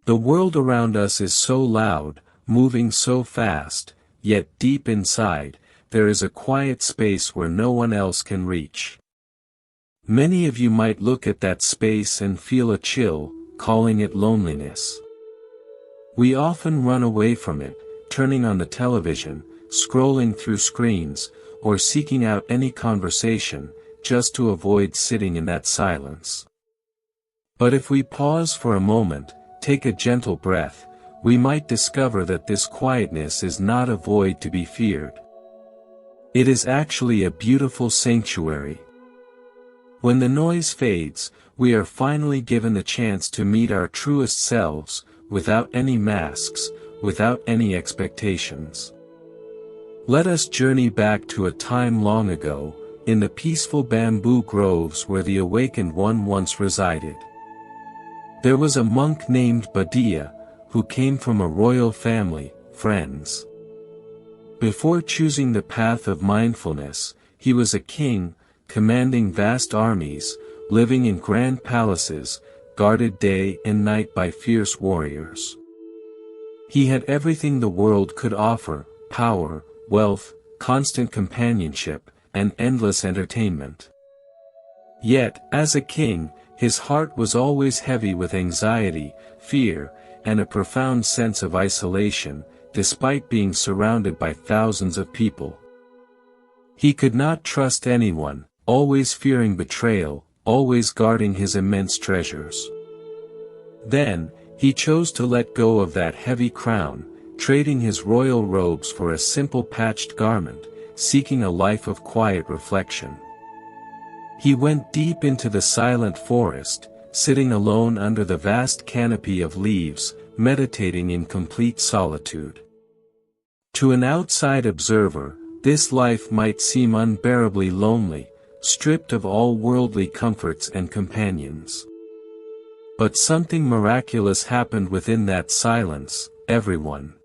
The world around us is so loud, moving so fast, yet deep inside, there is a quiet space where no one else can reach. Many of you might look at that space and feel a chill, calling it loneliness. We often run away from it, turning on the television, scrolling through screens, or seeking out any conversation, just to avoid sitting in that silence. But if we pause for a moment, take a gentle breath, we might discover that this quietness is not a void to be feared. It is actually a beautiful sanctuary. When the noise fades, we are finally given the chance to meet our truest selves, without any masks, without any expectations. Let us journey back to a time long ago, in the peaceful bamboo groves where the awakened one once resided. There was a monk named Buddha, who came from a royal family, friends. Before choosing the path of mindfulness, he was a king, commanding vast armies, living in grand palaces, guarded day and night by fierce warriors. He had everything the world could offer: power, wealth, constant companionship, and endless entertainment. Yet, as a king, his heart was always heavy with anxiety, fear, and a profound sense of isolation, despite being surrounded by thousands of people. He could not trust anyone, always fearing betrayal, always guarding his immense treasures. Then, he chose to let go of that heavy crown, trading his royal robes for a simple patched garment, seeking a life of quiet reflection. He went deep into the silent forest, sitting alone under the vast canopy of leaves, meditating in complete solitude. To an outside observer, this life might seem unbearably lonely, stripped of all worldly comforts and companions. But something miraculous happened within that silence, everyone.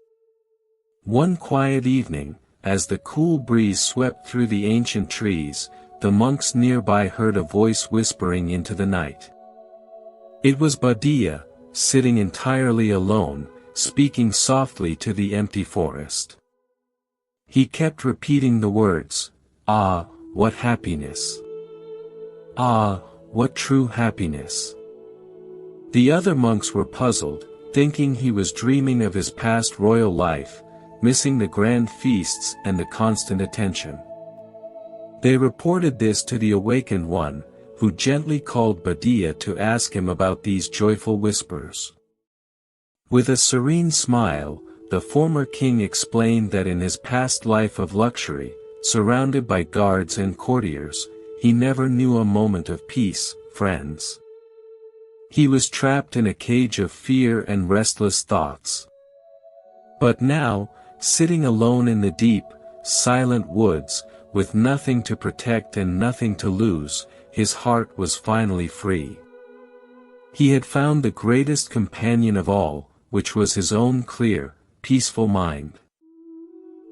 One quiet evening, as the cool breeze swept through the ancient trees, the monks nearby heard a voice whispering into the night. It was Buddha, sitting entirely alone, speaking softly to the empty forest. He kept repeating the words, "Ah, what happiness! Ah, what true happiness!" The other monks were puzzled, thinking he was dreaming of his past royal life, missing the grand feasts and the constant attention. They reported this to the awakened one, who gently called Buddha to ask him about these joyful whispers. With a serene smile, the former king explained that in his past life of luxury, surrounded by guards and courtiers, he never knew a moment of peace, friends. He was trapped in a cage of fear and restless thoughts. But now, sitting alone in the deep, silent woods, with nothing to protect and nothing to lose, his heart was finally free. He had found the greatest companion of all, which was his own clear, peaceful mind.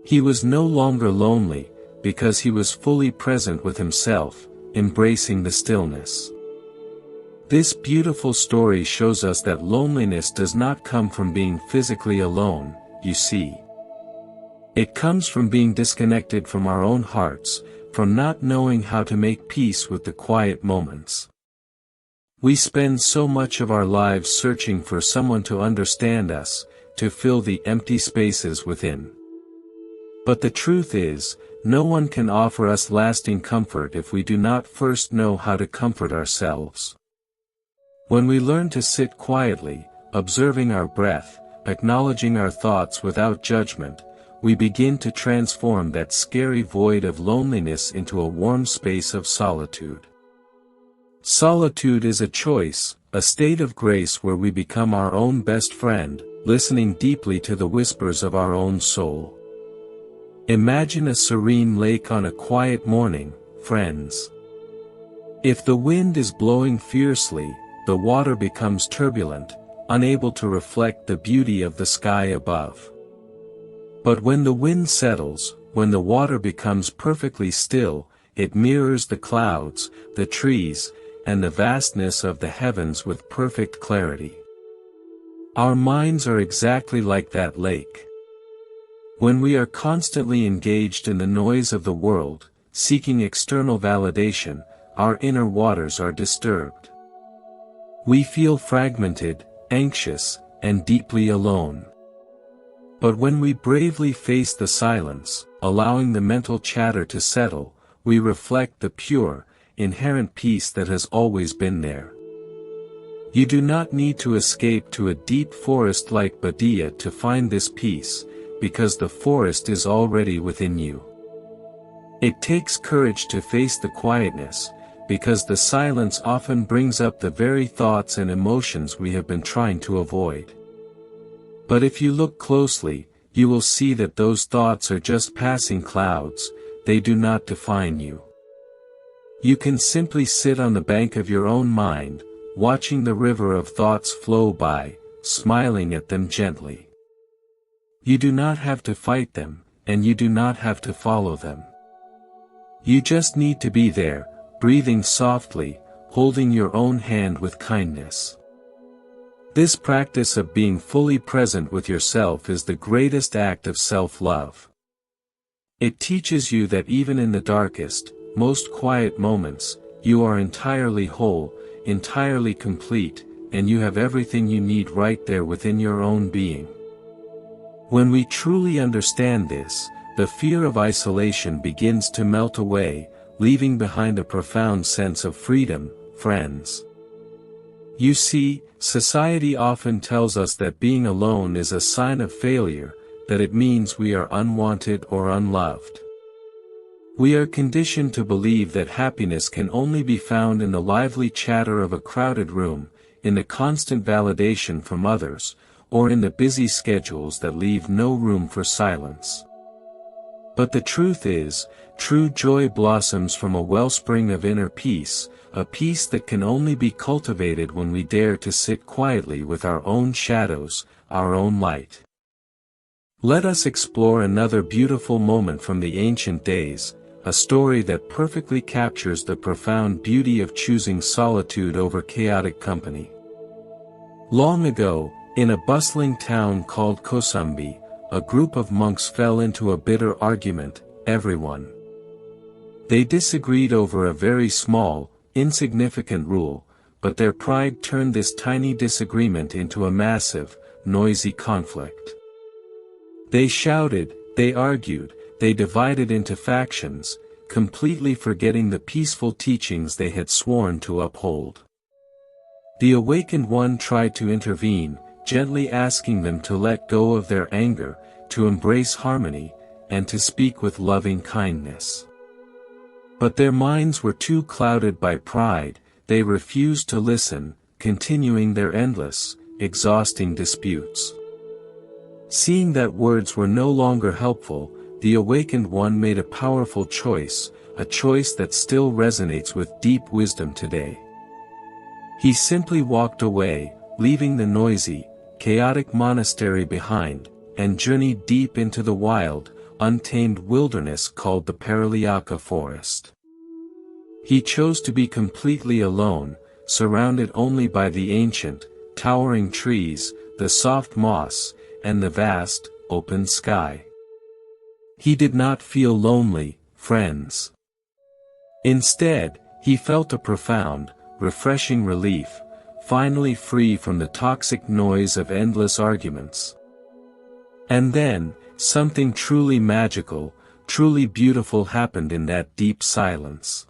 He was no longer lonely, because he was fully present with himself, embracing the stillness. This beautiful story shows us that loneliness does not come from being physically alone, you see. It comes from being disconnected from our own hearts, from not knowing how to make peace with the quiet moments. We spend so much of our lives searching for someone to understand us, to fill the empty spaces within. But the truth is, no one can offer us lasting comfort if we do not first know how to comfort ourselves. When we learn to sit quietly, observing our breath, acknowledging our thoughts without judgment, we begin to transform that scary void of loneliness into a warm space of solitude. Solitude is a choice, a state of grace where we become our own best friend, listening deeply to the whispers of our own soul. Imagine a serene lake on a quiet morning, friends. If the wind is blowing fiercely, the water becomes turbulent, unable to reflect the beauty of the sky above. But when the wind settles, when the water becomes perfectly still, it mirrors the clouds, the trees, and the vastness of the heavens with perfect clarity. Our minds are exactly like that lake. When we are constantly engaged in the noise of the world, seeking external validation, our inner waters are disturbed. We feel fragmented, anxious, and deeply alone. But when we bravely face the silence, allowing the mental chatter to settle, we reflect the pure, inherent peace that has always been there. You do not need to escape to a deep forest like Badia to find this peace, because the forest is already within you. It takes courage to face the quietness, because the silence often brings up the very thoughts and emotions we have been trying to avoid. But if you look closely, you will see that those thoughts are just passing clouds, they do not define you. You can simply sit on the bank of your own mind, watching the river of thoughts flow by, smiling at them gently. You do not have to fight them, and you do not have to follow them. You just need to be there, breathing softly, holding your own hand with kindness. This practice of being fully present with yourself is the greatest act of self-love. It teaches you that even in the darkest, most quiet moments, you are entirely whole, entirely complete, and you have everything you need right there within your own being. When we truly understand this, the fear of isolation begins to melt away, leaving behind a profound sense of freedom, friends. You see, society often tells us that being alone is a sign of failure, that it means we are unwanted or unloved. We are conditioned to believe that happiness can only be found in the lively chatter of a crowded room, in the constant validation from others, or in the busy schedules that leave no room for silence. But the truth is, true joy blossoms from a wellspring of inner peace, a peace that can only be cultivated when we dare to sit quietly with our own shadows, our own light. Let us explore another beautiful moment from the ancient days, a story that perfectly captures the profound beauty of choosing solitude over chaotic company. Long ago, in a bustling town called Kosambi, a group of monks fell into a bitter argument, everyone. They disagreed over a very small, insignificant rule, but their pride turned this tiny disagreement into a massive, noisy conflict. They shouted, they argued, they divided into factions, completely forgetting the peaceful teachings they had sworn to uphold. The awakened one tried to intervene, gently asking them to let go of their anger, to embrace harmony, and to speak with loving kindness. But their minds were too clouded by pride, they refused to listen, continuing their endless, exhausting disputes. Seeing that words were no longer helpful, the awakened one made a powerful choice, a choice that still resonates with deep wisdom today. He simply walked away, leaving the noisy, chaotic monastery behind, and journeyed deep into the wild, untamed wilderness called the Paraliaka forest. He chose to be completely alone, surrounded only by the ancient, towering trees, the soft moss, and the vast, open sky. He did not feel lonely, friends. Instead, he felt a profound, refreshing relief, finally free from the toxic noise of endless arguments. And then, something truly magical, truly beautiful happened in that deep silence.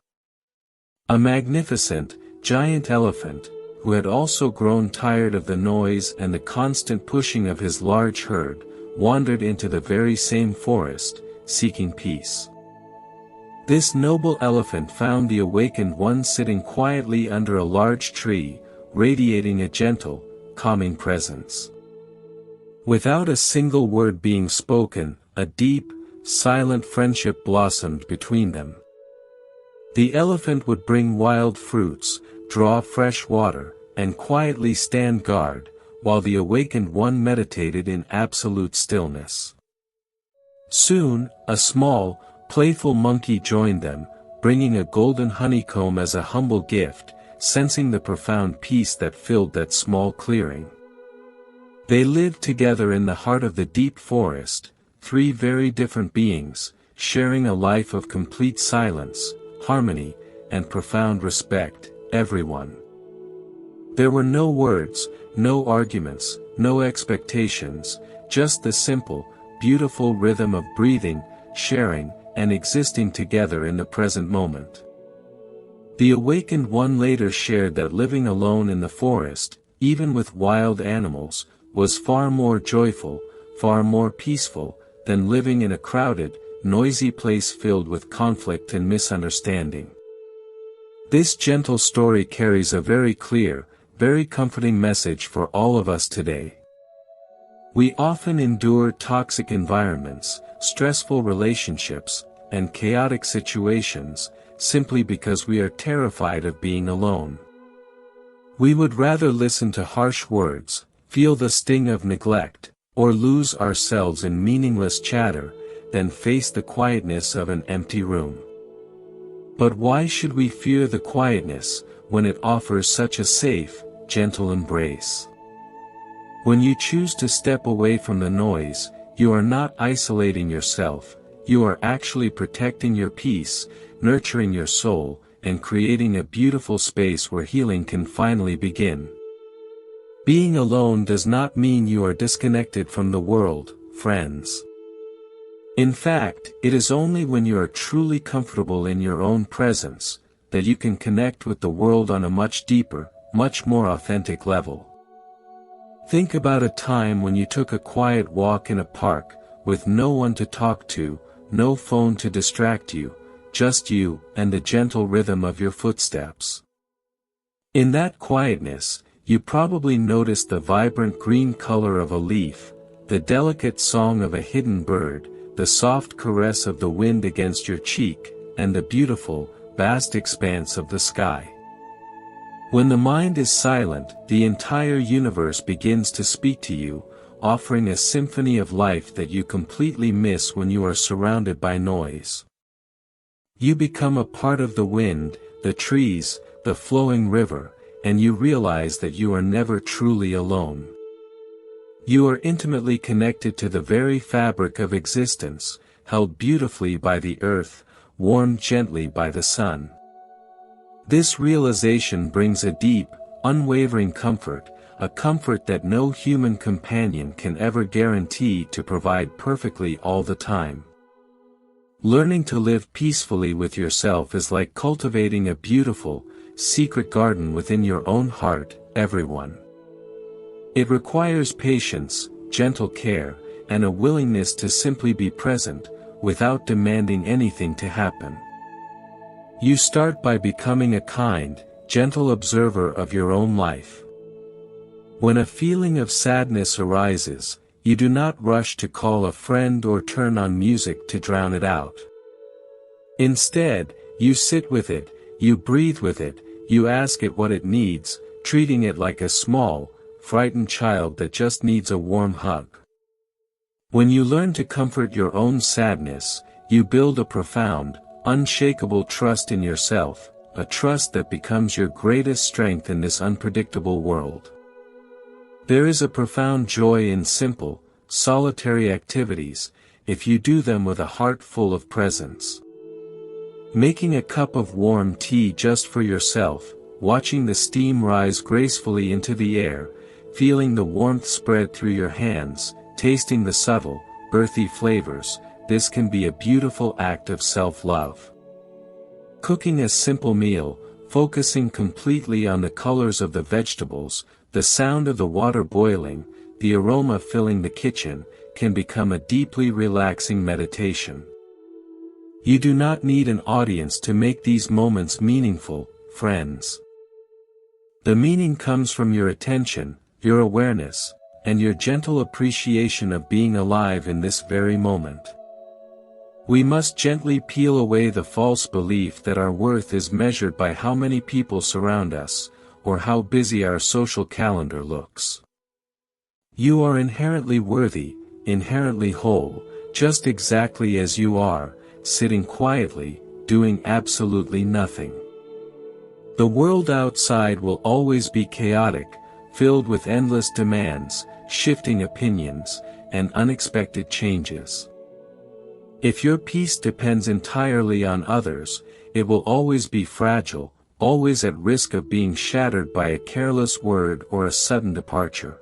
A magnificent, giant elephant, who had also grown tired of the noise and the constant pushing of his large herd, wandered into the very same forest, seeking peace. This noble elephant found the awakened one sitting quietly under a large tree, radiating a gentle, calming presence. Without a single word being spoken, a deep, silent friendship blossomed between them. The elephant would bring wild fruits, draw fresh water, and quietly stand guard, while the awakened one meditated in absolute stillness. Soon, a small, playful monkey joined them, bringing a golden honeycomb as a humble gift, sensing the profound peace that filled that small clearing. They lived together in the heart of the deep forest, three very different beings, sharing a life of complete silence, harmony, and profound respect, everyone. There were no words, no arguments, no expectations, just the simple, beautiful rhythm of breathing, sharing, and existing together in the present moment. The awakened one later shared that living alone in the forest, even with wild animals, was far more joyful, far more peaceful, than living in a crowded, noisy place filled with conflict and misunderstanding. This gentle story carries a very clear, very comforting message for all of us today. We often endure toxic environments, stressful relationships, and chaotic situations, simply because we are terrified of being alone. We would rather listen to harsh words, feel the sting of neglect, or lose ourselves in meaningless chatter, than face the quietness of an empty room. But why should we fear the quietness, when it offers such a safe, gentle embrace? When you choose to step away from the noise, you are not isolating yourself, you are actually protecting your peace, nurturing your soul, and creating a beautiful space where healing can finally begin. Being alone does not mean you are disconnected from the world, friends. In fact, it is only when you are truly comfortable in your own presence, that you can connect with the world on a much deeper, much more authentic level. Think about a time when you took a quiet walk in a park, with no one to talk to, no phone to distract you, just you and the gentle rhythm of your footsteps. In that quietness, you probably noticed the vibrant green color of a leaf, the delicate song of a hidden bird, the soft caress of the wind against your cheek, and the beautiful, vast expanse of the sky. When the mind is silent, the entire universe begins to speak to you, offering a symphony of life that you completely miss when you are surrounded by noise. You become a part of the wind, the trees, the flowing river, and you realize that you are never truly alone. You are intimately connected to the very fabric of existence, held beautifully by the earth, warmed gently by the sun. This realization brings a deep, unwavering comfort, a comfort that no human companion can ever guarantee to provide perfectly all the time. Learning to live peacefully with yourself is like cultivating a beautiful, secret garden within your own heart, everyone. It requires patience, gentle care, and a willingness to simply be present, without demanding anything to happen. You start by becoming a kind, gentle observer of your own life. When a feeling of sadness arises, you do not rush to call a friend or turn on music to drown it out. Instead, you sit with it, you breathe with it, you ask it what it needs, treating it like a small, frightened child that just needs a warm hug. When you learn to comfort your own sadness, you build a profound, unshakable trust in yourself, a trust that becomes your greatest strength in this unpredictable world. There is a profound joy in simple, solitary activities, if you do them with a heart full of presence. Making a cup of warm tea just for yourself, watching the steam rise gracefully into the air, feeling the warmth spread through your hands, tasting the subtle, earthy flavors, this can be a beautiful act of self-love. Cooking a simple meal, focusing completely on the colors of the vegetables, the sound of the water boiling, the aroma filling the kitchen, can become a deeply relaxing meditation. You do not need an audience to make these moments meaningful, friends. The meaning comes from your attention, your awareness, and your gentle appreciation of being alive in this very moment. We must gently peel away the false belief that our worth is measured by how many people surround us, or how busy our social calendar looks. You are inherently worthy, inherently whole, just exactly as you are, sitting quietly, doing absolutely nothing. The world outside will always be chaotic, filled with endless demands, shifting opinions, and unexpected changes. If your peace depends entirely on others, it will always be fragile, always at risk of being shattered by a careless word or a sudden departure.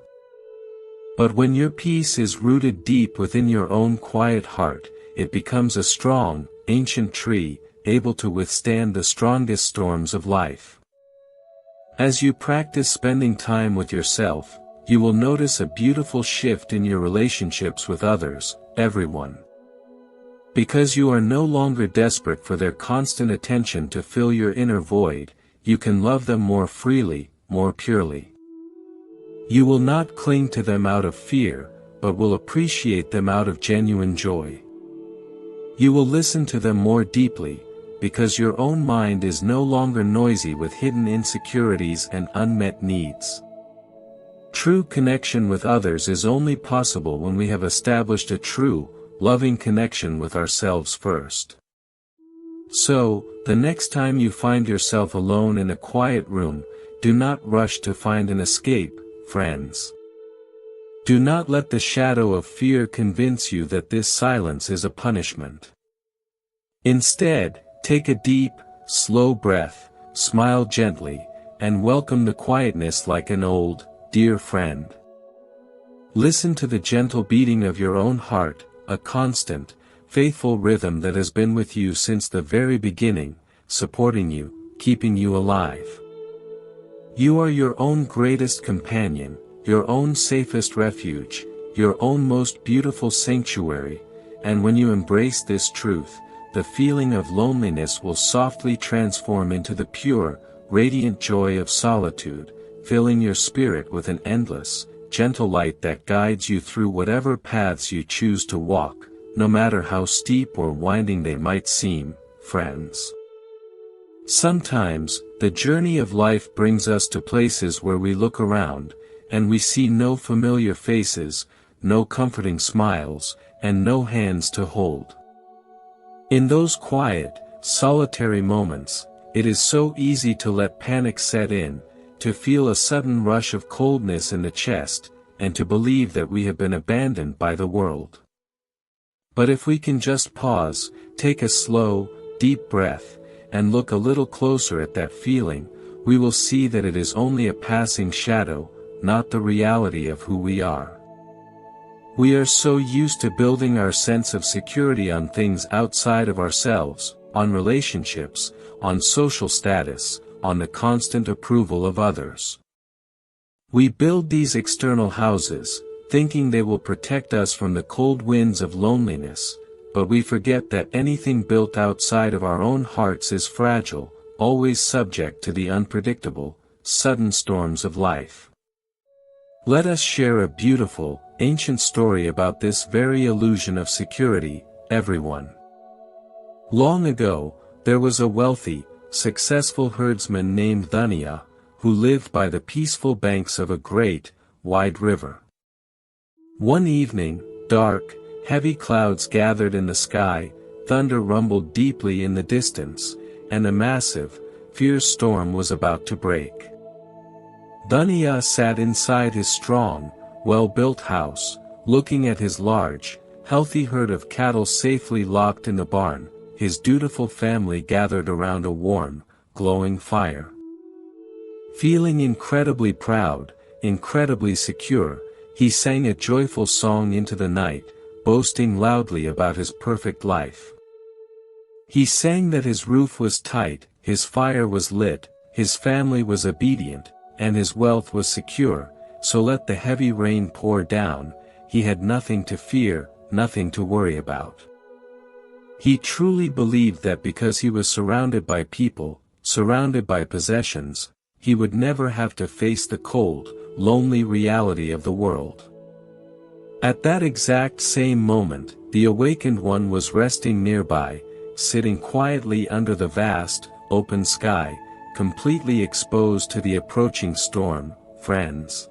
But when your peace is rooted deep within your own quiet heart, it becomes a strong, ancient tree, able to withstand the strongest storms of life. As you practice spending time with yourself, you will notice a beautiful shift in your relationships with others, everyone. Because you are no longer desperate for their constant attention to fill your inner void, you can love them more freely, more purely. You will not cling to them out of fear, but will appreciate them out of genuine joy. You will listen to them more deeply, because your own mind is no longer noisy with hidden insecurities and unmet needs. True connection with others is only possible when we have established a true, loving connection with ourselves first. So, the next time you find yourself alone in a quiet room, do not rush to find an escape, friends. Do not let the shadow of fear convince you that this silence is a punishment. Instead, take a deep, slow breath, smile gently, and welcome the quietness like an old, dear friend. Listen to the gentle beating of your own heart, a constant, faithful rhythm that has been with you since the very beginning, supporting you, keeping you alive. You are your own greatest companion, your own safest refuge, your own most beautiful sanctuary, and when you embrace this truth, the feeling of loneliness will softly transform into the pure, radiant joy of solitude, filling your spirit with an endless, gentle light that guides you through whatever paths you choose to walk, no matter how steep or winding they might seem, friends. Sometimes, the journey of life brings us to places where we look around, and we see no familiar faces, no comforting smiles, and no hands to hold. In those quiet, solitary moments, it is so easy to let panic set in, to feel a sudden rush of coldness in the chest, and to believe that we have been abandoned by the world. But if we can just pause, take a slow, deep breath, and look a little closer at that feeling, we will see that it is only a passing shadow, not the reality of who we are. We are so used to building our sense of security on things outside of ourselves, on relationships, on social status, on the constant approval of others. We build these external houses, thinking they will protect us from the cold winds of loneliness, but we forget that anything built outside of our own hearts is fragile, always subject to the unpredictable, sudden storms of life. Let us share a beautiful, ancient story about this very illusion of security, everyone. Long ago, there was a wealthy, successful herdsman named Dharma, who lived by the peaceful banks of a great, wide river. One evening, dark, heavy clouds gathered in the sky, thunder rumbled deeply in the distance, and a massive, fierce storm was about to break. Dharma sat inside his strong, well-built house, looking at his large, healthy herd of cattle safely locked in the barn, his dutiful family gathered around a warm, glowing fire. Feeling incredibly proud, incredibly secure, he sang a joyful song into the night, boasting loudly about his perfect life. He sang that his roof was tight, his fire was lit, his family was obedient, and his wealth was secure, so let the heavy rain pour down, he had nothing to fear, nothing to worry about. He truly believed that because he was surrounded by people, surrounded by possessions, he would never have to face the cold, lonely reality of the world. At that exact same moment, the awakened one was resting nearby, sitting quietly under the vast, open sky, completely exposed to the approaching storm, friends.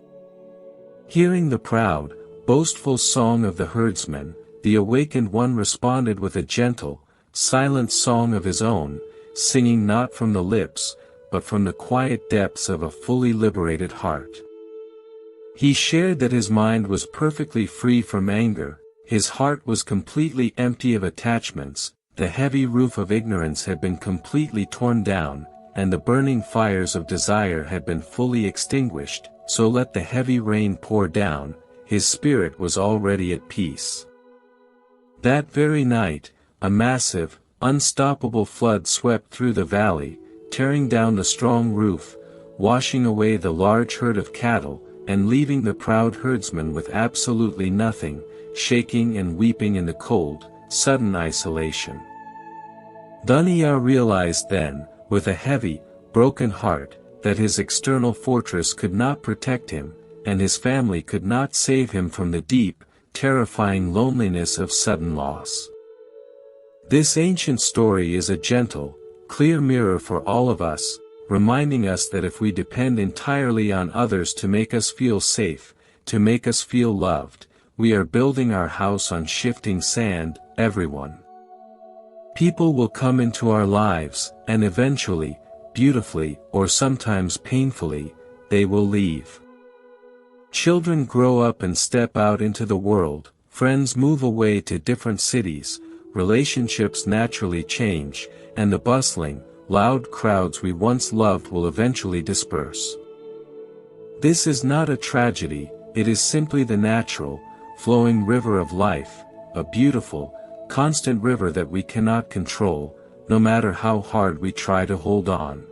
Hearing the proud, boastful song of the herdsman, the awakened one responded with a gentle, silent song of his own, singing not from the lips, but from the quiet depths of a fully liberated heart. He shared that his mind was perfectly free from anger, his heart was completely empty of attachments, the heavy roof of ignorance had been completely torn down, and the burning fires of desire had been fully extinguished, so let the heavy rain pour down, his spirit was already at peace. That very night, a massive, unstoppable flood swept through the valley, tearing down the strong roof, washing away the large herd of cattle, and leaving the proud herdsman with absolutely nothing, shaking and weeping in the cold, sudden isolation. Dunya realized then, with a heavy, broken heart, that his external fortress could not protect him, and his family could not save him from the deep, terrifying loneliness of sudden loss. This ancient story is a gentle, clear mirror for all of us, reminding us that if we depend entirely on others to make us feel safe, to make us feel loved, we are building our house on shifting sand. Everyone. People will come into our lives, and eventually, beautifully, or sometimes painfully, they will leave. Children grow up and step out into the world, friends move away to different cities, relationships naturally change, and the bustling, loud crowds we once loved will eventually disperse. This is not a tragedy, it is simply the natural, flowing river of life, a beautiful, constant river that we cannot control, no matter how hard we try to hold on.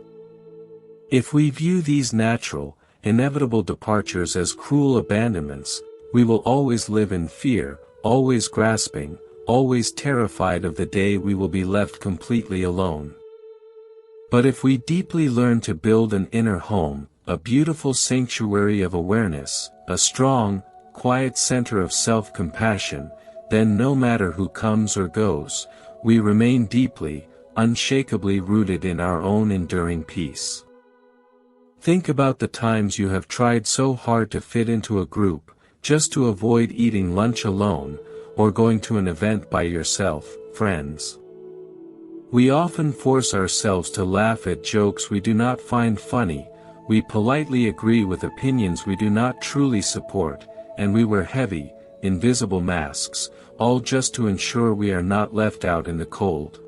If we view these natural, inevitable departures as cruel abandonments, we will always live in fear, always grasping, always terrified of the day we will be left completely alone. But if we deeply learn to build an inner home, a beautiful sanctuary of awareness, a strong, quiet center of self-compassion, then no matter who comes or goes, we remain deeply, unshakably rooted in our own enduring peace. Think about the times you have tried so hard to fit into a group, just to avoid eating lunch alone, or going to an event by yourself, friends. We often force ourselves to laugh at jokes we do not find funny, we politely agree with opinions we do not truly support, and we wear heavy, invisible masks, all just to ensure we are not left out in the cold.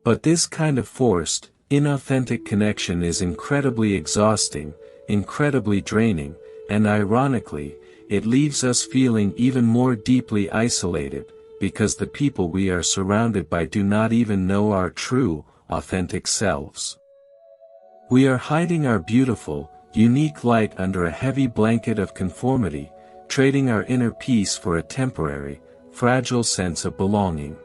But this kind of forced, inauthentic connection is incredibly exhausting, incredibly draining, and ironically, it leaves us feeling even more deeply isolated, because the people we are surrounded by do not even know our true, authentic selves. We are hiding our beautiful, unique light under a heavy blanket of conformity, trading our inner peace for a temporary, fragile sense of belonging.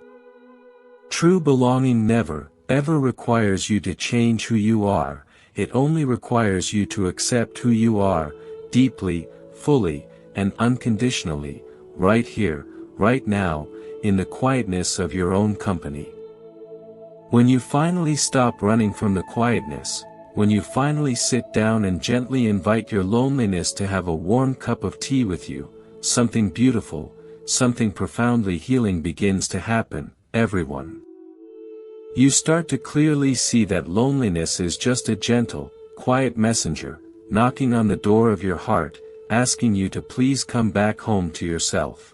True belonging never, ever requires you to change who you are, it only requires you to accept who you are, deeply, fully, and unconditionally, right here, right now, in the quietness of your own company. When you finally stop running from the quietness, when you finally sit down and gently invite your loneliness to have a warm cup of tea with you, something beautiful, something profoundly healing begins to happen, everyone. You start to clearly see that loneliness is just a gentle, quiet messenger, knocking on the door of your heart, asking you to please come back home to yourself.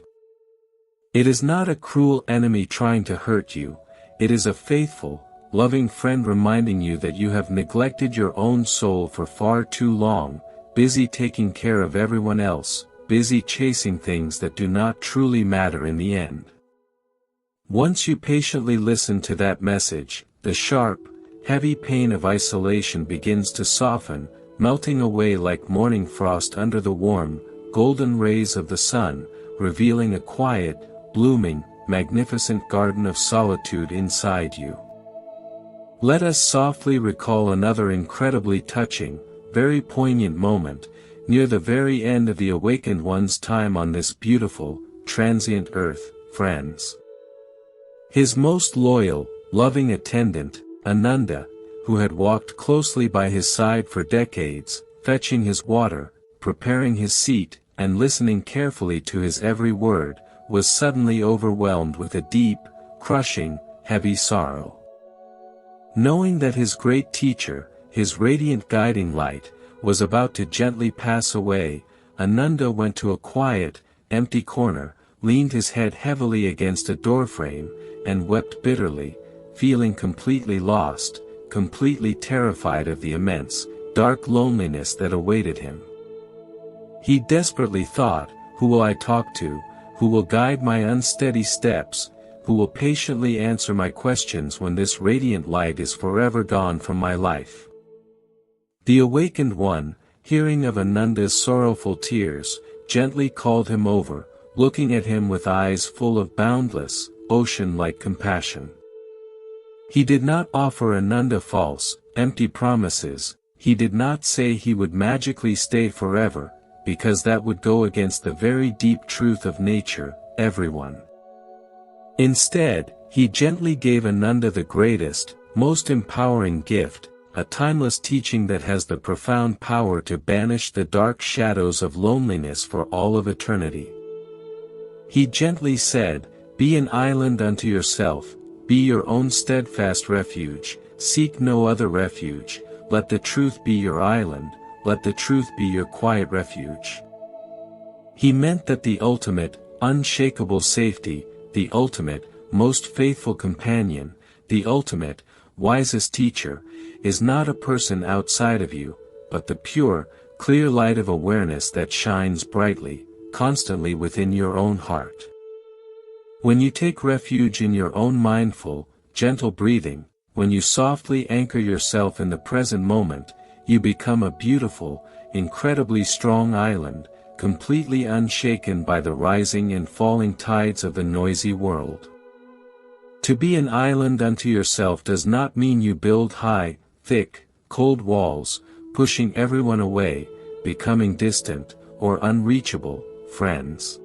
It is not a cruel enemy trying to hurt you, it is a faithful, loving friend reminding you that you have neglected your own soul for far too long, busy taking care of everyone else, busy chasing things that do not truly matter in the end. Once you patiently listen to that message, the sharp, heavy pain of isolation begins to soften, melting away like morning frost under the warm, golden rays of the sun, revealing a quiet, blooming, magnificent garden of solitude inside you. Let us softly recall another incredibly touching, very poignant moment, near the very end of the awakened one's time on this beautiful, transient earth, friends. His most loyal, loving attendant, Ananda, who had walked closely by his side for decades, fetching his water, preparing his seat, and listening carefully to his every word, was suddenly overwhelmed with a deep, crushing, heavy sorrow. Knowing that his great teacher, his radiant guiding light, was about to gently pass away, Ananda went to a quiet, empty corner, leaned his head heavily against a doorframe, and wept bitterly, feeling completely lost, completely terrified of the immense, dark loneliness that awaited him. He desperately thought, who will I talk to, who will guide my unsteady steps, who will patiently answer my questions when this radiant light is forever gone from my life? The awakened one, hearing of Ananda's sorrowful tears, gently called him over, looking at him with eyes full of boundless, ocean-like compassion. He did not offer Ananda false, empty promises. He did not say he would magically stay forever, because that would go against the very deep truth of nature, everyone. Instead, he gently gave Ananda the greatest, most empowering gift, a timeless teaching that has the profound power to banish the dark shadows of loneliness for all of eternity. He gently said, "Be an island unto yourself, be your own steadfast refuge, seek no other refuge, let the truth be your island, let the truth be your quiet refuge." He meant that the ultimate, unshakable safety, the ultimate, most faithful companion, the ultimate, wisest teacher, is not a person outside of you, but the pure, clear light of awareness that shines brightly, constantly within your own heart. When you take refuge in your own mindful, gentle breathing, when you softly anchor yourself in the present moment, you become a beautiful, incredibly strong island, completely unshaken by the rising and falling tides of the noisy world. To be an island unto yourself does not mean you build high, thick, cold walls, pushing everyone away, becoming distant, or unreachable, friends.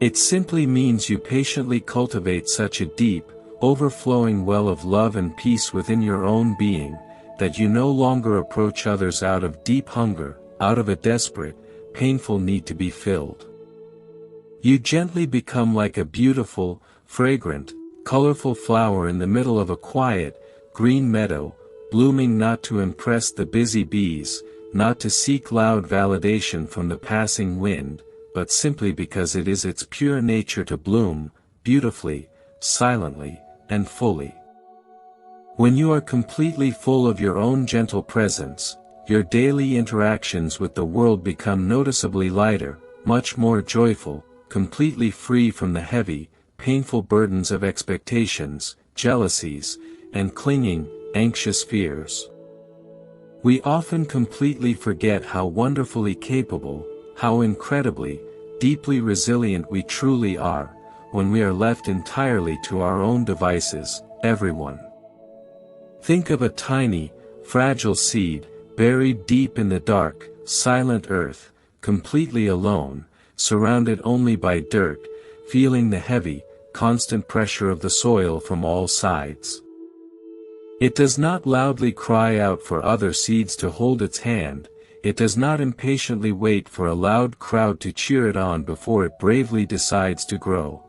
It simply means you patiently cultivate such a deep, overflowing well of love and peace within your own being, that you no longer approach others out of deep hunger, out of a desperate, painful need to be filled. You gently become like a beautiful, fragrant, colorful flower in the middle of a quiet, green meadow, blooming not to impress the busy bees, not to seek loud validation from the passing wind, but simply because it is its pure nature to bloom, beautifully, silently, and fully. When you are completely full of your own gentle presence, your daily interactions with the world become noticeably lighter, much more joyful, completely free from the heavy, painful burdens of expectations, jealousies, and clinging, anxious fears. We often completely forget how wonderfully capable, how incredibly, deeply resilient we truly are, when we are left entirely to our own devices, everyone. Think of a tiny, fragile seed, buried deep in the dark, silent earth, completely alone, surrounded only by dirt, feeling the heavy, constant pressure of the soil from all sides. It does not loudly cry out for other seeds to hold its hand, it does not impatiently wait for a loud crowd to cheer it on before it bravely decides to grow.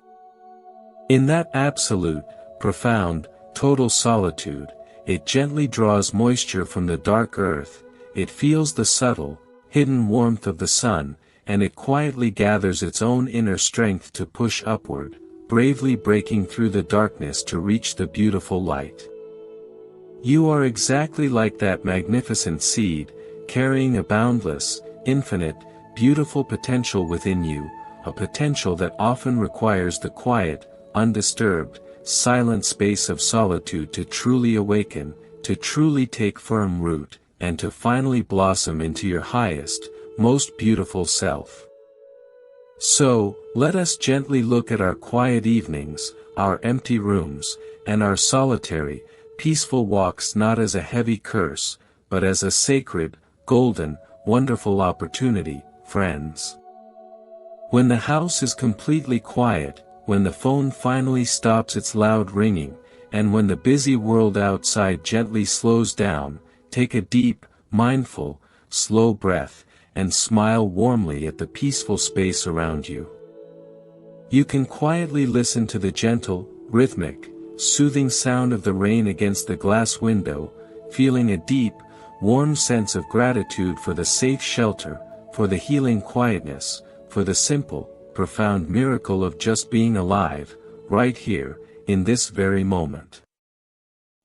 In that absolute, profound, total solitude, it gently draws moisture from the dark earth, it feels the subtle, hidden warmth of the sun, and it quietly gathers its own inner strength to push upward, bravely breaking through the darkness to reach the beautiful light. You are exactly like that magnificent seed, carrying a boundless, infinite, beautiful potential within you, a potential that often requires the quiet, undisturbed, silent space of solitude to truly awaken, to truly take firm root, and to finally blossom into your highest, most beautiful self. So, let us gently look at our quiet evenings, our empty rooms, and our solitary, peaceful walks not as a heavy curse, but as a sacred, golden, wonderful opportunity, friends. When the house is completely quiet, when the phone finally stops its loud ringing, and when the busy world outside gently slows down, take a deep, mindful, slow breath, and smile warmly at the peaceful space around you. You can quietly listen to the gentle, rhythmic, soothing sound of the rain against the glass window, feeling a deep, warm sense of gratitude for the safe shelter, for the healing quietness, for the simple, profound miracle of just being alive, right here, in this very moment.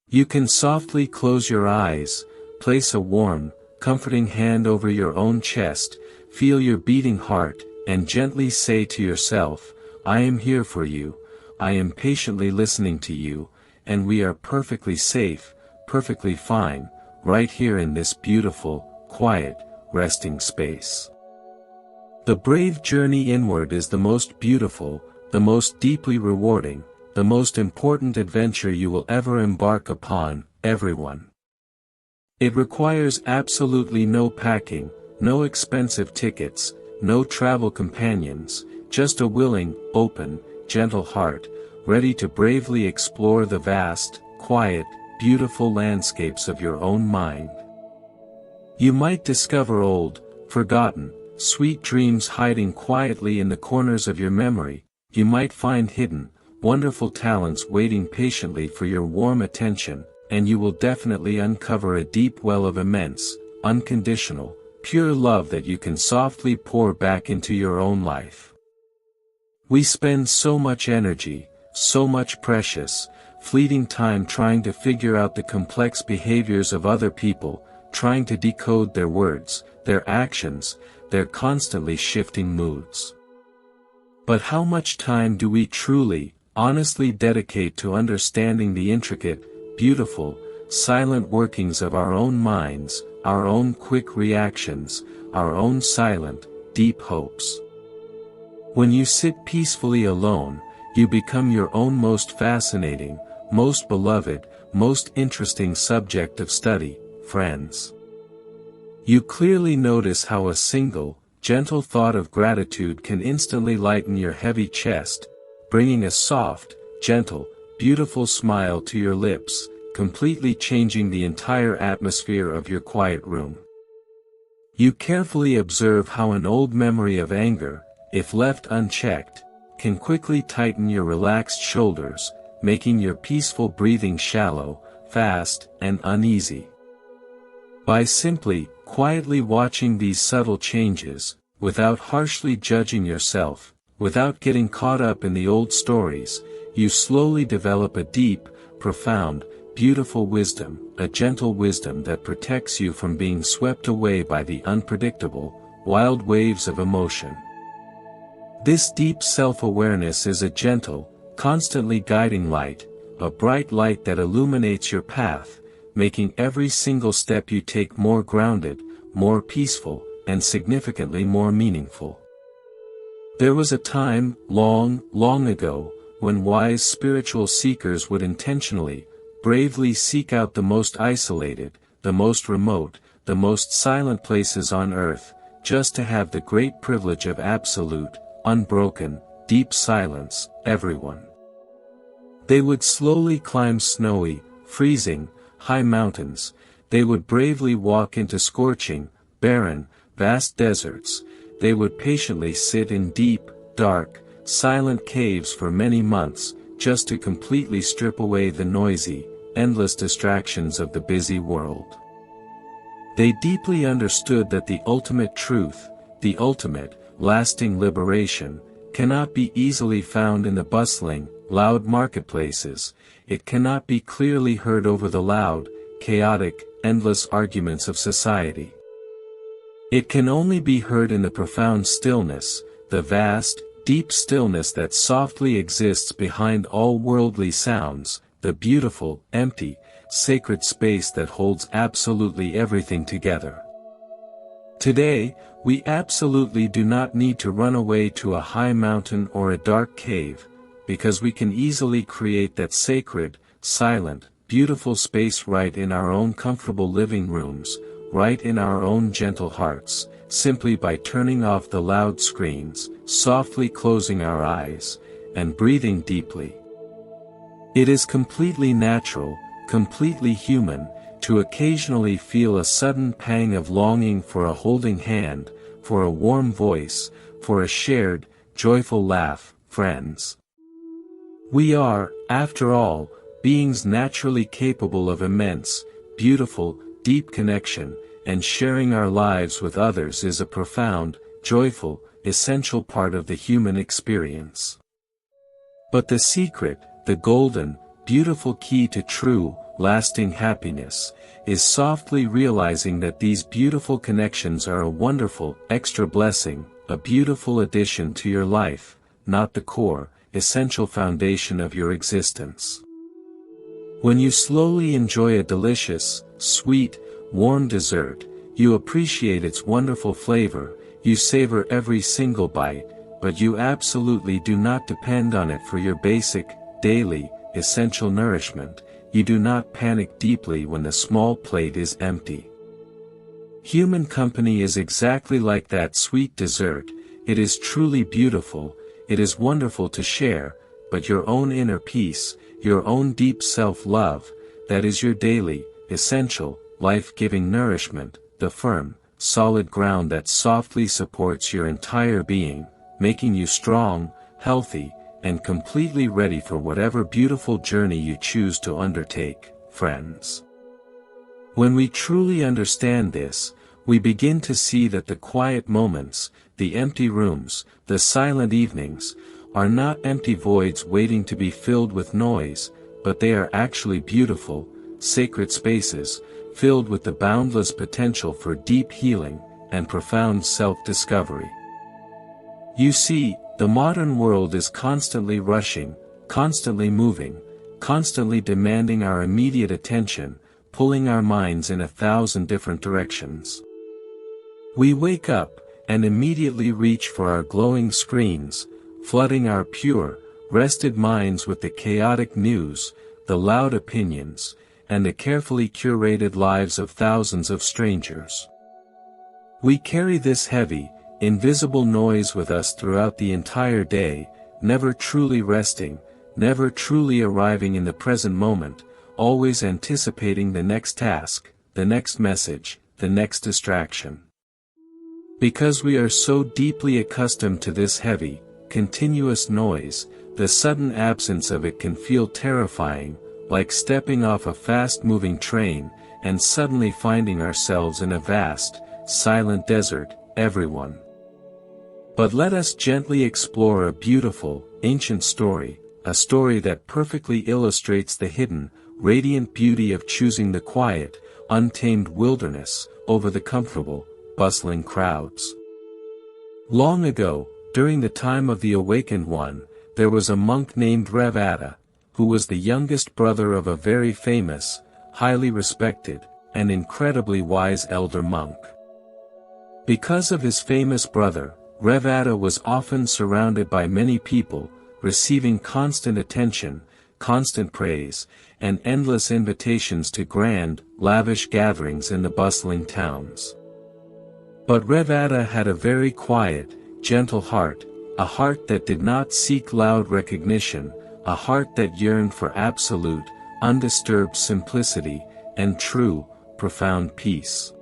You can softly close your eyes, place a warm, comforting hand over your own chest, feel your beating heart, and gently say to yourself, I am here for you, I am patiently listening to you, and we are perfectly safe, perfectly fine, right here in this beautiful, quiet, resting space. The brave journey inward is the most beautiful, the most deeply rewarding, the most important adventure you will ever embark upon, everyone. It requires absolutely no packing, no expensive tickets, no travel companions, just a willing, open, gentle heart, ready to bravely explore the vast, quiet, beautiful landscapes of your own mind. You might discover old, forgotten, sweet dreams hiding quietly in the corners of your memory. You might find hidden, wonderful talents waiting patiently for your warm attention, and you will definitely uncover a deep well of immense, unconditional, pure love that you can softly pour back into your own life. We spend so much energy, so much precious, fleeting time trying to figure out the complex behaviors of other people, trying to decode their words, their actions, their constantly shifting moods. But how much time do we truly, honestly dedicate to understanding the intricate, beautiful, silent workings of our own minds, our own quick reactions, our own silent, deep hopes? When you sit peacefully alone, you become your own most fascinating, most beloved, most interesting subject of study, friends. You clearly notice how a single, gentle thought of gratitude can instantly lighten your heavy chest, bringing a soft, gentle, beautiful smile to your lips, completely changing the entire atmosphere of your quiet room. You carefully observe how an old memory of anger, if left unchecked, can quickly tighten your relaxed shoulders, making your peaceful breathing shallow, fast, and uneasy. By simply, quietly watching these subtle changes, without harshly judging yourself, without getting caught up in the old stories, you slowly develop a deep, profound, beautiful wisdom, a gentle wisdom that protects you from being swept away by the unpredictable, wild waves of emotion. This deep self-awareness is a gentle, constantly guiding light, a bright light that illuminates your path, making every single step you take more grounded, more peaceful, and significantly more meaningful. There was a time, long, long ago, when wise spiritual seekers would intentionally, bravely seek out the most isolated, the most remote, the most silent places on earth, just to have the great privilege of absolute, unbroken, deep silence, everyone. They would slowly climb snowy, freezing, high mountains, they would bravely walk into scorching, barren, vast deserts, they would patiently sit in deep, dark, silent caves for many months, just to completely strip away the noisy, endless distractions of the busy world. They deeply understood that the ultimate truth, the ultimate, lasting liberation, cannot be easily found in the bustling, loud marketplaces, it cannot be clearly heard over the loud, chaotic, endless arguments of society. It can only be heard in the profound stillness, the vast, deep stillness that softly exists behind all worldly sounds, the beautiful, empty, sacred space that holds absolutely everything together. Today, we absolutely do not need to run away to a high mountain or a dark cave, because we can easily create that sacred, silent, beautiful space right in our own comfortable living rooms, right in our own gentle hearts, simply by turning off the loud screens, softly closing our eyes, and breathing deeply. It is completely natural, completely human, to occasionally feel a sudden pang of longing for a holding hand, for a warm voice, for a shared, joyful laugh, friends. We are, after all, beings naturally capable of immense, beautiful, deep connection, and sharing our lives with others is a profound, joyful, essential part of the human experience. But the secret, the golden, beautiful key to true, lasting happiness, is softly realizing that these beautiful connections are a wonderful, extra blessing, a beautiful addition to your life, not the core, essential foundation of your existence. When you slowly enjoy a delicious, sweet, warm dessert, you appreciate its wonderful flavor, you savor every single bite, but you absolutely do not depend on it for your basic, daily, essential nourishment. You do not panic deeply when the small plate is empty. Human company is exactly like that sweet dessert. It is truly beautiful, it is wonderful to share, but your own inner peace, your own deep self-love, that is your daily, essential, life-giving nourishment, the firm, solid ground that softly supports your entire being, making you strong, healthy, and completely ready for whatever beautiful journey you choose to undertake, friends. When we truly understand this, we begin to see that the quiet moments, the empty rooms, the silent evenings, are not empty voids waiting to be filled with noise, but they are actually beautiful, sacred spaces, filled with the boundless potential for deep healing and profound self-discovery. You see, the modern world is constantly rushing, constantly moving, constantly demanding our immediate attention, pulling our minds in 1,000 different directions. We wake up, and immediately reach for our glowing screens, flooding our pure, rested minds with the chaotic news, the loud opinions, and the carefully curated lives of thousands of strangers. We carry this heavy, invisible noise with us throughout the entire day, never truly resting, never truly arriving in the present moment, always anticipating the next task, the next message, the next distraction. Because we are so deeply accustomed to this heavy, continuous noise, the sudden absence of it can feel terrifying, like stepping off a fast-moving train, and suddenly finding ourselves in a vast, silent desert, everyone. But let us gently explore a beautiful, ancient story, a story that perfectly illustrates the hidden, radiant beauty of choosing the quiet, untamed wilderness, over the comfortable, bustling crowds. Long ago, during the time of the Awakened One, there was a monk named Revata, who was the youngest brother of a very famous, highly respected, and incredibly wise elder monk. Because of his famous brother, Revata was often surrounded by many people, receiving constant attention, constant praise, and endless invitations to grand, lavish gatherings in the bustling towns. But Revata had a very quiet, gentle heart, a heart that did not seek loud recognition, a heart that yearned for absolute, undisturbed simplicity, and true, profound peace.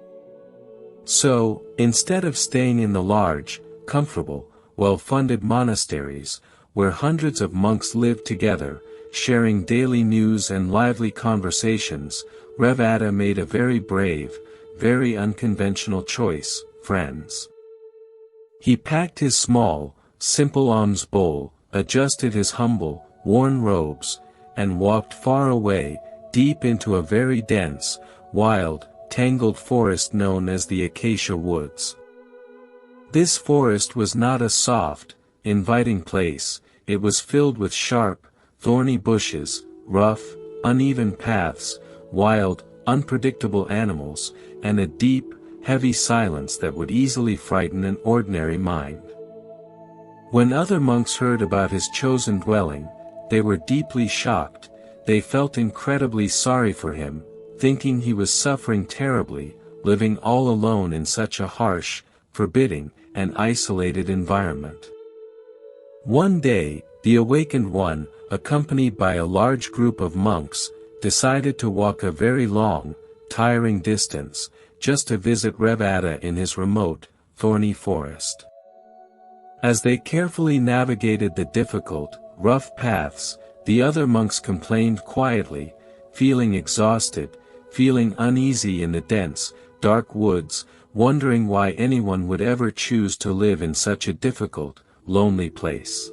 So, instead of staying in the large, comfortable, well-funded monasteries, where hundreds of monks lived together, sharing daily news and lively conversations, Revata made a very brave, very unconventional choice, friends. He packed his small, simple alms bowl, adjusted his humble, worn robes, and walked far away, deep into a very dense, wild, tangled forest known as the Acacia Woods. This forest was not a soft, inviting place, it was filled with sharp, thorny bushes, rough, uneven paths, wild, unpredictable animals, and a deep, heavy silence that would easily frighten an ordinary mind. When other monks heard about his chosen dwelling, they were deeply shocked, they felt incredibly sorry for him, thinking he was suffering terribly, living all alone in such a harsh, forbidding, and isolated environment. One day, the Awakened One, accompanied by a large group of monks, decided to walk a very long, tiring distance, just to visit Revata in his remote, thorny forest. As they carefully navigated the difficult, rough paths, the other monks complained quietly, feeling exhausted, feeling uneasy in the dense, dark woods, wondering why anyone would ever choose to live in such a difficult, lonely place.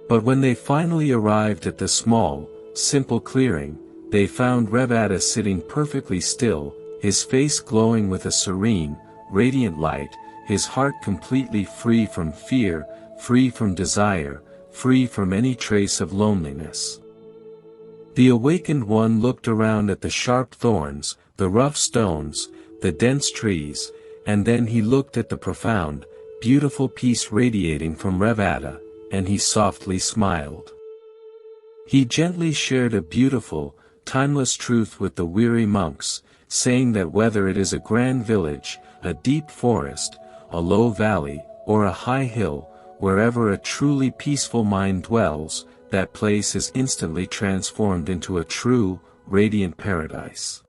But when they finally arrived at the small, simple clearing, they found Revata sitting perfectly still, his face glowing with a serene, radiant light, his heart completely free from fear, free from desire, free from any trace of loneliness. The awakened one looked around at the sharp thorns, the rough stones, the dense trees, and then he looked at the profound, beautiful peace radiating from Revata, and he softly smiled. He gently shared a beautiful, timeless truth with the weary monks, saying that whether it is a grand village, a deep forest, a low valley, or a high hill, wherever a truly peaceful mind dwells, that place is instantly transformed into a true, radiant paradise.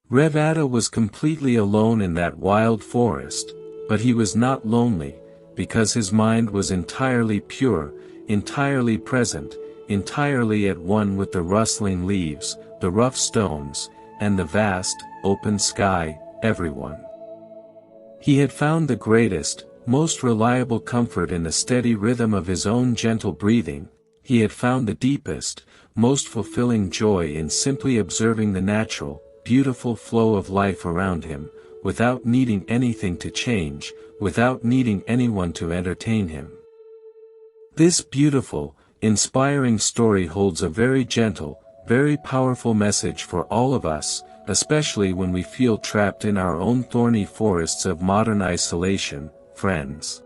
Revata was completely alone in that wild forest, but he was not lonely, because his mind was entirely pure, entirely present, entirely at one with the rustling leaves, the rough stones, and the vast, open sky, everyone. He had found the greatest, most reliable comfort in the steady rhythm of his own gentle breathing. He had found the deepest, most fulfilling joy in simply observing the natural, beautiful flow of life around him, without needing anything to change, without needing anyone to entertain him. This beautiful, inspiring story holds a very gentle, very powerful message for all of us, especially when we feel trapped in our own thorny forests of modern isolation, friends.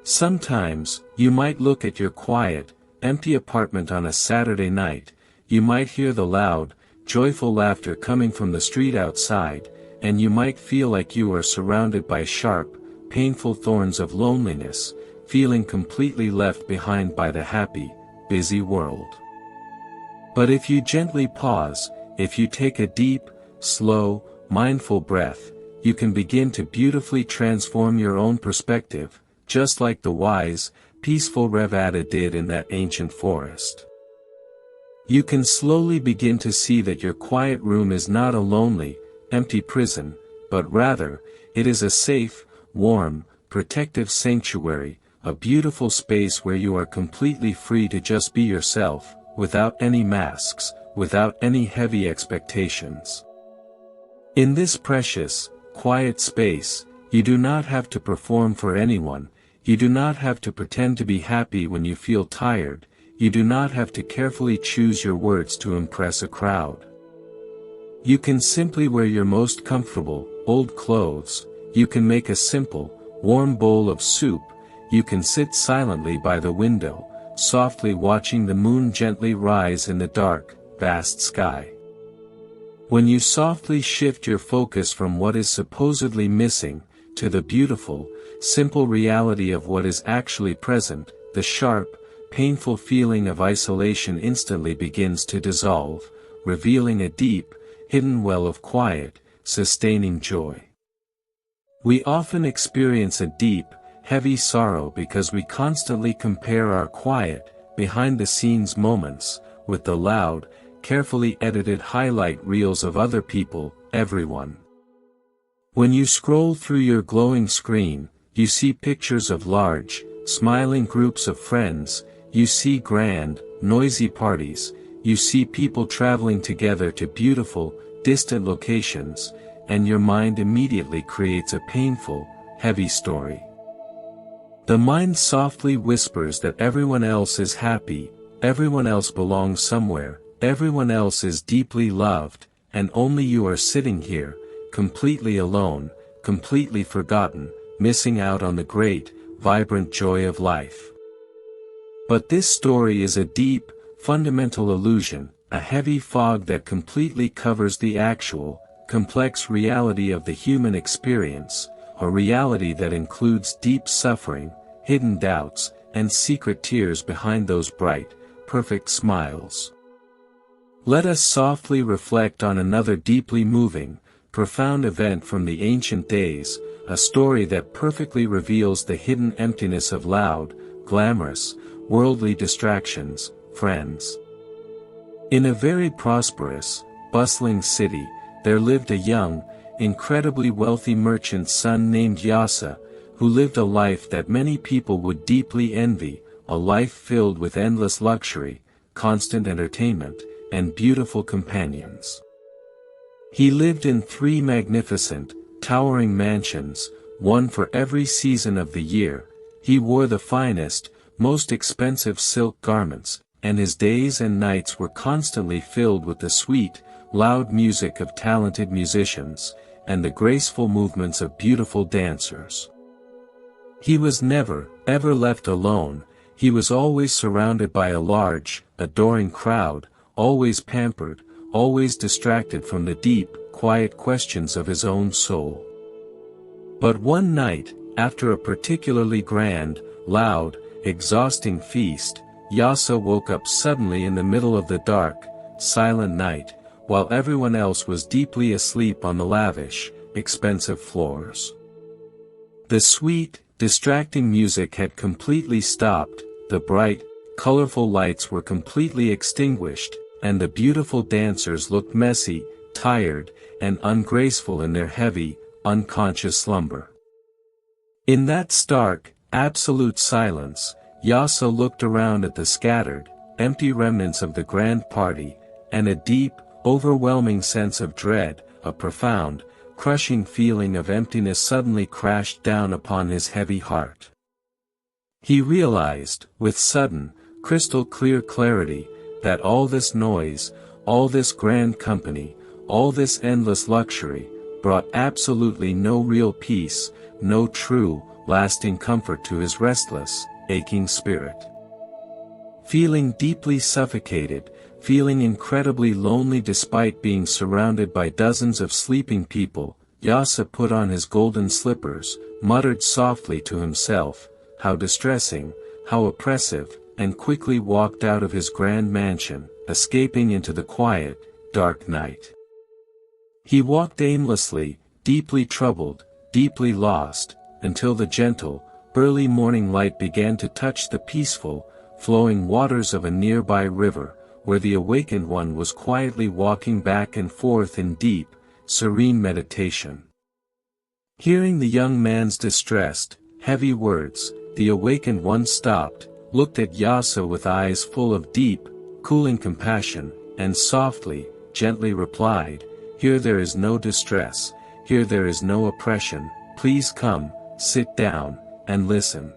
Sometimes, you might look at your quiet, empty apartment on a Saturday night, you might hear the loud, joyful laughter coming from the street outside, and you might feel like you are surrounded by sharp, painful thorns of loneliness, feeling completely left behind by the happy, busy world. But if you gently pause, if you take a deep, slow, mindful breath, you can begin to beautifully transform your own perspective, just like the wise, peaceful Revata did in that ancient forest. You can slowly begin to see that your quiet room is not a lonely, empty prison, but rather, it is a safe, warm, protective sanctuary, a beautiful space where you are completely free to just be yourself, without any masks, without any heavy expectations. In this precious, quiet space, you do not have to perform for anyone, you do not have to pretend to be happy when you feel tired, you do not have to carefully choose your words to impress a crowd. You can simply wear your most comfortable, old clothes, you can make a simple, warm bowl of soup, you can sit silently by the window, softly watching the moon gently rise in the dark, vast sky. When you softly shift your focus from what is supposedly missing, to the beautiful, simple reality of what is actually present, the sharp, painful feeling of isolation instantly begins to dissolve, revealing a deep, hidden well of quiet, sustaining joy. We often experience a deep, heavy sorrow because we constantly compare our quiet, behind-the-scenes moments, with the loud, carefully edited highlight reels of other people, everyone. When you scroll through your glowing screen, you see pictures of large, smiling groups of friends, you see grand, noisy parties, you see people traveling together to beautiful, distant locations, and your mind immediately creates a painful, heavy story. The mind softly whispers that everyone else is happy, everyone else belongs somewhere, everyone else is deeply loved, and only you are sitting here, completely alone, completely forgotten, missing out on the great, vibrant joy of life. But this story is a deep, fundamental illusion, a heavy fog that completely covers the actual, complex reality of the human experience, a reality that includes deep suffering, hidden doubts, and secret tears behind those bright, perfect smiles. Let us softly reflect on another deeply moving, profound event from the ancient days, a story that perfectly reveals the hidden emptiness of loud, glamorous, worldly distractions, friends. In a very prosperous, bustling city, there lived a young, incredibly wealthy merchant's son named Yasa, who lived a life that many people would deeply envy, a life filled with endless luxury, constant entertainment, and beautiful companions. He lived in 3 magnificent, towering mansions, one for every season of the year. He wore the finest, most expensive silk garments, and his days and nights were constantly filled with the sweet, loud music of talented musicians, and the graceful movements of beautiful dancers. He was never, ever left alone. He was always surrounded by a large, adoring crowd, always pampered, always distracted from the deep, quiet questions of his own soul. But one night, after a particularly grand, loud, exhausting feast, Yasa woke up suddenly in the middle of the dark, silent night, while everyone else was deeply asleep on the lavish, expensive floors. The sweet, distracting music had completely stopped, the bright, colorful lights were completely extinguished, and the beautiful dancers looked messy, tired, and ungraceful in their heavy, unconscious slumber. In that stark, absolute silence, Yasa looked around at the scattered, empty remnants of the grand party, and a deep, overwhelming sense of dread, a profound, crushing feeling of emptiness suddenly crashed down upon his heavy heart. He realized, with sudden, crystal-clear clarity, that all this noise, all this grand company, all this endless luxury, brought absolutely no real peace, no true, lasting comfort to his restless, aching spirit. Feeling deeply suffocated, feeling incredibly lonely despite being surrounded by dozens of sleeping people, Yasa put on his golden slippers, muttered softly to himself, "How distressing, how oppressive," and quickly walked out of his grand mansion, escaping into the quiet, dark night. He walked aimlessly, deeply troubled, deeply lost, until the gentle, early morning light began to touch the peaceful, flowing waters of a nearby river, where the awakened one was quietly walking back and forth in deep, serene meditation. Hearing the young man's distressed, heavy words, the awakened one stopped, looked at Yasa with eyes full of deep, cooling compassion, and softly, gently replied, "Here there is no distress, here there is no oppression, please come, sit down, and listen."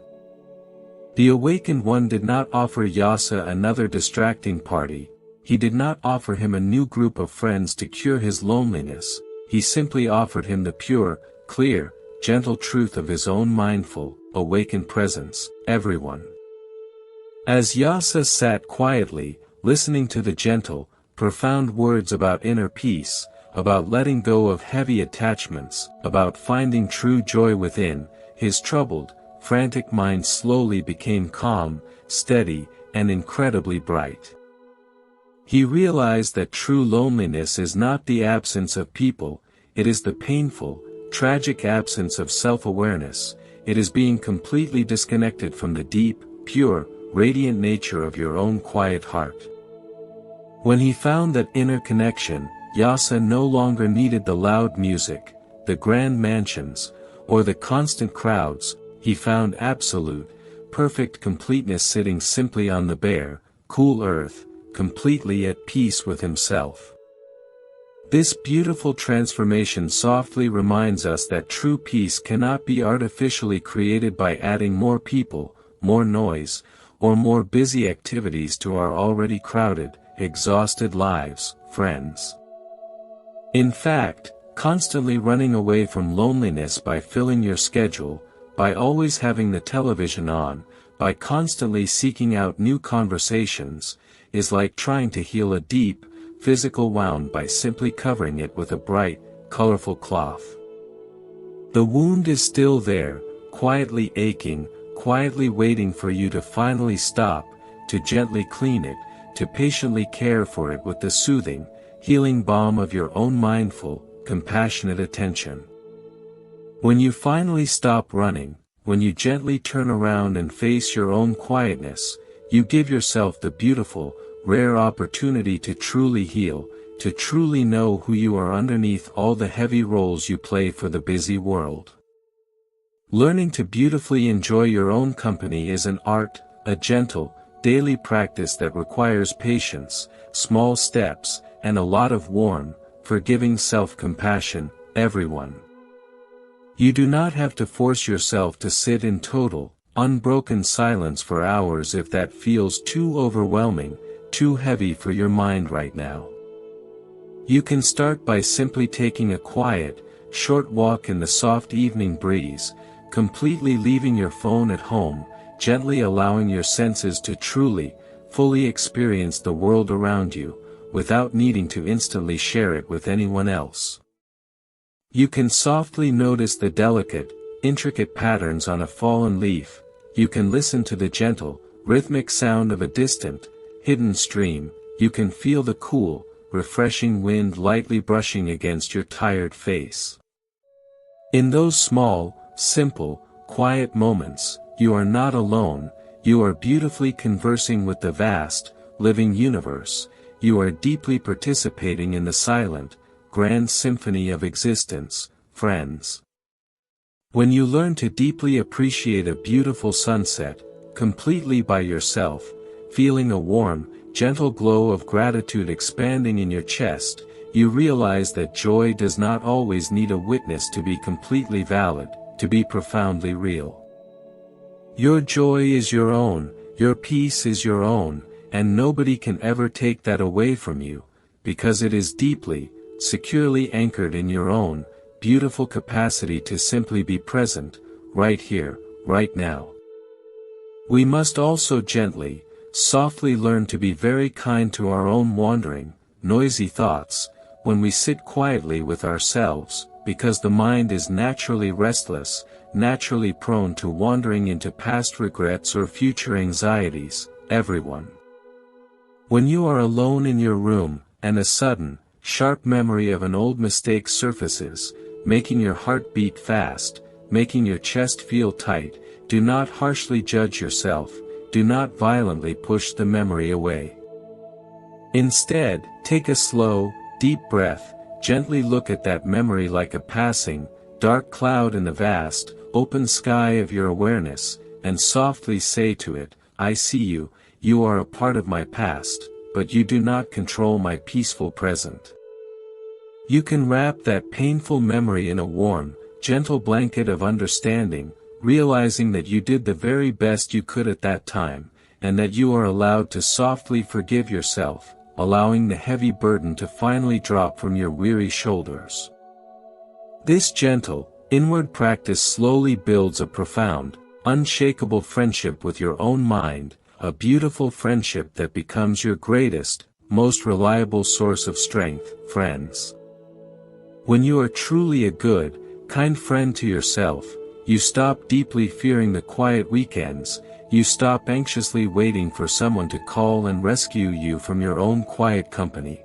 The awakened one did not offer Yasa another distracting party, he did not offer him a new group of friends to cure his loneliness, he simply offered him the pure, clear, gentle truth of his own mindful, awakened presence, everyone. As Yasa sat quietly, listening to the gentle, profound words about inner peace, about letting go of heavy attachments, about finding true joy within, his troubled, frantic mind slowly became calm, steady, and incredibly bright. He realized that true loneliness is not the absence of people, it is the painful, tragic absence of self-awareness, it is being completely disconnected from the deep, pure, radiant nature of your own quiet heart. When he found that inner connection, Yasa no longer needed the loud music, the grand mansions, or the constant crowds, he found absolute, perfect completeness sitting simply on the bare, cool earth, completely at peace with himself. This beautiful transformation softly reminds us that true peace cannot be artificially created by adding more people, more noise, or more busy activities to our already crowded, exhausted lives, friends. In fact, constantly running away from loneliness by filling your schedule, by always having the television on, by constantly seeking out new conversations, is like trying to heal a deep, physical wound by simply covering it with a bright, colorful cloth. The wound is still there, quietly aching, quietly waiting for you to finally stop, to gently clean it, to patiently care for it with the soothing, healing balm of your own mindful, compassionate attention. When you finally stop running, when you gently turn around and face your own quietness, you give yourself the beautiful, rare opportunity to truly heal, to truly know who you are underneath all the heavy roles you play for the busy world. Learning to beautifully enjoy your own company is an art, a gentle, daily practice that requires patience, small steps, and a lot of warm, forgiving self-compassion, everyone. You do not have to force yourself to sit in total, unbroken silence for hours if that feels too overwhelming, too heavy for your mind right now. You can start by simply taking a quiet, short walk in the soft evening breeze, completely leaving your phone at home, gently allowing your senses to truly, fully experience the world around you, without needing to instantly share it with anyone else. You can softly notice the delicate, intricate patterns on a fallen leaf. You can listen to the gentle, rhythmic sound of a distant, hidden stream. You can feel the cool, refreshing wind lightly brushing against your tired face. In those small, simple, quiet moments, you are not alone. You are beautifully conversing with the vast, living universe. You are deeply participating in the silent, grand symphony of existence, friends. When you learn to deeply appreciate a beautiful sunset, completely by yourself, feeling a warm, gentle glow of gratitude expanding in your chest, you realize that joy does not always need a witness to be completely valid, to be profoundly real. Your joy is your own, your peace is your own, and nobody can ever take that away from you, because it is deeply, securely anchored in your own, beautiful capacity to simply be present, right here, right now. We must also gently, softly learn to be very kind to our own wandering, noisy thoughts, when we sit quietly with ourselves, because the mind is naturally restless, naturally prone to wandering into past regrets or future anxieties, everyone. When you are alone in your room, and a sudden, sharp memory of an old mistake surfaces, making your heart beat fast, making your chest feel tight, do not harshly judge yourself, do not violently push the memory away. Instead, take a slow, deep breath, gently look at that memory like a passing, dark cloud in the vast, open sky of your awareness, and softly say to it, I see you, you are a part of my past, but you do not control my peaceful present. You can wrap that painful memory in a warm, gentle blanket of understanding, realizing that you did the very best you could at that time, and that you are allowed to softly forgive yourself, allowing the heavy burden to finally drop from your weary shoulders. This gentle, inward practice slowly builds a profound, unshakable friendship with your own mind, a beautiful friendship that becomes your greatest, most reliable source of strength, friends. When you are truly a good, kind friend to yourself, you stop deeply fearing the quiet weekends, you stop anxiously waiting for someone to call and rescue you from your own quiet company.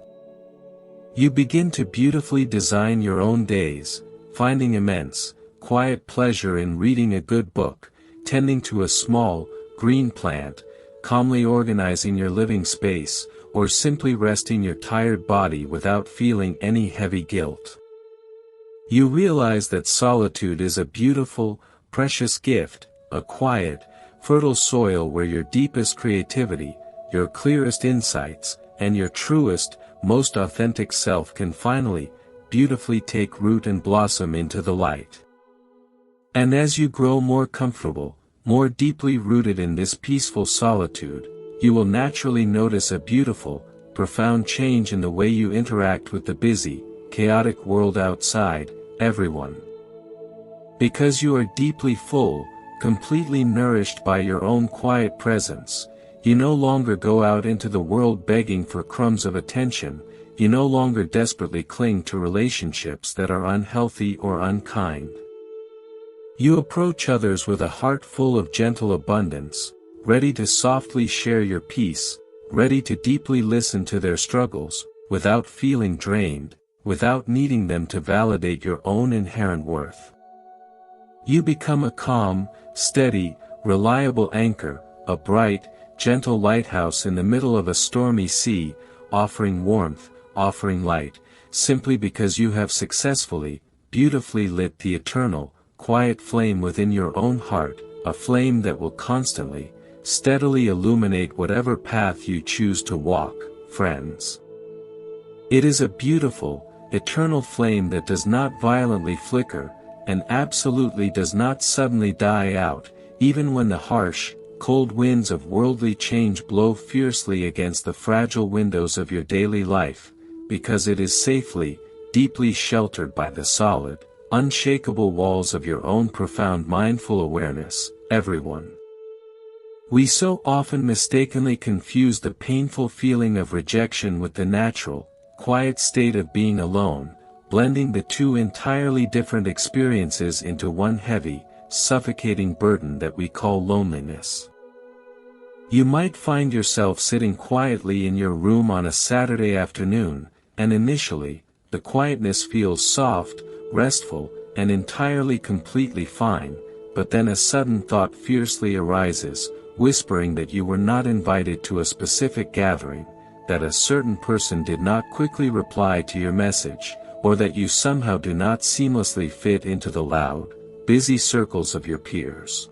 You begin to beautifully design your own days, finding immense, quiet pleasure in reading a good book, tending to a small, green plant, calmly organizing your living space, or simply resting your tired body without feeling any heavy guilt. You realize that solitude is a beautiful, precious gift, a quiet, fertile soil where your deepest creativity, your clearest insights, and your truest, most authentic self can finally, beautifully take root and blossom into the light. And as you grow more comfortable, more deeply rooted in this peaceful solitude, you will naturally notice a beautiful, profound change in the way you interact with the busy, chaotic world outside, everyone. Because you are deeply full, completely nourished by your own quiet presence, you no longer go out into the world begging for crumbs of attention, you no longer desperately cling to relationships that are unhealthy or unkind. You approach others with a heart full of gentle abundance, ready to softly share your peace, ready to deeply listen to their struggles, without feeling drained, without needing them to validate your own inherent worth. You become a calm, steady, reliable anchor, a bright, gentle lighthouse in the middle of a stormy sea, offering warmth, offering light, simply because you have successfully, beautifully lit the eternal, quiet flame within your own heart, a flame that will constantly, steadily illuminate whatever path you choose to walk, friends. It is a beautiful, eternal flame that does not violently flicker, and absolutely does not suddenly die out, even when the harsh, cold winds of worldly change blow fiercely against the fragile windows of your daily life, because it is safely, deeply sheltered by the solid, unshakable walls of your own profound mindful awareness, everyone. We so often mistakenly confuse the painful feeling of rejection with the natural, quiet state of being alone, blending the two entirely different experiences into one heavy, suffocating burden that we call loneliness. You might find yourself sitting quietly in your room on a Saturday afternoon, and initially, the quietness feels soft, restful, and entirely completely fine, but then a sudden thought fiercely arises, whispering that you were not invited to a specific gathering, that a certain person did not quickly reply to your message, or that you somehow do not seamlessly fit into the loud, busy circles of your peers.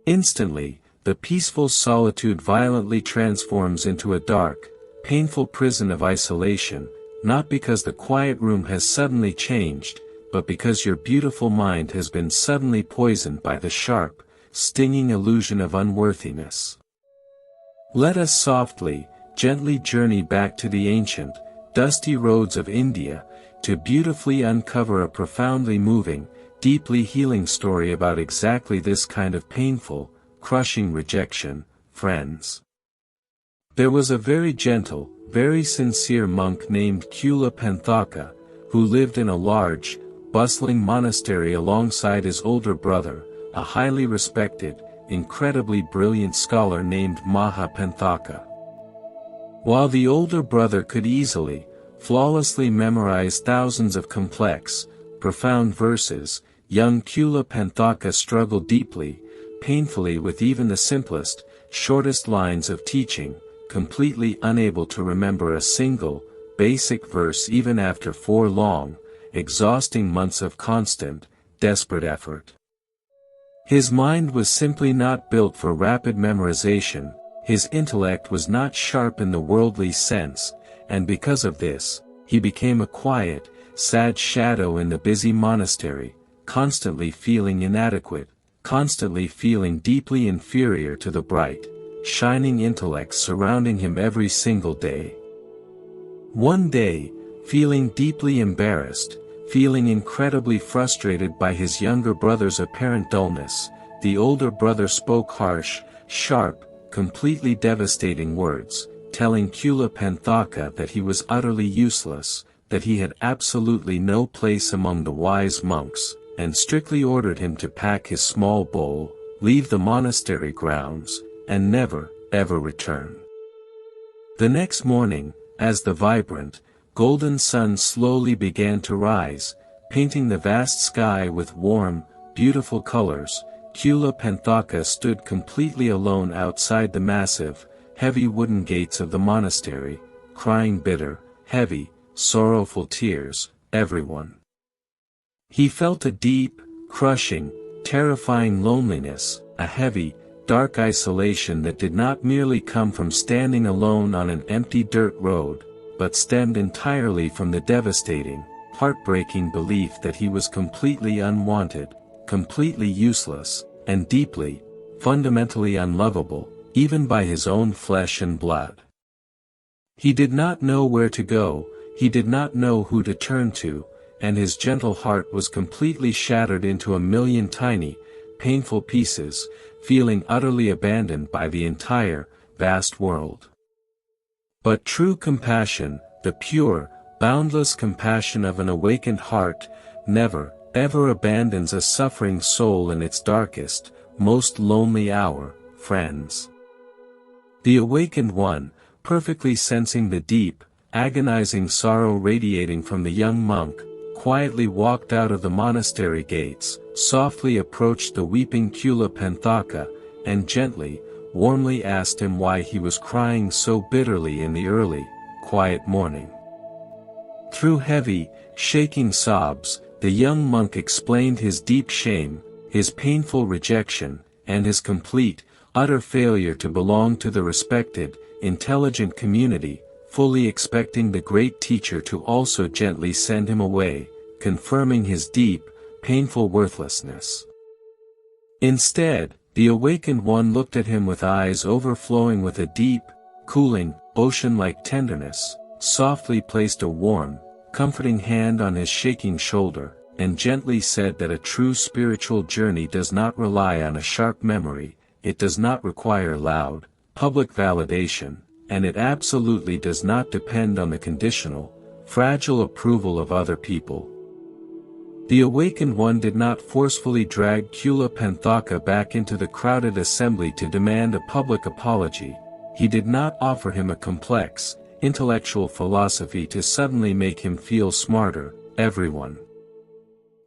Instantly, the peaceful solitude violently transforms into a dark, painful prison of isolation, not because the quiet room has suddenly changed, but because your beautiful mind has been suddenly poisoned by the sharp, stinging illusion of unworthiness. Let us softly, gently journey back to the ancient, dusty roads of India, to beautifully uncover a profoundly moving, deeply healing story about exactly this kind of painful, crushing rejection, friends. There was a very gentle, very sincere monk named Kula Panthaka, who lived in a large, bustling monastery alongside his older brother, a highly respected, incredibly brilliant scholar named Maha Panthaka. While the older brother could easily, flawlessly memorize thousands of complex, profound verses, young Kula Panthaka struggled deeply, painfully with even the simplest, shortest lines of teaching, completely unable to remember a single, basic verse even after 4 long, exhausting months of constant, desperate effort. His mind was simply not built for rapid memorization, his intellect was not sharp in the worldly sense, and because of this, he became a quiet, sad shadow in the busy monastery, constantly feeling inadequate, constantly feeling deeply inferior to the bright, shining intellect surrounding him every single day. One day, feeling deeply embarrassed, feeling incredibly frustrated by his younger brother's apparent dullness, the older brother spoke harsh, sharp, completely devastating words, telling Kula Panthaka that he was utterly useless, that he had absolutely no place among the wise monks, and strictly ordered him to pack his small bowl, leave the monastery grounds, and never, ever return. The next morning, as the vibrant, golden sun slowly began to rise, painting the vast sky with warm, beautiful colors, Kula Panthaka stood completely alone outside the massive, heavy wooden gates of the monastery, crying bitter, heavy, sorrowful tears, everyone. He felt a deep, crushing, terrifying loneliness, a heavy, dark isolation that did not merely come from standing alone on an empty dirt road, but stemmed entirely from the devastating, heartbreaking belief that he was completely unwanted, completely useless, and deeply, fundamentally unlovable, even by his own flesh and blood. He did not know where to go, he did not know who to turn to, and his gentle heart was completely shattered into a million tiny, painful pieces, feeling utterly abandoned by the entire, vast world. But true compassion, the pure, boundless compassion of an awakened heart, never, ever abandons a suffering soul in its darkest, most lonely hour, friends. The awakened one, perfectly sensing the deep, agonizing sorrow radiating from the young monk, quietly walked out of the monastery gates, softly approached the weeping Kula Panthaka, and gently, warmly asked him why he was crying so bitterly in the early, quiet morning. Through heavy, shaking sobs, the young monk explained his deep shame, his painful rejection, and his complete, utter failure to belong to the respected, intelligent community, fully expecting the great teacher to also gently send him away, confirming his deep, painful worthlessness. Instead, the awakened one looked at him with eyes overflowing with a deep, cooling, ocean-like tenderness, softly placed a warm, comforting hand on his shaking shoulder, and gently said that a true spiritual journey does not rely on a sharp memory, it does not require loud, public validation, and it absolutely does not depend on the conditional, fragile approval of other people. The awakened one did not forcefully drag Kula Panthaka back into the crowded assembly to demand a public apology. He did not offer him a complex, intellectual philosophy to suddenly make him feel smarter, everyone.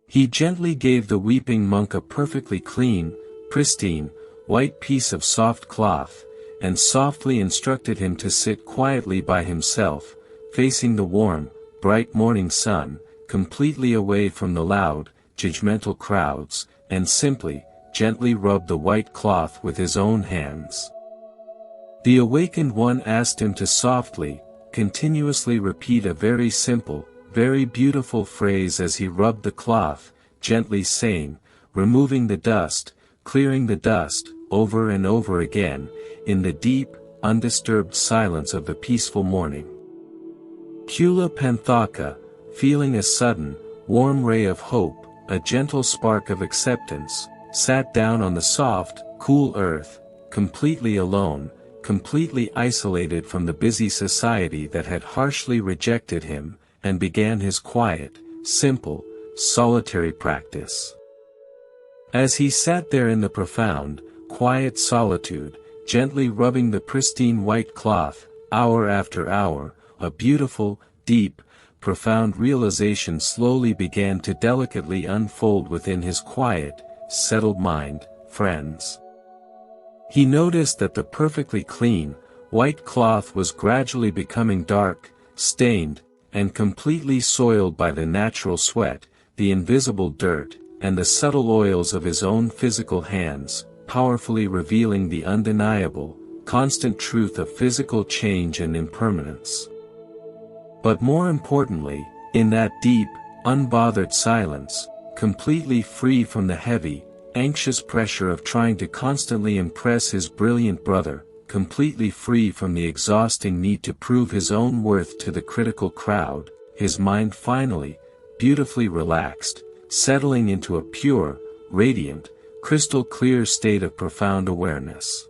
He gently gave the weeping monk a perfectly clean, pristine, white piece of soft cloth, and softly instructed him to sit quietly by himself, facing the warm, bright morning sun, completely away from the loud, judgmental crowds, and simply, gently rub the white cloth with his own hands. The awakened one asked him to softly, continuously repeat a very simple, very beautiful phrase as he rubbed the cloth, gently saying, removing the dust, clearing the dust, over and over again, in the deep, undisturbed silence of the peaceful morning. Kula Panthaka, feeling a sudden, warm ray of hope, a gentle spark of acceptance, sat down on the soft, cool earth, completely alone, completely isolated from the busy society that had harshly rejected him, and began his quiet, simple, solitary practice. As he sat there in the profound, quiet solitude, gently rubbing the pristine white cloth, hour after hour, a beautiful, deep, profound realization slowly began to delicately unfold within his quiet, settled mind, friends. He noticed that the perfectly clean, white cloth was gradually becoming dark, stained, and completely soiled by the natural sweat, the invisible dirt, and the subtle oils of his own physical hands, powerfully revealing the undeniable, constant truth of physical change and impermanence. But more importantly, in that deep, unbothered silence, completely free from the heavy, anxious pressure of trying to constantly impress his brilliant brother, completely free from the exhausting need to prove his own worth to the critical crowd, his mind finally, beautifully relaxed, settling into a pure, radiant, crystal clear state of profound awareness.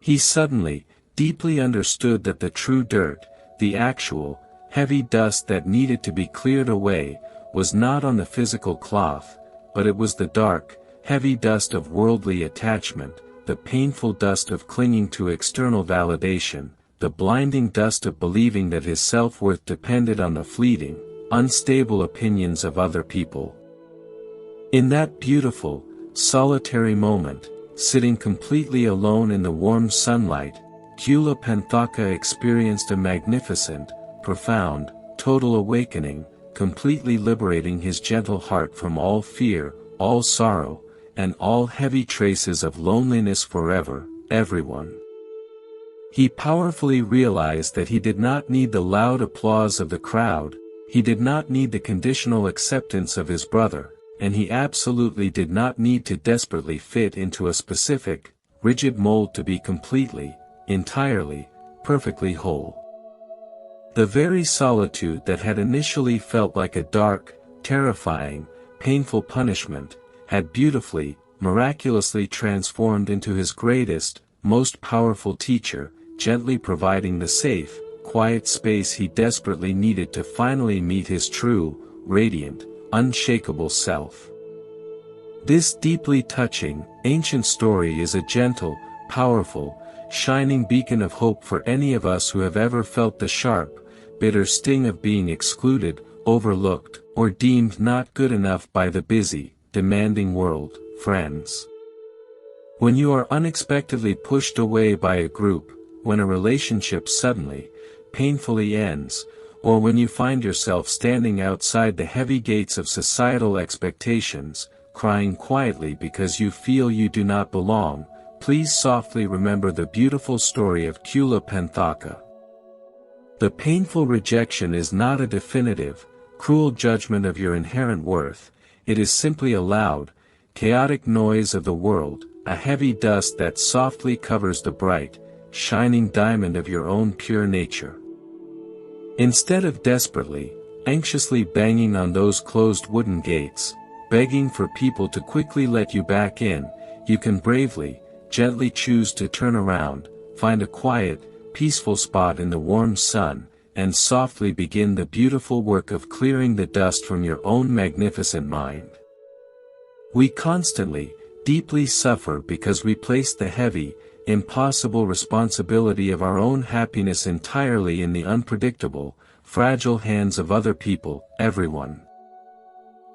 He suddenly, deeply understood that the true dirt, the actual, heavy dust that needed to be cleared away, was not on the physical cloth, but it was the dark, heavy dust of worldly attachment, the painful dust of clinging to external validation, the blinding dust of believing that his self-worth depended on the fleeting, unstable opinions of other people. In that beautiful, solitary moment, sitting completely alone in the warm sunlight, Kula Panthaka experienced a magnificent, profound, total awakening, completely liberating his gentle heart from all fear, all sorrow, and all heavy traces of loneliness forever, everyone. He powerfully realized that he did not need the loud applause of the crowd, he did not need the conditional acceptance of his brother, and he absolutely did not need to desperately fit into a specific, rigid mold to be completely, entirely, perfectly whole. The very solitude that had initially felt like a dark, terrifying, painful punishment, had beautifully, miraculously transformed into his greatest, most powerful teacher, gently providing the safe, quiet space he desperately needed to finally meet his true, radiant, unshakable self. This deeply touching, ancient story is a gentle, powerful, shining beacon of hope for any of us who have ever felt the sharp, bitter sting of being excluded, overlooked, or deemed not good enough by the busy, demanding world, friends. When you are unexpectedly pushed away by a group, when a relationship suddenly, painfully ends, or when you find yourself standing outside the heavy gates of societal expectations, crying quietly because you feel you do not belong, please softly remember the beautiful story of Kula Panthaka. The painful rejection is not a definitive, cruel judgment of your inherent worth, it is simply a loud, chaotic noise of the world, a heavy dust that softly covers the bright, shining diamond of your own pure nature. Instead of desperately, anxiously banging on those closed wooden gates, begging for people to quickly let you back in, you can bravely, gently choose to turn around, find a quiet, peaceful spot in the warm sun, and softly begin the beautiful work of clearing the dust from your own magnificent mind. We constantly, deeply suffer because we place the heavy, impossible responsibility of our own happiness entirely in the unpredictable, fragile hands of other people, everyone.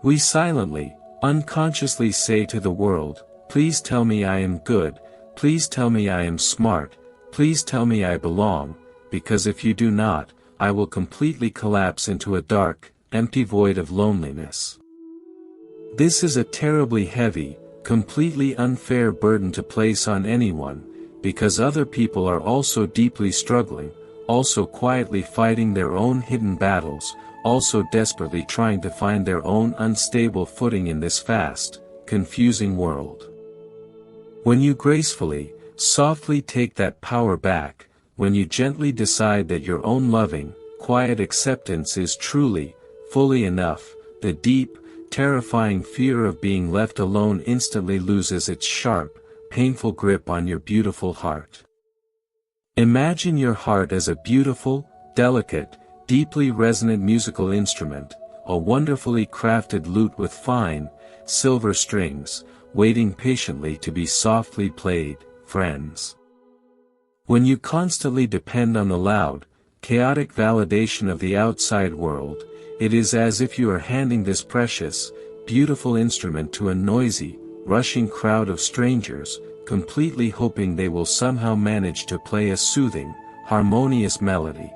We silently, unconsciously say to the world, please tell me I am good, please tell me I am smart, please tell me I belong, because if you do not, I will completely collapse into a dark, empty void of loneliness. This is a terribly heavy, completely unfair burden to place on anyone, because other people are also deeply struggling, also quietly fighting their own hidden battles, also desperately trying to find their own unstable footing in this fast, confusing world. When you gracefully, softly take that power back, when you gently decide that your own loving, quiet acceptance is truly, fully enough, the deep, terrifying fear of being left alone instantly loses its sharp, painful grip on your beautiful heart. Imagine your heart as a beautiful, delicate, deeply resonant musical instrument, a wonderfully crafted lute with fine, silver strings, waiting patiently to be softly played, friends. When you constantly depend on the loud, chaotic validation of the outside world, it is as if you are handing this precious, beautiful instrument to a noisy, rushing crowd of strangers, completely hoping they will somehow manage to play a soothing, harmonious melody.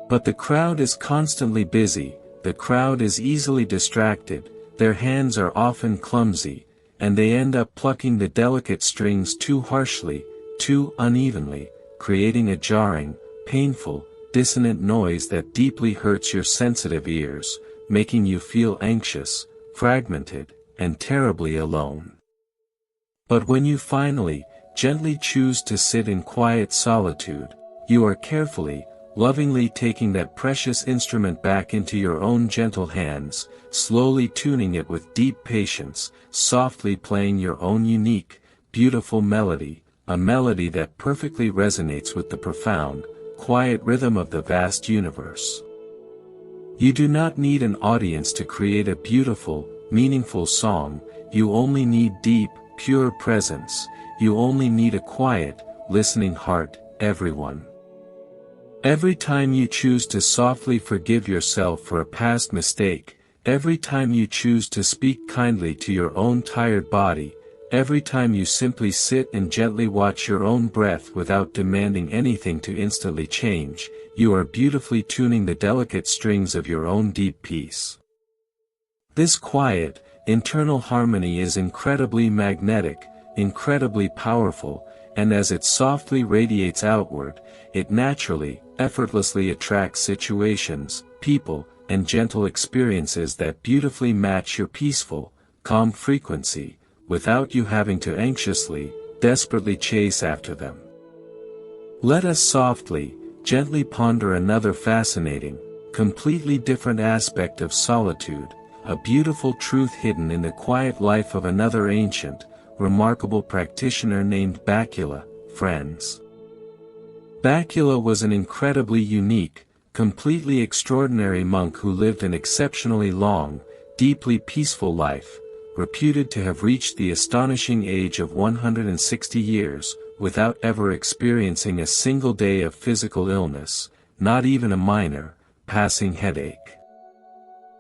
But the crowd is constantly busy, the crowd is easily distracted, their hands are often clumsy, and they end up plucking the delicate strings too harshly, too unevenly, creating a jarring, painful, dissonant noise that deeply hurts your sensitive ears, making you feel anxious, fragmented, and terribly alone. But when you finally, gently choose to sit in quiet solitude, you are carefully, lovingly taking that precious instrument back into your own gentle hands, slowly tuning it with deep patience, softly playing your own unique, beautiful melody, a melody that perfectly resonates with the profound, quiet rhythm of the vast universe. You do not need an audience to create a beautiful, meaningful song, you only need deep, pure presence, you only need a quiet, listening heart, everyone. Every time you choose to softly forgive yourself for a past mistake, every time you choose to speak kindly to your own tired body, every time you simply sit and gently watch your own breath without demanding anything to instantly change, you are beautifully tuning the delicate strings of your own deep peace. This quiet, internal harmony is incredibly magnetic, incredibly powerful, and as it softly radiates outward, it naturally, effortlessly attracts situations, people, and gentle experiences that beautifully match your peaceful, calm frequency, without you having to anxiously, desperately chase after them. Let us softly, gently ponder another fascinating, completely different aspect of solitude, a beautiful truth hidden in the quiet life of another ancient, remarkable practitioner named Bakula, friends. Bakula was an incredibly unique, completely extraordinary monk who lived an exceptionally long, deeply peaceful life, reputed to have reached the astonishing age of 160 years, without ever experiencing a single day of physical illness, not even a minor, passing headache.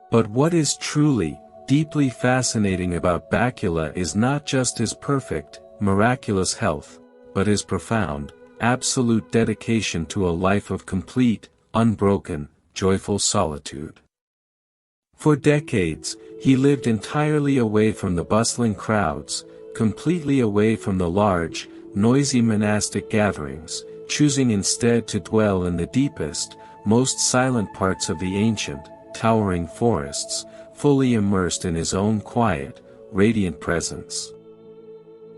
But what is truly, deeply fascinating about Bakula is not just his perfect, miraculous health, but his profound, absolute dedication to a life of complete, unbroken, joyful solitude. For decades, he lived entirely away from the bustling crowds, completely away from the large, noisy monastic gatherings, choosing instead to dwell in the deepest, most silent parts of the ancient, towering forests, fully immersed in his own quiet, radiant presence.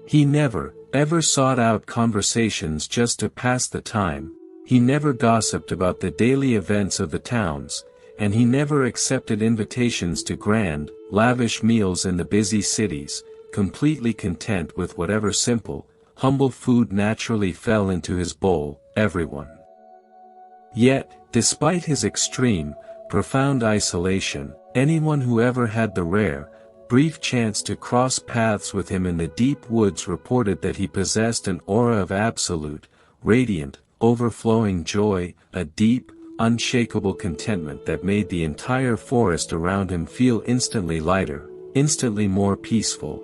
He never, ever sought out conversations just to pass the time, he never gossiped about the daily events of the towns, and he never accepted invitations to grand, lavish meals in the busy cities, completely content with whatever simple, humble food naturally fell into his bowl, everyone. Yet, despite his extreme, profound isolation, anyone who ever had the rare, brief chance to cross paths with him in the deep woods reported that he possessed an aura of absolute, radiant, overflowing joy, a deep, unshakable contentment that made the entire forest around him feel instantly lighter, instantly more peaceful.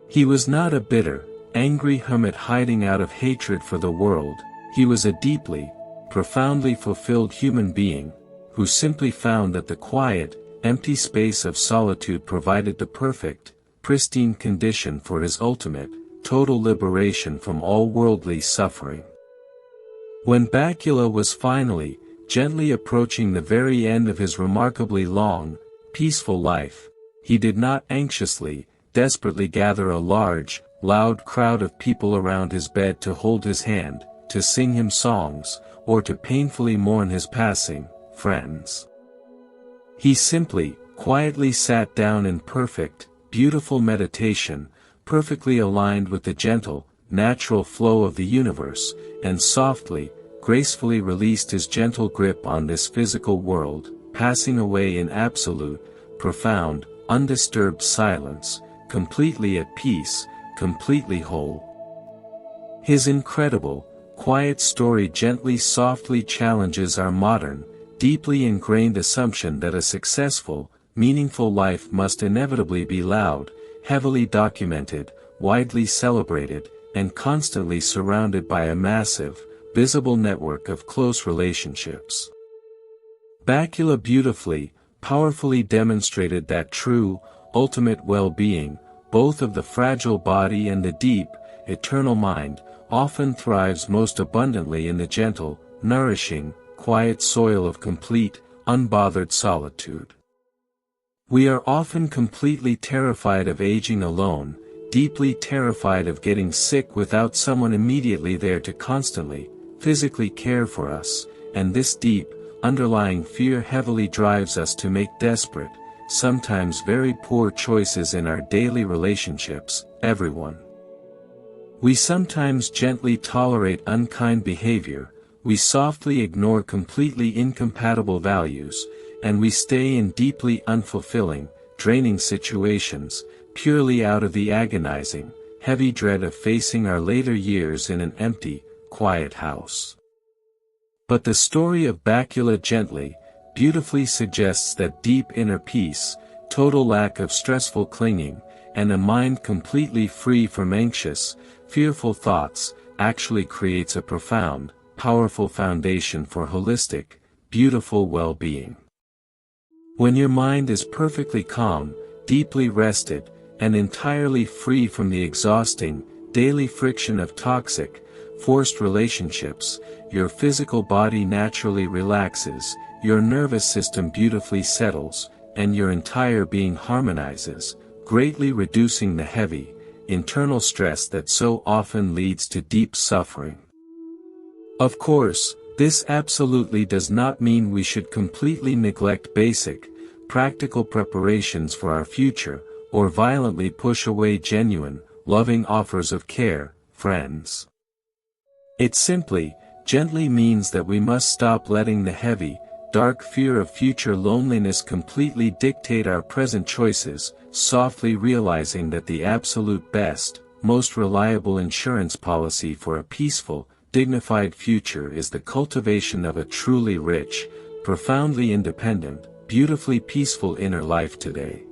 He was not a bitter, angry hermit hiding out of hatred for the world, he was a deeply, profoundly fulfilled human being, who simply found that the quiet, empty space of solitude provided the perfect, pristine condition for his ultimate, total liberation from all worldly suffering. When Bakula was finally, gently approaching the very end of his remarkably long, peaceful life, he did not anxiously, desperately gather a large, loud crowd of people around his bed to hold his hand, to sing him songs, or to painfully mourn his passing, friends. He simply, quietly sat down in perfect, beautiful meditation, perfectly aligned with the gentle, natural flow of the universe, and softly, gracefully released his gentle grip on this physical world, passing away in absolute, profound, undisturbed silence, completely at peace, completely whole. His incredible, quiet story gently softly challenges our modern, deeply ingrained assumption that a successful, meaningful life must inevitably be loud, heavily documented, widely celebrated, and constantly surrounded by a massive, visible network of close relationships. Bakula beautifully, powerfully demonstrated that true, ultimate well-being, both of the fragile body and the deep, eternal mind, often thrives most abundantly in the gentle, nourishing, quiet soil of complete, unbothered solitude. We are often completely terrified of aging alone, deeply terrified of getting sick without someone immediately there to constantly, physically care for us, and this deep, underlying fear heavily drives us to make desperate, sometimes very poor choices in our daily relationships, everyone. We sometimes gently tolerate unkind behavior, we softly ignore completely incompatible values, and we stay in deeply unfulfilling, draining situations, purely out of the agonizing, heavy dread of facing our later years in an empty, quiet house. But the story of Bakula gently, beautifully suggests that deep inner peace, total lack of stressful clinging, and a mind completely free from anxious, fearful thoughts, actually creates a profound, powerful foundation for holistic, beautiful well-being. When your mind is perfectly calm, deeply rested, and entirely free from the exhausting, daily friction of toxic, forced relationships, your physical body naturally relaxes, your nervous system beautifully settles, and your entire being harmonizes, greatly reducing the heavy, internal stress that so often leads to deep suffering. Of course, this absolutely does not mean we should completely neglect basic, practical preparations for our future, or violently push away genuine, loving offers of care, friends. It simply, gently means that we must stop letting the heavy, dark fear of future loneliness completely dictate our present choices, softly realizing that the absolute best, most reliable insurance policy for a peaceful, dignified future is the cultivation of a truly rich, profoundly independent, beautifully peaceful inner life today.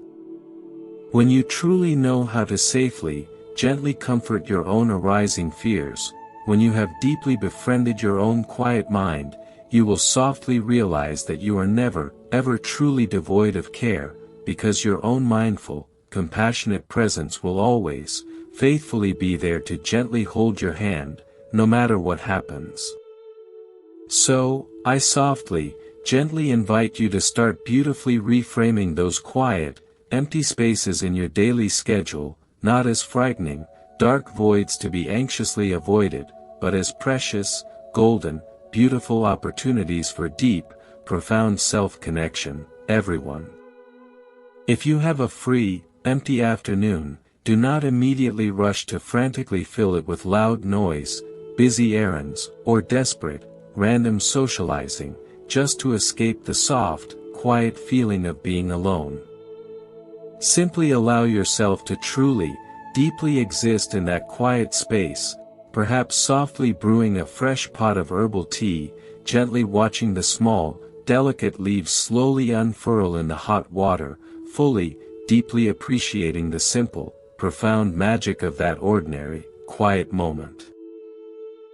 When you truly know how to safely, gently comfort your own arising fears, when you have deeply befriended your own quiet mind, you will softly realize that you are never, ever truly devoid of care, because your own mindful, compassionate presence will always, faithfully be there to gently hold your hand, no matter what happens. So, I softly, gently invite you to start beautifully reframing those quiet, empty spaces in your daily schedule, not as frightening, dark voids to be anxiously avoided, but as precious, golden, beautiful opportunities for deep, profound self-connection, everyone. If you have a free, empty afternoon, do not immediately rush to frantically fill it with loud noise, busy errands, or desperate, random socializing, just to escape the soft, quiet feeling of being alone. Simply allow yourself to truly, deeply exist in that quiet space, perhaps softly brewing a fresh pot of herbal tea, gently watching the small, delicate leaves slowly unfurl in the hot water, fully, deeply appreciating the simple, profound magic of that ordinary, quiet moment.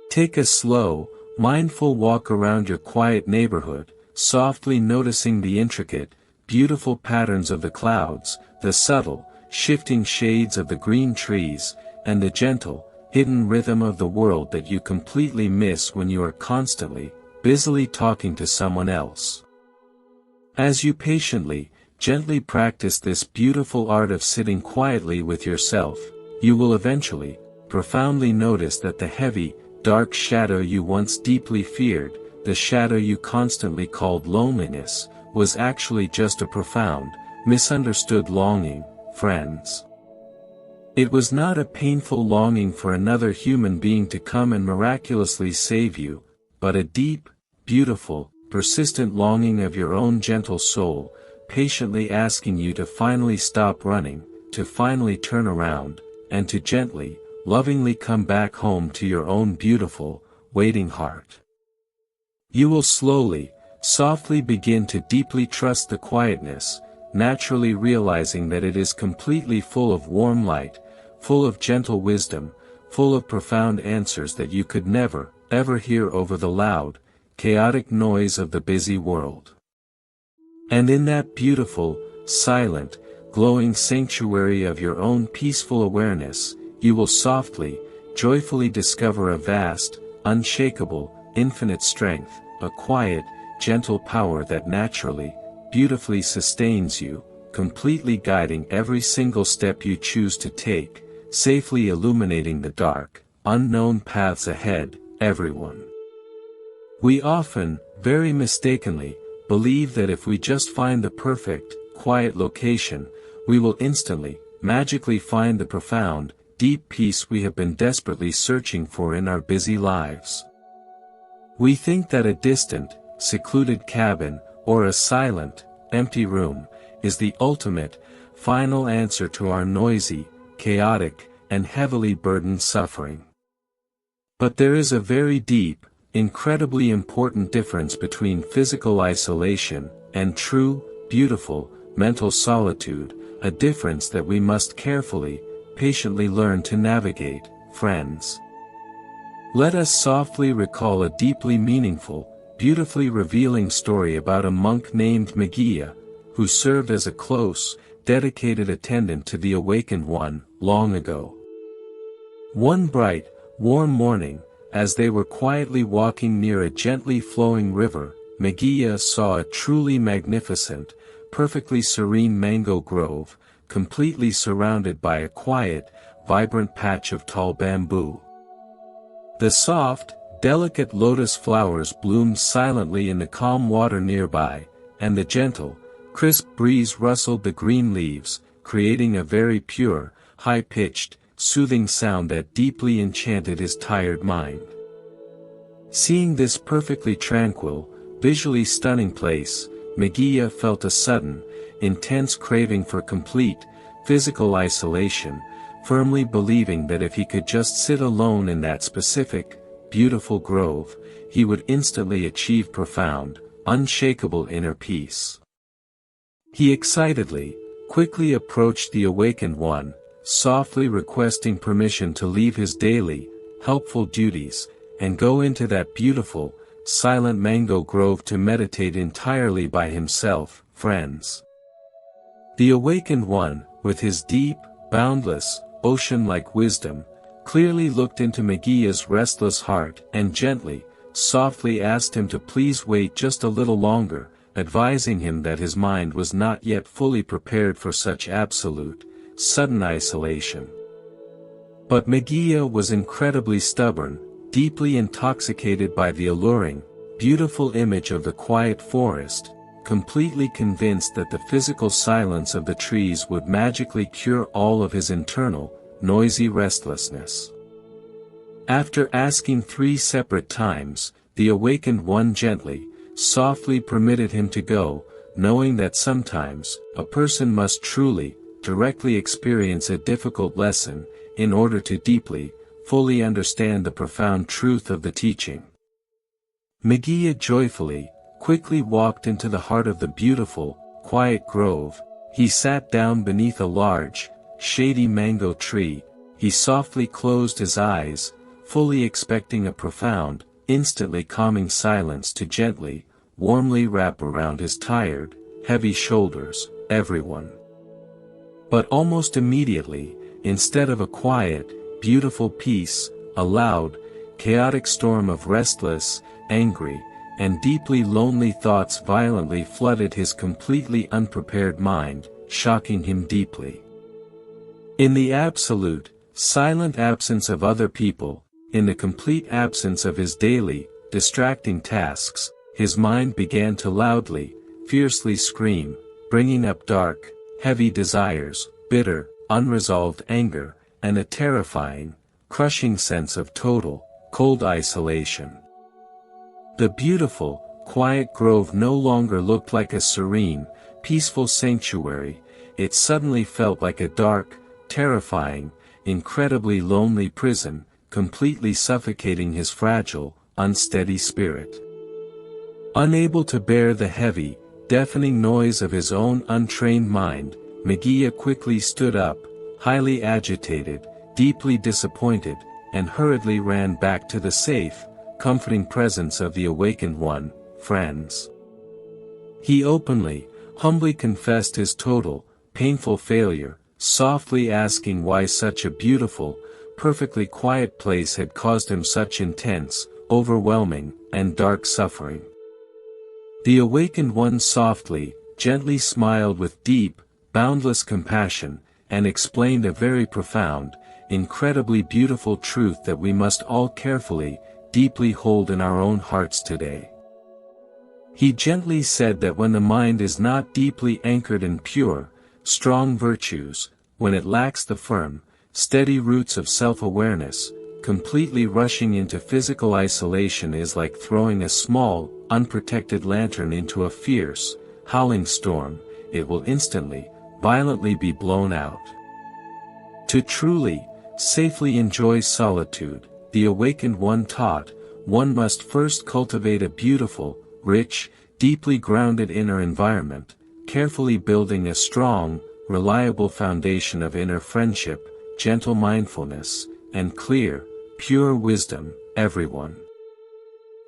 Take a slow, mindful walk around your quiet neighborhood, softly noticing the intricate, beautiful patterns of the clouds, the subtle, shifting shades of the green trees, and the gentle, hidden rhythm of the world that you completely miss when you are constantly, busily talking to someone else. As you patiently, gently practice this beautiful art of sitting quietly with yourself, you will eventually, profoundly notice that the heavy, dark shadow you once deeply feared, the shadow you constantly called loneliness, was actually just a profound, misunderstood longing, friends. It was not a painful longing for another human being to come and miraculously save you, but a deep, beautiful, persistent longing of your own gentle soul, patiently asking you to finally stop running, to finally turn around, and to gently, lovingly come back home to your own beautiful, waiting heart. You will slowly, softly begin to deeply trust the quietness, naturally realizing that it is completely full of warm light, full of gentle wisdom, full of profound answers that you could never, ever hear over the loud, chaotic noise of the busy world. And in that beautiful, silent, glowing sanctuary of your own peaceful awareness, you will softly, joyfully discover a vast, unshakable, infinite strength, a quiet, gentle power that naturally, beautifully sustains you, completely guiding every single step you choose to take, safely illuminating the dark, unknown paths ahead, everyone. We often, very mistakenly, believe that if we just find the perfect, quiet location, we will instantly, magically find the profound, deep peace we have been desperately searching for in our busy lives. We think that a distant, secluded cabin, or a silent, empty room, is the ultimate, final answer to our noisy, chaotic, and heavily burdened suffering. But there is a very deep, incredibly important difference between physical isolation, and true, beautiful, mental solitude, a difference that we must carefully, patiently learn to navigate, friends. Let us softly recall a deeply meaningful, beautifully revealing story about a monk named Meghiya, who served as a close, dedicated attendant to the awakened one, long ago. One bright, warm morning, as they were quietly walking near a gently flowing river, Meghiya saw a truly magnificent, perfectly serene mango grove, completely surrounded by a quiet, vibrant patch of tall bamboo. The soft, delicate lotus flowers bloomed silently in the calm water nearby, and the gentle, crisp breeze rustled the green leaves, creating a very pure, high-pitched, soothing sound that deeply enchanted his tired mind. Seeing this perfectly tranquil, visually stunning place, Meghiya felt a sudden, intense craving for complete, physical isolation, firmly believing that if he could just sit alone in that specific, beautiful grove, he would instantly achieve profound, unshakable inner peace. He excitedly, quickly approached the awakened one, softly requesting permission to leave his daily, helpful duties, and go into that beautiful, silent mango grove to meditate entirely by himself, friends. The awakened one, with his deep, boundless, ocean-like wisdom, clearly looked into Megiya's restless heart and gently, softly asked him to please wait just a little longer, advising him that his mind was not yet fully prepared for such absolute, sudden isolation. But Megiya was incredibly stubborn, deeply intoxicated by the alluring, beautiful image of the quiet forest, completely convinced that the physical silence of the trees would magically cure all of his internal, noisy restlessness. After asking 3 separate times, the awakened one gently, softly permitted him to go, knowing that sometimes, a person must truly, directly experience a difficult lesson, in order to deeply, fully understand the profound truth of the teaching. Megiya joyfully, quickly walked into the heart of the beautiful, quiet grove. He sat down beneath a large, shady mango tree. He softly closed his eyes, fully expecting a profound, instantly calming silence to gently, warmly wrap around his tired, heavy shoulders, everyone. But almost immediately, instead of a quiet, beautiful peace, a loud, chaotic storm of restless, angry, and deeply lonely thoughts violently flooded his completely unprepared mind, shocking him deeply. In the absolute, silent absence of other people, in the complete absence of his daily, distracting tasks, his mind began to loudly, fiercely scream, bringing up dark, heavy desires, bitter, unresolved anger, and a terrifying, crushing sense of total, cold isolation. The beautiful, quiet grove no longer looked like a serene, peaceful sanctuary. It suddenly felt like a dark, terrifying, incredibly lonely prison, completely suffocating his fragile, unsteady spirit. Unable to bear the heavy, deafening noise of his own untrained mind, Megiya quickly stood up, highly agitated, deeply disappointed, and hurriedly ran back to the safe, comforting presence of the awakened one, friends. He openly, humbly confessed his total, painful failure, softly asking why such a beautiful, perfectly quiet place had caused him such intense, overwhelming, and dark suffering. The awakened one softly, gently smiled with deep, boundless compassion, and explained a very profound, incredibly beautiful truth that we must all carefully, deeply hold in our own hearts today. He gently said that when the mind is not deeply anchored in pure, strong virtues, when it lacks the firm, steady roots of self-awareness, completely rushing into physical isolation is like throwing a small, unprotected lantern into a fierce, howling storm. It will instantly, violently be blown out. To truly, safely enjoy solitude, the awakened one taught, one must first cultivate a beautiful, rich, deeply grounded inner environment, carefully building a strong, reliable foundation of inner friendship, gentle mindfulness, and clear, pure wisdom, everyone.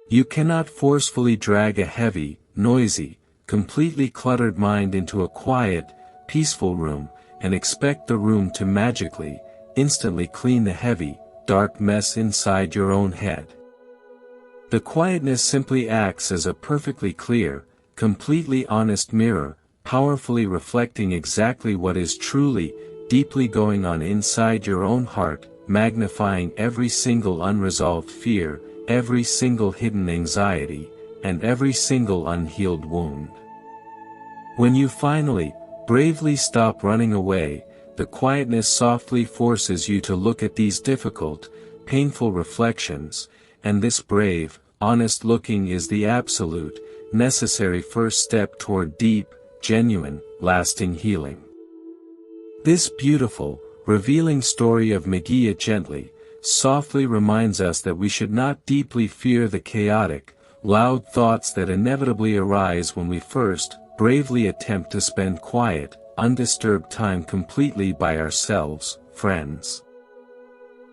You cannot forcefully drag a heavy, noisy, completely cluttered mind into a quiet, peaceful room, and expect the room to magically, instantly clean the heavy, dark mess inside your own head. The quietness simply acts as a perfectly clear, completely honest mirror, powerfully reflecting exactly what is truly, deeply going on inside your own heart, magnifying every single unresolved fear, every single hidden anxiety, and every single unhealed wound. When you finally, bravely stop running away, the quietness softly forces you to look at these difficult, painful reflections, and this brave, honest looking is the absolute, necessary first step toward deep, genuine, lasting healing. This beautiful, revealing story of Megiya gently, softly reminds us that we should not deeply fear the chaotic, loud thoughts that inevitably arise when we first, bravely attempt to spend quiet, undisturbed time completely by ourselves, friends.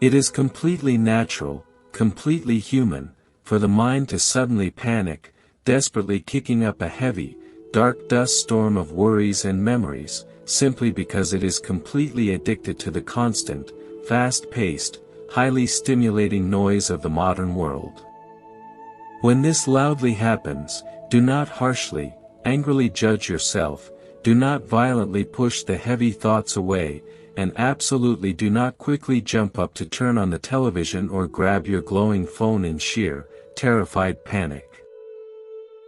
It is completely natural, completely human, for the mind to suddenly panic, desperately kicking up a heavy, dark dust storm of worries and memories, simply because it is completely addicted to the constant, fast-paced, highly stimulating noise of the modern world. When this loudly happens, do not harshly, angrily judge yourself, do not violently push the heavy thoughts away, and absolutely do not quickly jump up to turn on the television or grab your glowing phone in sheer, terrified panic.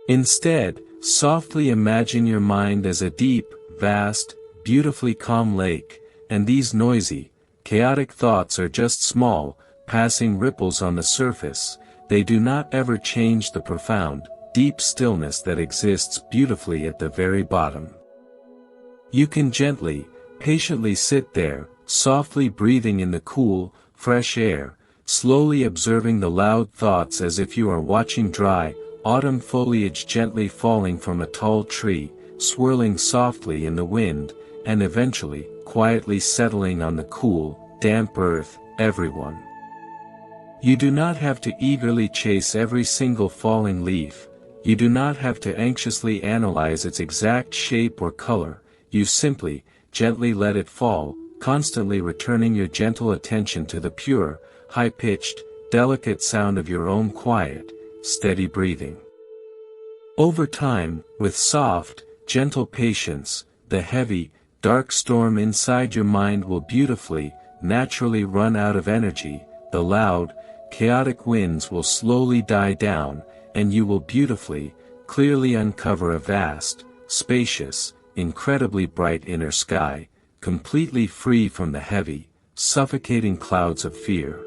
Instead, softly imagine your mind as a deep, vast, beautifully calm lake, and these noisy, chaotic thoughts are just small, passing ripples on the surface. They do not ever change the profound, deep stillness that exists beautifully at the very bottom. You can gently, patiently sit there, softly breathing in the cool, fresh air, slowly observing the loud thoughts as if you are watching dry, autumn foliage gently falling from a tall tree, swirling softly in the wind, and eventually, quietly settling on the cool, damp earth. Everyone. You do not have to eagerly chase every single falling leaf, you do not have to anxiously analyze its exact shape or color, you simply, gently let it fall, constantly returning your gentle attention to the pure, high-pitched, delicate sound of your own quiet, steady breathing. Over time, with soft, gentle patience, the heavy, dark storm inside your mind will beautifully, naturally run out of energy, the loud, chaotic winds will slowly die down, and you will beautifully, clearly uncover a vast, spacious, incredibly bright inner sky, completely free from the heavy, suffocating clouds of fear.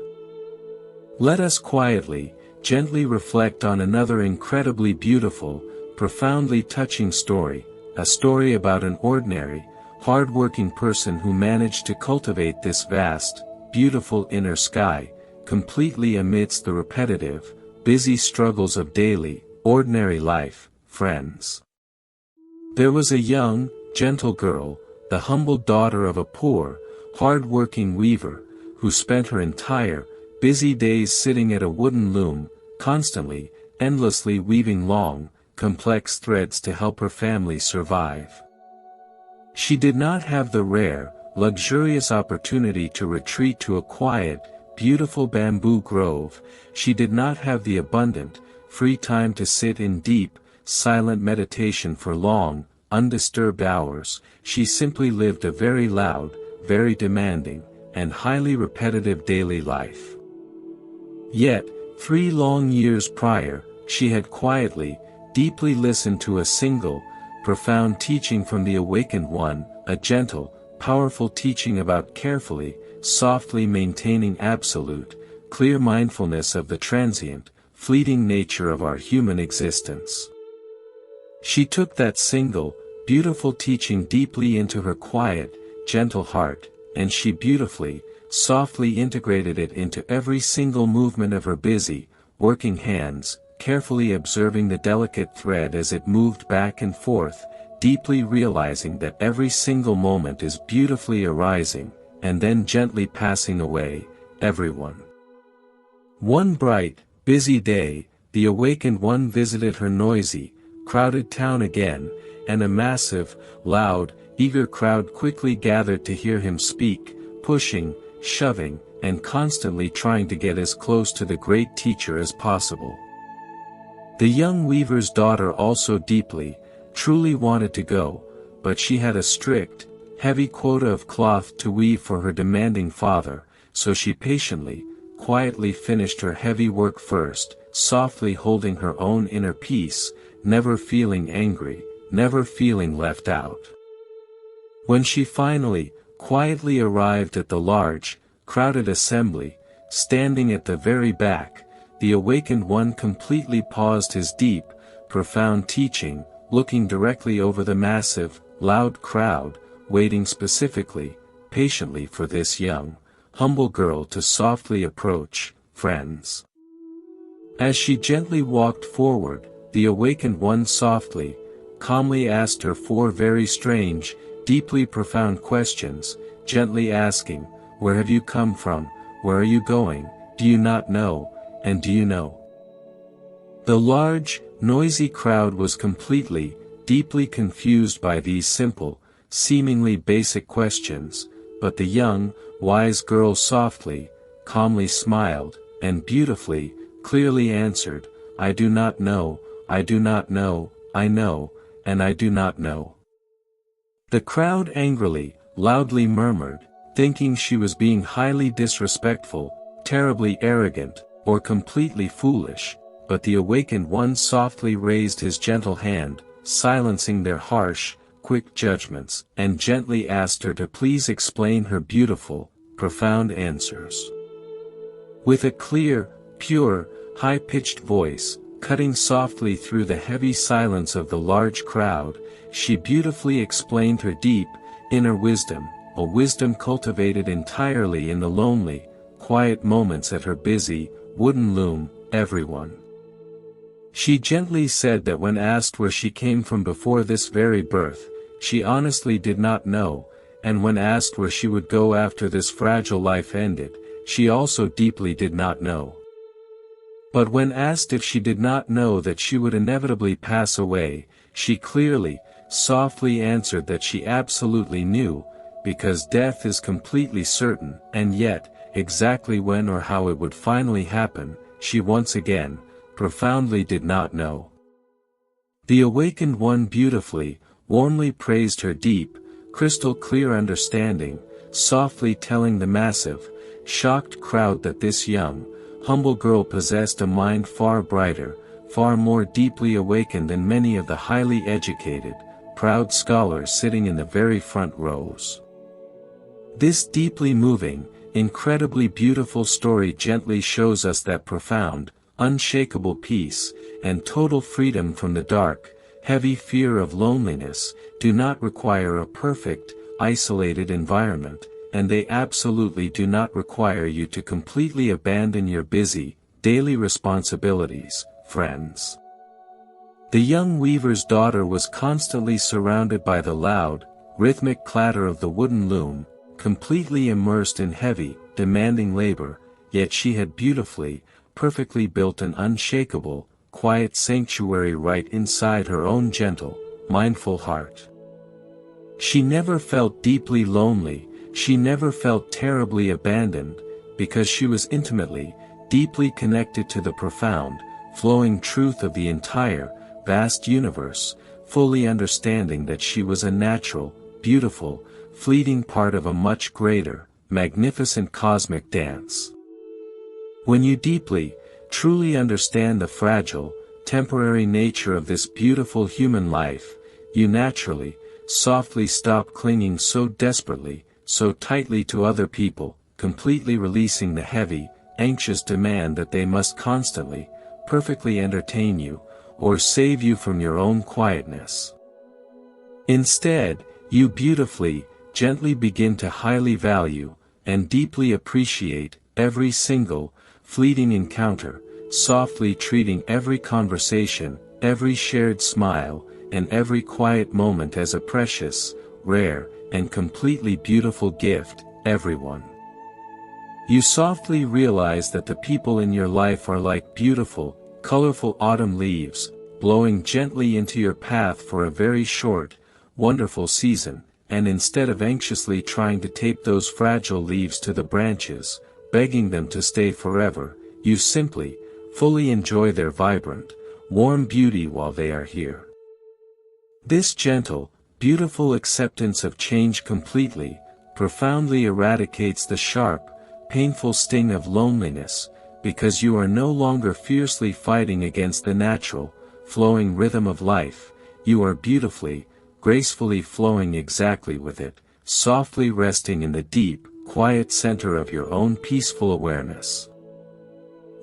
Let us quietly, gently reflect on another incredibly beautiful, profoundly touching story, a story about an ordinary, hard-working person who managed to cultivate this vast, beautiful inner sky, completely amidst the repetitive, busy struggles of daily, ordinary life. Friends. There was a young, gentle girl, the humble daughter of a poor, hard-working weaver, who spent her entire, busy days sitting at a wooden loom, constantly, endlessly weaving long, complex threads to help her family survive. She did not have the rare, luxurious opportunity to retreat to a quiet, beautiful bamboo grove. She did not have the abundant, free time to sit in deep, silent meditation for long, undisturbed hours. She simply lived a very loud, very demanding, and highly repetitive daily life. Yet, 3 long years prior, she had quietly, deeply listened to a single, profound teaching from the Awakened One, a gentle, powerful teaching about carefully, softly maintaining absolute, clear mindfulness of the transient, fleeting nature of our human existence. She took that single, beautiful teaching deeply into her quiet, gentle heart, and she beautifully, softly integrated it into every single movement of her busy, working hands, carefully observing the delicate thread as it moved back and forth, deeply realizing that every single moment is beautifully arising, and then gently passing away. Everyone. One bright, busy day, the Awakened One visited her noisy, crowded town again, and a massive, loud, eager crowd quickly gathered to hear him speak, pushing, shoving, and constantly trying to get as close to the great teacher as possible. The young weaver's daughter also deeply, truly wanted to go, but she had a strict, heavy quota of cloth to weave for her demanding father, so she patiently, quietly finished her heavy work first, softly holding her own inner peace, never feeling angry, never feeling left out. When she finally, quietly arrived at the large, crowded assembly, standing at the very back, the Awakened One completely paused his deep, profound teaching, looking directly over the massive, loud crowd, waiting specifically, patiently for this young, humble girl to softly approach. Friends. As she gently walked forward, the Awakened One softly, calmly asked her 4 very strange, deeply profound questions, gently asking, "Where have you come from? Where are you going? Do you not know? And do you know?" The large, noisy crowd was completely, deeply confused by these simple, seemingly basic questions, but the young, wise girl softly, calmly smiled, and beautifully, clearly answered, "I do not know, I do not know, I know, and I do not know." The crowd angrily, loudly murmured, thinking she was being highly disrespectful, terribly arrogant, or completely foolish, but the awakened one softly raised his gentle hand, silencing their harsh, quick judgments, and gently asked her to please explain her beautiful, profound answers. With a clear, pure, high-pitched voice, cutting softly through the heavy silence of the large crowd, she beautifully explained her deep, inner wisdom, a wisdom cultivated entirely in the lonely, quiet moments at her busy, wooden loom, everyone. She gently said that when asked where she came from before this very birth, she honestly did not know, and when asked where she would go after this fragile life ended, she also deeply did not know. But when asked if she did not know that she would inevitably pass away, she clearly, softly answered that she absolutely knew, because death is completely certain, and yet, exactly when or how it would finally happen, she once again, profoundly did not know. The awakened one beautifully, warmly praised her deep, crystal clear understanding, softly telling the massive, shocked crowd that this young, humble girl possessed a mind far brighter, far more deeply awakened than many of the highly educated, proud scholars sitting in the very front rows. This deeply moving, incredibly beautiful story gently shows us that profound, unshakable peace, and total freedom from the dark, heavy fear of loneliness, do not require a perfect, isolated environment, and they absolutely do not require you to completely abandon your busy, daily responsibilities, friends. The young weaver's daughter was constantly surrounded by the loud, rhythmic clatter of the wooden loom, completely immersed in heavy, demanding labor, yet she had beautifully, perfectly built an unshakable, quiet sanctuary right inside her own gentle, mindful heart. She never felt deeply lonely, she never felt terribly abandoned, because she was intimately, deeply connected to the profound, flowing truth of the entire, vast universe, fully understanding that she was a natural, beautiful, fleeting part of a much greater, magnificent cosmic dance. When you deeply, truly understand the fragile, temporary nature of this beautiful human life, you naturally, softly stop clinging so desperately, so tightly to other people, completely releasing the heavy, anxious demand that they must constantly, perfectly entertain you, or save you from your own quietness. Instead, you beautifully, gently begin to highly value, and deeply appreciate, every single, fleeting encounter, softly treating every conversation, every shared smile, and every quiet moment as a precious, rare, and completely beautiful gift, everyone. You softly realize that the people in your life are like beautiful, colorful autumn leaves, blowing gently into your path for a very short, wonderful season, and instead of anxiously trying to tape those fragile leaves to the branches, begging them to stay forever, you simply, fully enjoy their vibrant, warm beauty while they are here. This gentle, beautiful acceptance of change completely, profoundly eradicates the sharp, painful sting of loneliness, because you are no longer fiercely fighting against the natural, flowing rhythm of life, you are beautifully, gracefully flowing exactly with it, softly resting in the deep, quiet center of your own peaceful awareness.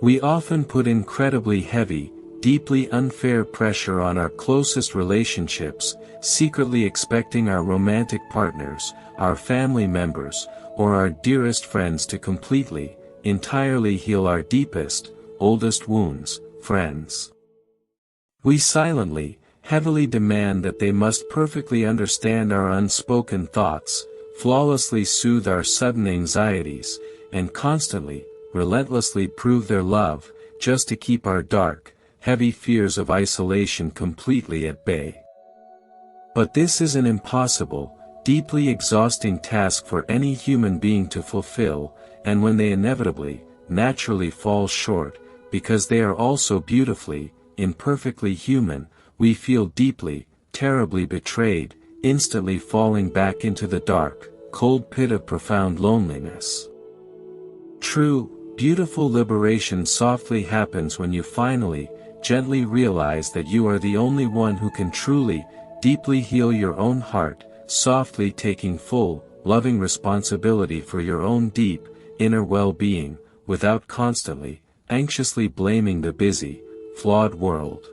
We often put incredibly heavy, deeply unfair pressure on our closest relationships, secretly expecting our romantic partners, our family members, or our dearest friends to completely, entirely heal our deepest, oldest wounds, friends. We silently, heavily demand that they must perfectly understand our unspoken thoughts, flawlessly soothe our sudden anxieties, and constantly, relentlessly prove their love, just to keep our dark, heavy fears of isolation completely at bay. But this is an impossible, deeply exhausting task for any human being to fulfill, and when they inevitably, naturally fall short, because they are also beautifully, imperfectly human, we feel deeply, terribly betrayed, instantly falling back into the dark, cold pit of profound loneliness. True, beautiful liberation softly happens when you finally, gently realize that you are the only one who can truly, deeply heal your own heart, softly taking full, loving responsibility for your own deep, inner well-being, without constantly, anxiously blaming the busy, flawed world.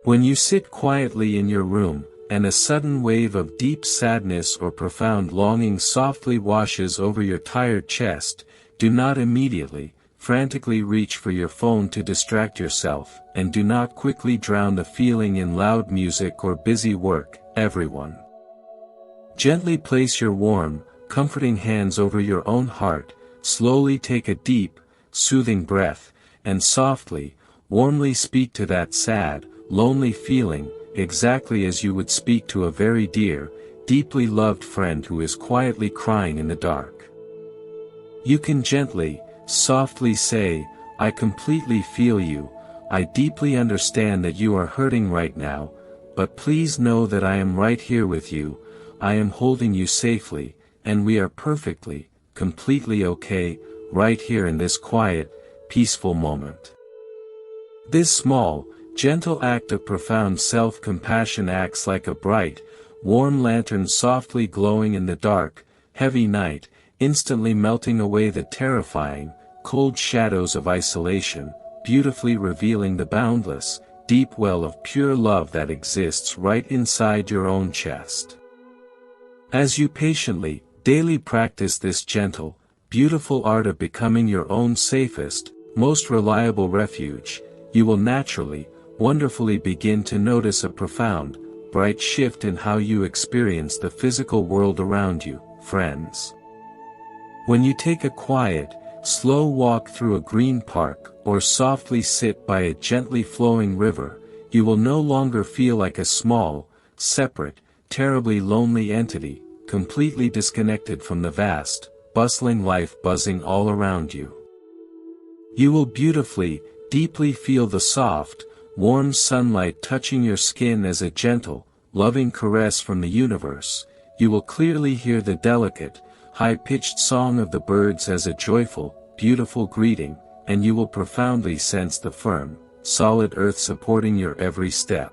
When you sit quietly in your room, and a sudden wave of deep sadness or profound longing softly washes over your tired chest, do not immediately, frantically reach for your phone to distract yourself, and do not quickly drown the feeling in loud music or busy work, everyone. Gently place your warm, comforting hands over your own heart, slowly take a deep, soothing breath, and softly, warmly speak to that sad, lonely feeling, exactly as you would speak to a very dear, deeply loved friend who is quietly crying in the dark. You can gently, softly say, "I completely feel you, I deeply understand that you are hurting right now, but please know that I am right here with you, I am holding you safely, and we are perfectly, completely okay, right here in this quiet, peaceful moment." This small, gentle act of profound self-compassion acts like a bright, warm lantern softly glowing in the dark, heavy night, instantly melting away the terrifying, cold shadows of isolation, beautifully revealing the boundless, deep well of pure love that exists right inside your own chest. As you patiently, daily practice this gentle, beautiful art of becoming your own safest, most reliable refuge, you will naturally, wonderfully begin to notice a profound, bright shift in how you experience the physical world around you, friends. When you take a quiet, slow walk through a green park, or softly sit by a gently flowing river, you will no longer feel like a small, separate, terribly lonely entity, completely disconnected from the vast, bustling life buzzing all around you. You will beautifully, deeply feel the soft, warm sunlight touching your skin as a gentle, loving caress from the universe. You will clearly hear the delicate, high-pitched song of the birds as a joyful, beautiful greeting, and you will profoundly sense the firm, solid earth supporting your every step.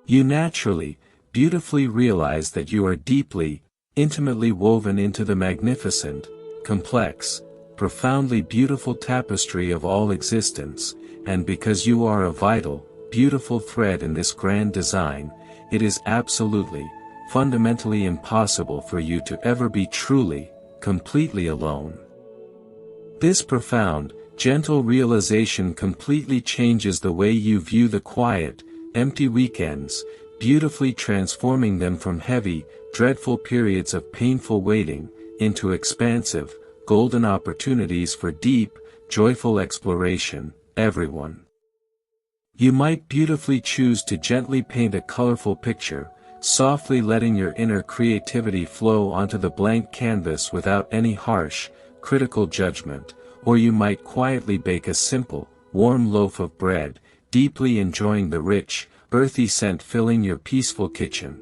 You naturally, beautifully realize that you are deeply, intimately woven into the magnificent, complex, profoundly beautiful tapestry of all existence, and because you are a vital, beautiful thread in this grand design, it is absolutely, fundamentally impossible for you to ever be truly, completely alone. This profound, gentle realization completely changes the way you view the quiet, empty weekends, beautifully transforming them from heavy, dreadful periods of painful waiting, into expansive, golden opportunities for deep, joyful exploration, everyone. You might beautifully choose to gently paint a colorful picture, softly letting your inner creativity flow onto the blank canvas without any harsh, critical judgment, or you might quietly bake a simple, warm loaf of bread, deeply enjoying the rich, earthy scent filling your peaceful kitchen.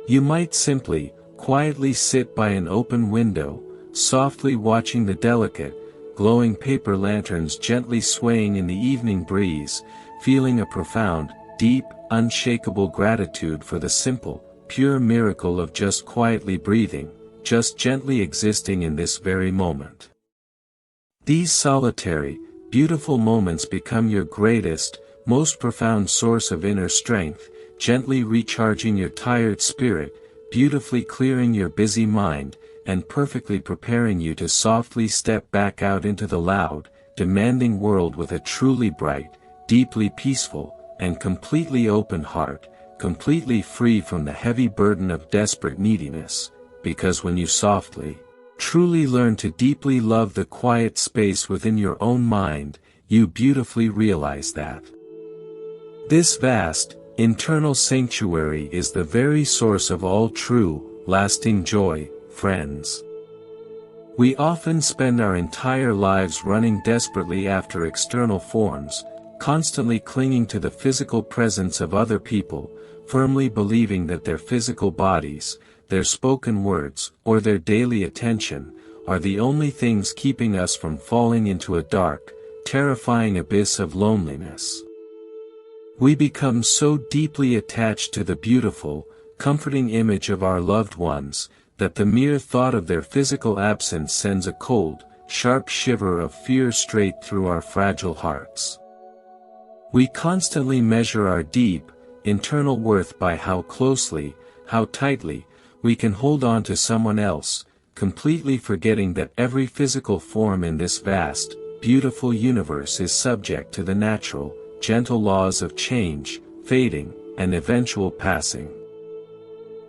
You might simply, quietly sit by an open window, softly watching the delicate, glowing paper lanterns gently swaying in the evening breeze, feeling a profound, deep, unshakable gratitude for the simple, pure miracle of just quietly breathing, just gently existing in this very moment. These solitary, beautiful moments become your greatest, most profound source of inner strength, gently recharging your tired spirit, beautifully clearing your busy mind, and perfectly preparing you to softly step back out into the loud, demanding world with a truly bright, deeply peaceful, and completely open heart, completely free from the heavy burden of desperate neediness, because when you softly, truly learn to deeply love the quiet space within your own mind, you beautifully realize that. This vast, internal sanctuary is the very source of all true, lasting joy, friends. We often spend our entire lives running desperately after external forms, constantly clinging to the physical presence of other people, firmly believing that their physical bodies, their spoken words, or their daily attention, are the only things keeping us from falling into a dark, terrifying abyss of loneliness. We become so deeply attached to the beautiful, comforting image of our loved ones, that the mere thought of their physical absence sends a cold, sharp shiver of fear straight through our fragile hearts. We constantly measure our deep, internal worth by how closely, how tightly, we can hold on to someone else, completely forgetting that every physical form in this vast, beautiful universe is subject to the natural, gentle laws of change, fading, and eventual passing.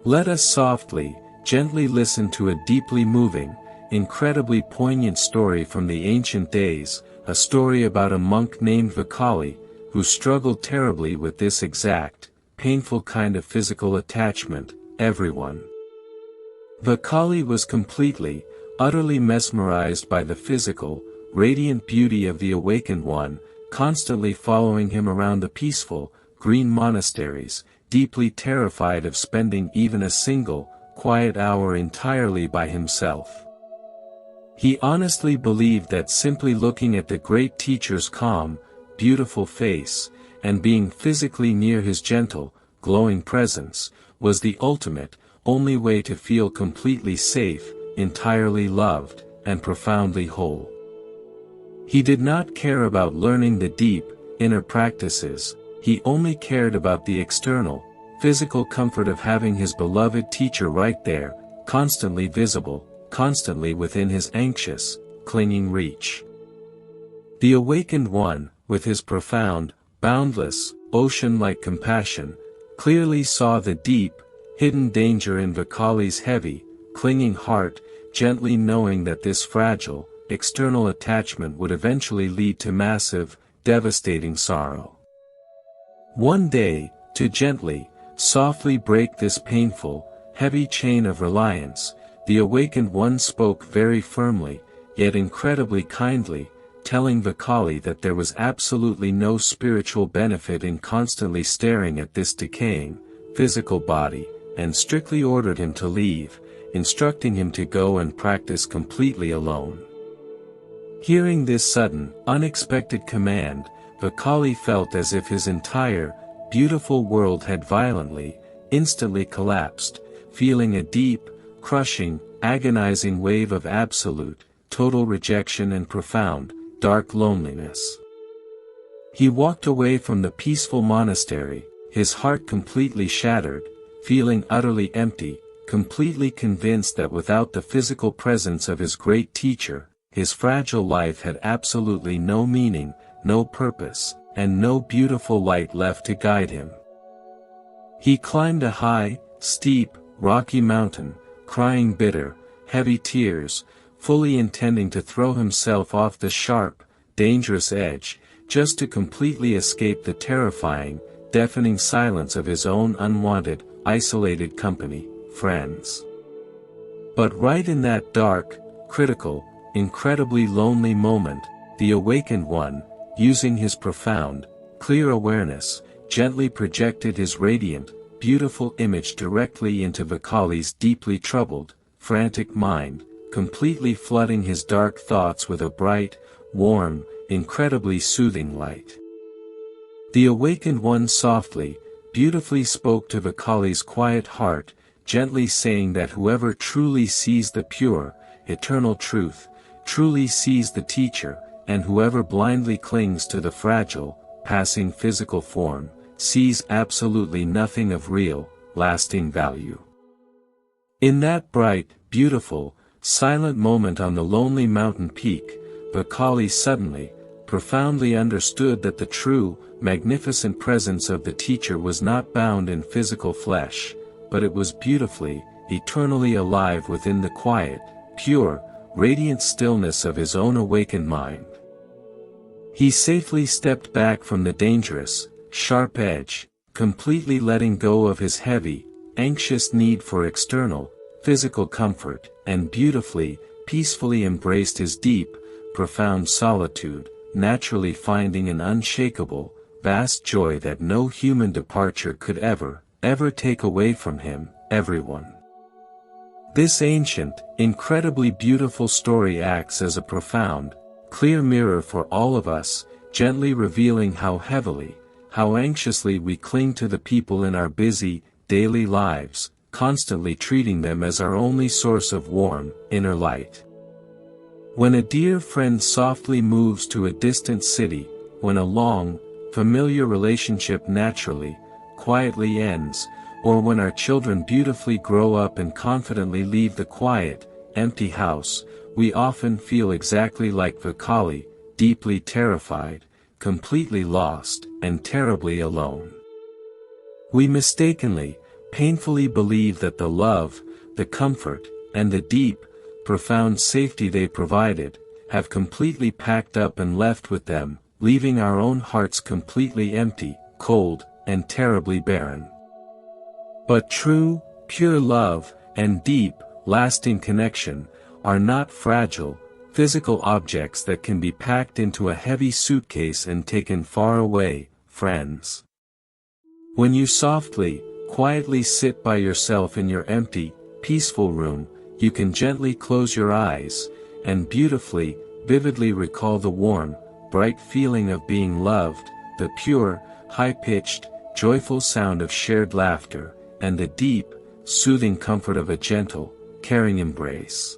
Let us softly, gently listen to a deeply moving, incredibly poignant story from the ancient days, a story about a monk named Vakali, who struggled terribly with this exact, painful kind of physical attachment, everyone. Vakali was completely, utterly mesmerized by the physical, radiant beauty of the awakened one, constantly following him around the peaceful, green monasteries, deeply terrified of spending even a single, quiet hour entirely by himself. He honestly believed that simply looking at the great teacher's calm, beautiful face, and being physically near his gentle, glowing presence, was the ultimate, only way to feel completely safe, entirely loved, and profoundly whole. He did not care about learning the deep, inner practices, he only cared about the external, physical comfort of having his beloved teacher right there, constantly visible, constantly within his anxious, clinging reach. The awakened one, with his profound, boundless, ocean-like compassion, clearly saw the deep, hidden danger in Vakali's heavy, clinging heart, gently knowing that this fragile, external attachment would eventually lead to massive, devastating sorrow. One day, to gently, softly break this painful, heavy chain of reliance, the awakened one spoke very firmly, yet incredibly kindly, telling Vakali that there was absolutely no spiritual benefit in constantly staring at this decaying, physical body, and strictly ordered him to leave, instructing him to go and practice completely alone. Hearing this sudden, unexpected command, Vakali felt as if his entire, beautiful world had violently, instantly collapsed, feeling a deep, crushing, agonizing wave of absolute, total rejection and profound, dark loneliness. He walked away from the peaceful monastery, his heart completely shattered, feeling utterly empty, completely convinced that without the physical presence of his great teacher, his fragile life had absolutely no meaning, no purpose, and no beautiful light left to guide him. He climbed a high, steep, rocky mountain, crying bitter, heavy tears, fully intending to throw himself off the sharp, dangerous edge, just to completely escape the terrifying, deafening silence of his own unwanted, isolated company, friends. But right in that dark, critical, incredibly lonely moment, the awakened one, using his profound, clear awareness, gently projected his radiant, beautiful image directly into Vakali's deeply troubled, frantic mind, completely flooding his dark thoughts with a bright, warm, incredibly soothing light. The awakened one softly, beautifully spoke to Vakali's quiet heart, gently saying that whoever truly sees the pure, eternal truth, truly sees the teacher, and whoever blindly clings to the fragile, passing physical form, sees absolutely nothing of real, lasting value. In that bright, beautiful, silent moment on the lonely mountain peak, Vakali suddenly, profoundly understood that the true, magnificent presence of the teacher was not bound in physical flesh, but it was beautifully, eternally alive within the quiet, pure, radiant stillness of his own awakened mind. He safely stepped back from the dangerous, sharp edge, completely letting go of his heavy, anxious need for external, physical comfort, and beautifully, peacefully embraced his deep, profound solitude, naturally finding an unshakable, vast joy that no human departure could ever take away from him, everyone. This ancient, incredibly beautiful story acts as a profound, clear mirror for all of us, gently revealing how heavily, how anxiously we cling to the people in our busy, daily lives, constantly treating them as our only source of warm, inner light. When a dear friend softly moves to a distant city, when a long, familiar relationship naturally, quietly ends, or when our children beautifully grow up and confidently leave the quiet, empty house, we often feel exactly like Vakali, deeply terrified, completely lost, and terribly alone. We mistakenly, painfully believe that the love, the comfort, and the deep, profound safety they provided, have completely packed up and left with them, leaving our own hearts completely empty, cold, and terribly barren. But true, pure love, and deep, lasting connection, are not fragile, physical objects that can be packed into a heavy suitcase and taken far away, friends. When you softly, quietly sit by yourself in your empty, peaceful room, you can gently close your eyes, and beautifully, vividly recall the warm, bright feeling of being loved, the pure, high-pitched, joyful sound of shared laughter, and the deep, soothing comfort of a gentle, caring embrace.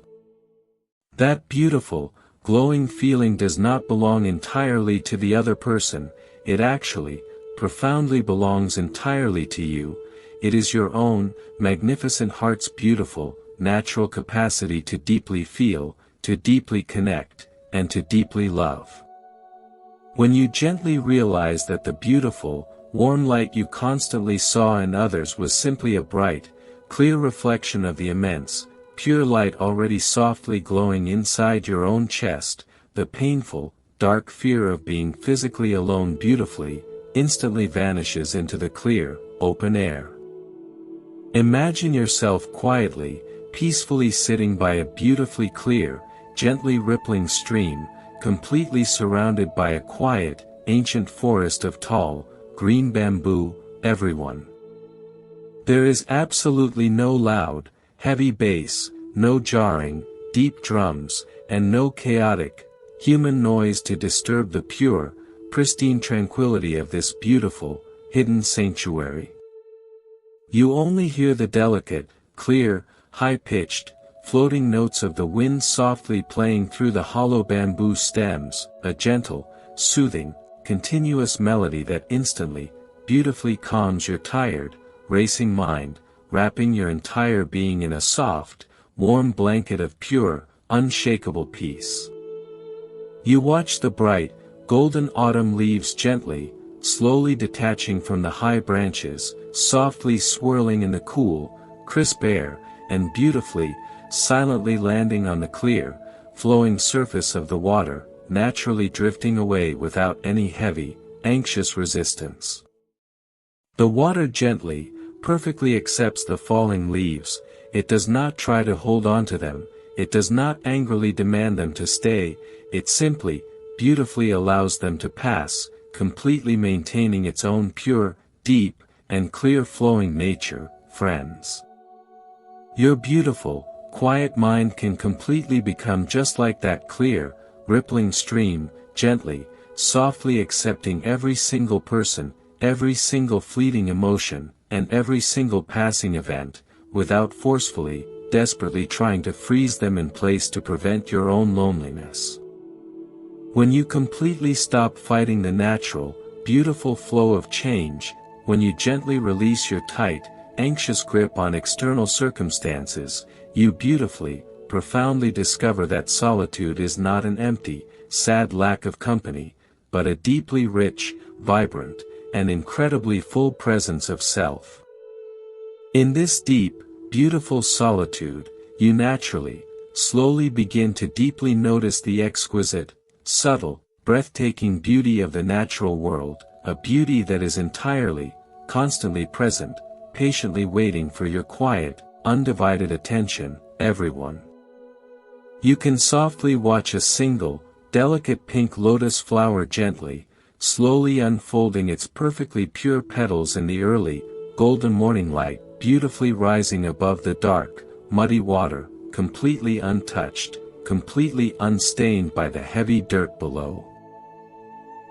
That beautiful, glowing feeling does not belong entirely to the other person, it actually, profoundly belongs entirely to you. It is your own, magnificent heart's beautiful, natural capacity to deeply feel, to deeply connect, and to deeply love. When you gently realize that the beautiful, warm light you constantly saw in others was simply a bright, clear reflection of the immense, pure light already softly glowing inside your own chest, the painful, dark fear of being physically alone beautifully, instantly vanishes into the clear, open air. Imagine yourself quietly, peacefully sitting by a beautifully clear, gently rippling stream, completely surrounded by a quiet, ancient forest of tall, green bamboo, everyone. There is absolutely no loud, heavy bass, no jarring, deep drums, and no chaotic, human noise to disturb the pure, pristine tranquility of this beautiful, hidden sanctuary. You only hear the delicate, clear, high-pitched, floating notes of the wind softly playing through the hollow bamboo stems, a gentle, soothing, continuous melody that instantly, beautifully calms your tired, racing mind, wrapping your entire being in a soft, warm blanket of pure, unshakable peace. You watch the bright, golden autumn leaves gently, slowly detaching from the high branches, softly swirling in the cool, crisp air, and beautifully, silently landing on the clear, flowing surface of the water, naturally drifting away without any heavy, anxious resistance. The water gently, perfectly accepts the falling leaves, it does not try to hold on to them, it does not angrily demand them to stay, it simply, beautifully allows them to pass, completely maintaining its own pure, deep, and clear flowing nature, friends. Your beautiful, quiet mind can completely become just like that clear, rippling stream, gently, softly accepting every single person, every single fleeting emotion, and every single passing event, without forcefully, desperately trying to freeze them in place to prevent your own loneliness. When you completely stop fighting the natural, beautiful flow of change, when you gently release your tight, anxious grip on external circumstances, you beautifully, profoundly discover that solitude is not an empty, sad lack of company, but a deeply rich, vibrant, and incredibly full presence of self. In this deep, beautiful solitude, you naturally, slowly begin to deeply notice the exquisite, subtle, breathtaking beauty of the natural world, a beauty that is entirely, constantly present, patiently waiting for your quiet, undivided attention, everyone. You can softly watch a single, delicate pink lotus flower gently, slowly unfolding its perfectly pure petals in the early, golden morning light, beautifully rising above the dark, muddy water, completely untouched, completely unstained by the heavy dirt below.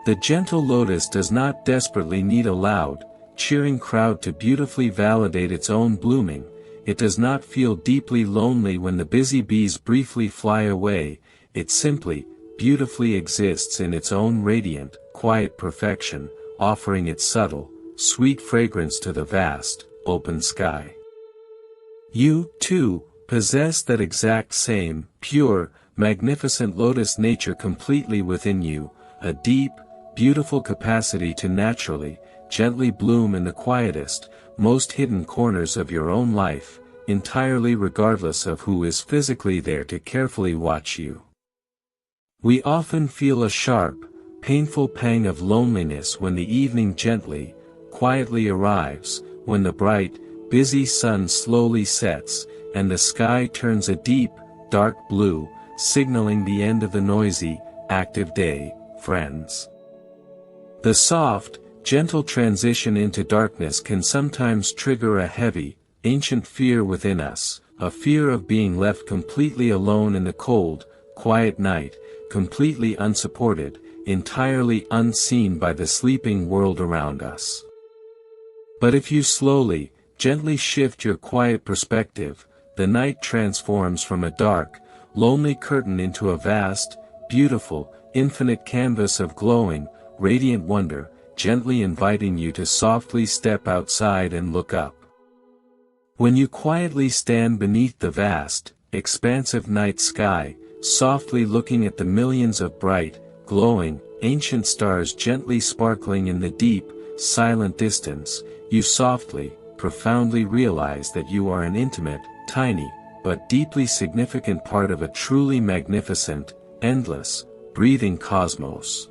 The gentle lotus does not desperately need a loud, cheering crowd to beautifully validate its own blooming. It does not feel deeply lonely when the busy bees briefly fly away. It simply, beautifully exists in its own radiant, quiet perfection, offering its subtle, sweet fragrance to the vast, open sky. You, too, possess that exact same, pure, magnificent lotus nature completely within you, a deep, beautiful capacity to naturally, gently bloom in the quietest, most hidden corners of your own life, entirely regardless of who is physically there to carefully watch you. We often feel a sharp, painful pang of loneliness when the evening gently, quietly arrives, when the bright, busy sun slowly sets, and the sky turns a deep, dark blue, signaling the end of the noisy, active day, friends. The soft, gentle transition into darkness can sometimes trigger a heavy, ancient fear within us, a fear of being left completely alone in the cold, quiet night, completely unsupported, entirely unseen by the sleeping world around us. But if you slowly, gently shift your quiet perspective, the night transforms from a dark, lonely curtain into a vast, beautiful, infinite canvas of glowing, radiant wonder, gently inviting you to softly step outside and look up. When you quietly stand beneath the vast, expansive night sky, softly looking at the millions of bright, glowing, ancient stars gently sparkling in the deep, silent distance, you softly, profoundly realize that you are an intimate, tiny, but deeply significant part of a truly magnificent, endless, breathing cosmos.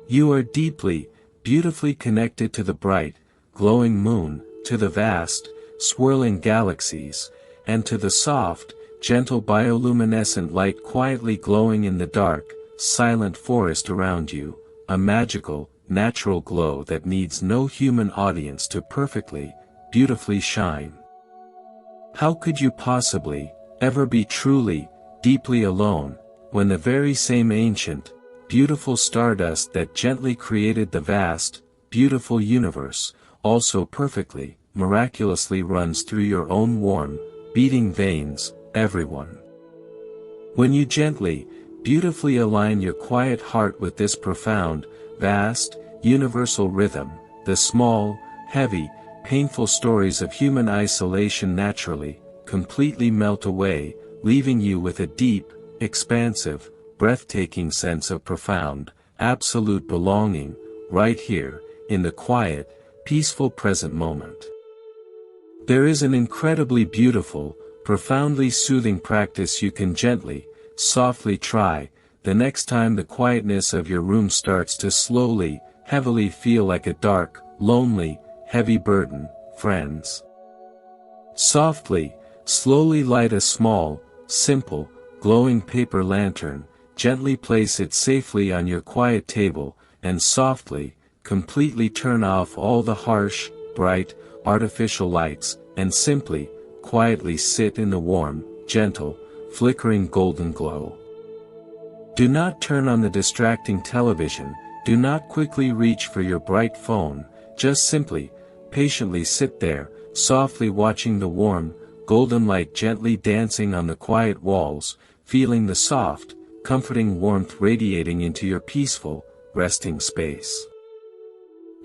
You are deeply, beautifully connected to the bright, glowing moon, to the vast, swirling galaxies, and to the soft, gentle bioluminescent light quietly glowing in the dark, silent forest around you, a magical, natural glow that needs no human audience to perfectly, beautifully shine. How could you possibly, ever be truly, deeply alone, when the very same ancient, beautiful stardust that gently created the vast, beautiful universe, also perfectly, miraculously runs through your own warm, beating veins, everyone? When you gently, beautifully align your quiet heart with this profound, vast, universal rhythm, the small, heavy, painful stories of human isolation naturally, completely melt away, leaving you with a deep, expansive, breathtaking sense of profound, absolute belonging, right here, in the quiet, peaceful present moment. There is an incredibly beautiful, profoundly soothing practice you can gently, softly try, the next time the quietness of your room starts to slowly, heavily feel like a dark, lonely, heavy burden, friends. Softly, slowly light a small, simple, glowing paper lantern, gently place it safely on your quiet table, and softly, completely turn off all the harsh, bright, artificial lights, and simply, quietly sit in the warm, gentle, flickering golden glow. Do not turn on the distracting television, do not quickly reach for your bright phone, just simply, patiently sit there, softly watching the warm, golden light gently dancing on the quiet walls, feeling the soft, comforting warmth radiating into your peaceful, resting space.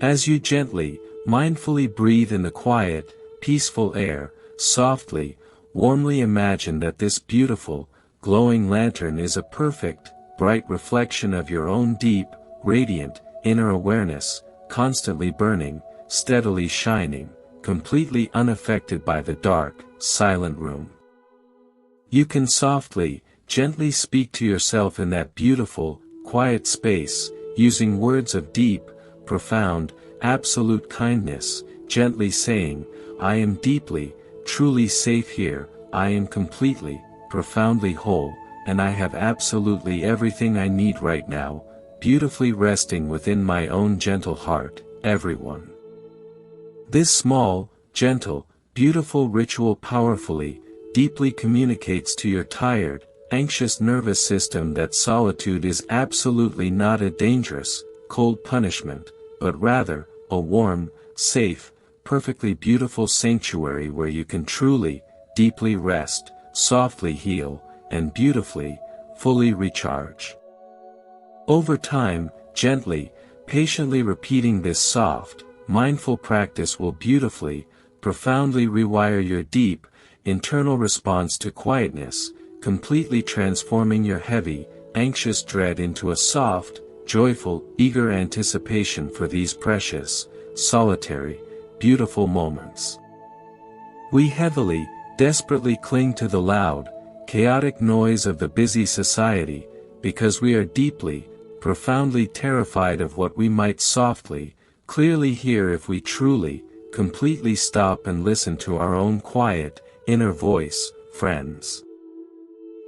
As you gently, mindfully breathe in the quiet, peaceful air, softly, warmly imagine that this beautiful, glowing lantern is a perfect, bright reflection of your own deep, radiant, inner awareness, constantly burning, steadily shining, completely unaffected by the dark, silent room. You can softly, gently speak to yourself in that beautiful, quiet space, using words of deep, profound, absolute kindness, gently saying, I am deeply, truly safe here, I am completely, profoundly whole, and I have absolutely everything I need right now, beautifully resting within my own gentle heart, everyone. This small, gentle, beautiful ritual powerfully, deeply communicates to your tired, anxious nervous system that solitude is absolutely not a dangerous, cold punishment, but rather, a warm, safe, perfectly beautiful sanctuary where you can truly, deeply rest, softly heal, and beautifully, fully recharge. Over time, gently, patiently repeating this soft, mindful practice will beautifully, profoundly rewire your deep, internal response to quietness, completely transforming your heavy, anxious dread into a soft, joyful, eager anticipation for these precious, solitary, beautiful moments. We heavily, desperately cling to the loud, chaotic noise of the busy society, because we are deeply, profoundly terrified of what we might softly, clearly hear if we truly, completely stop and listen to our own quiet, inner voice, friends.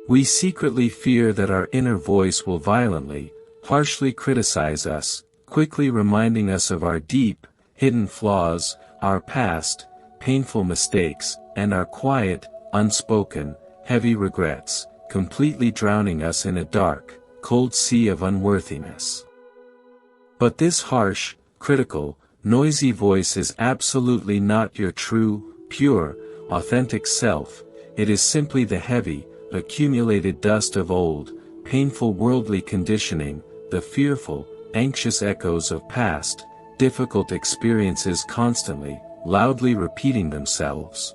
We secretly fear that our inner voice will violently, harshly criticize us, quickly reminding us of our deep, hidden flaws, our past, painful mistakes, and our quiet, unspoken, heavy regrets, completely drowning us in a dark, cold sea of unworthiness. But this harsh, critical, noisy voice is absolutely not your true, pure, authentic self, it is simply the heavy, accumulated dust of old, painful worldly conditioning, the fearful, anxious echoes of past, difficult experiences constantly, loudly repeating themselves.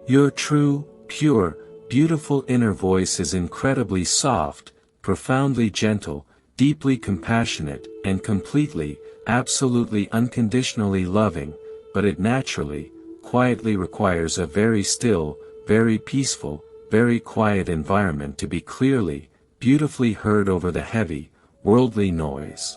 Your true, pure, beautiful inner voice is incredibly soft, profoundly gentle, deeply compassionate, and completely, absolutely unconditionally loving, but it naturally, quietly requires a very still, very peaceful, very quiet environment to be clearly, beautifully heard over the heavy, worldly noise.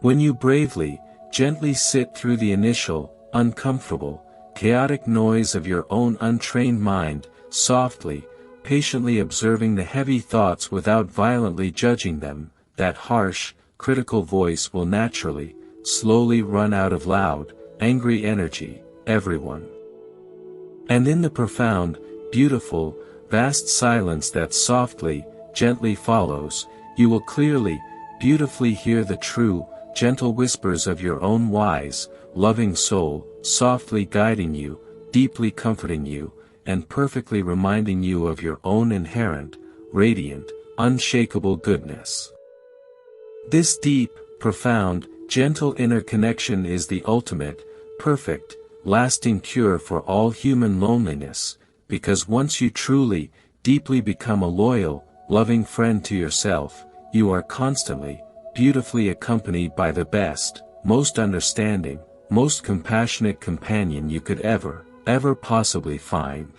When you bravely, gently sit through the initial, uncomfortable, chaotic noise of your own untrained mind, softly, patiently observing the heavy thoughts without violently judging them, that harsh, critical voice will naturally, slowly run out of loud, angry energy, everyone. And in the profound, beautiful, vast silence that softly, gently follows, you will clearly, beautifully hear the true, gentle whispers of your own wise, loving soul, softly guiding you, deeply comforting you, and perfectly reminding you of your own inherent, radiant, unshakable goodness. This deep, profound, gentle inner connection is the ultimate, perfect, lasting cure for all human loneliness, because once you truly, deeply become a loyal, loving friend to yourself, you are constantly, beautifully accompanied by the best, most understanding, most compassionate companion you could ever possibly find.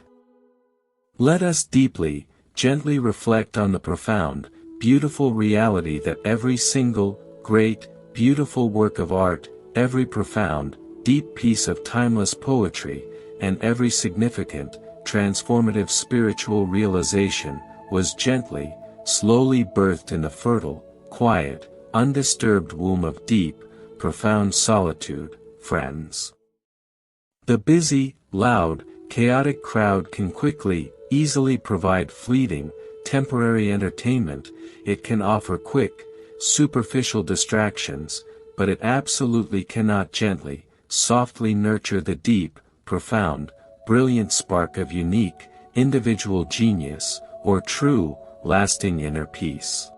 Let us deeply, gently reflect on the profound, beautiful reality that every single, great, beautiful work of art, every profound, deep piece of timeless poetry, and every significant, transformative spiritual realization, was gently, slowly birthed in the fertile, quiet, undisturbed womb of deep, profound solitude, friends. The busy, loud, chaotic crowd can quickly, easily provide fleeting, temporary entertainment, it can offer quick, superficial distractions, but it absolutely cannot gently, softly nurture the deep, profound, brilliant spark of unique, individual genius, or true, lasting inner peace.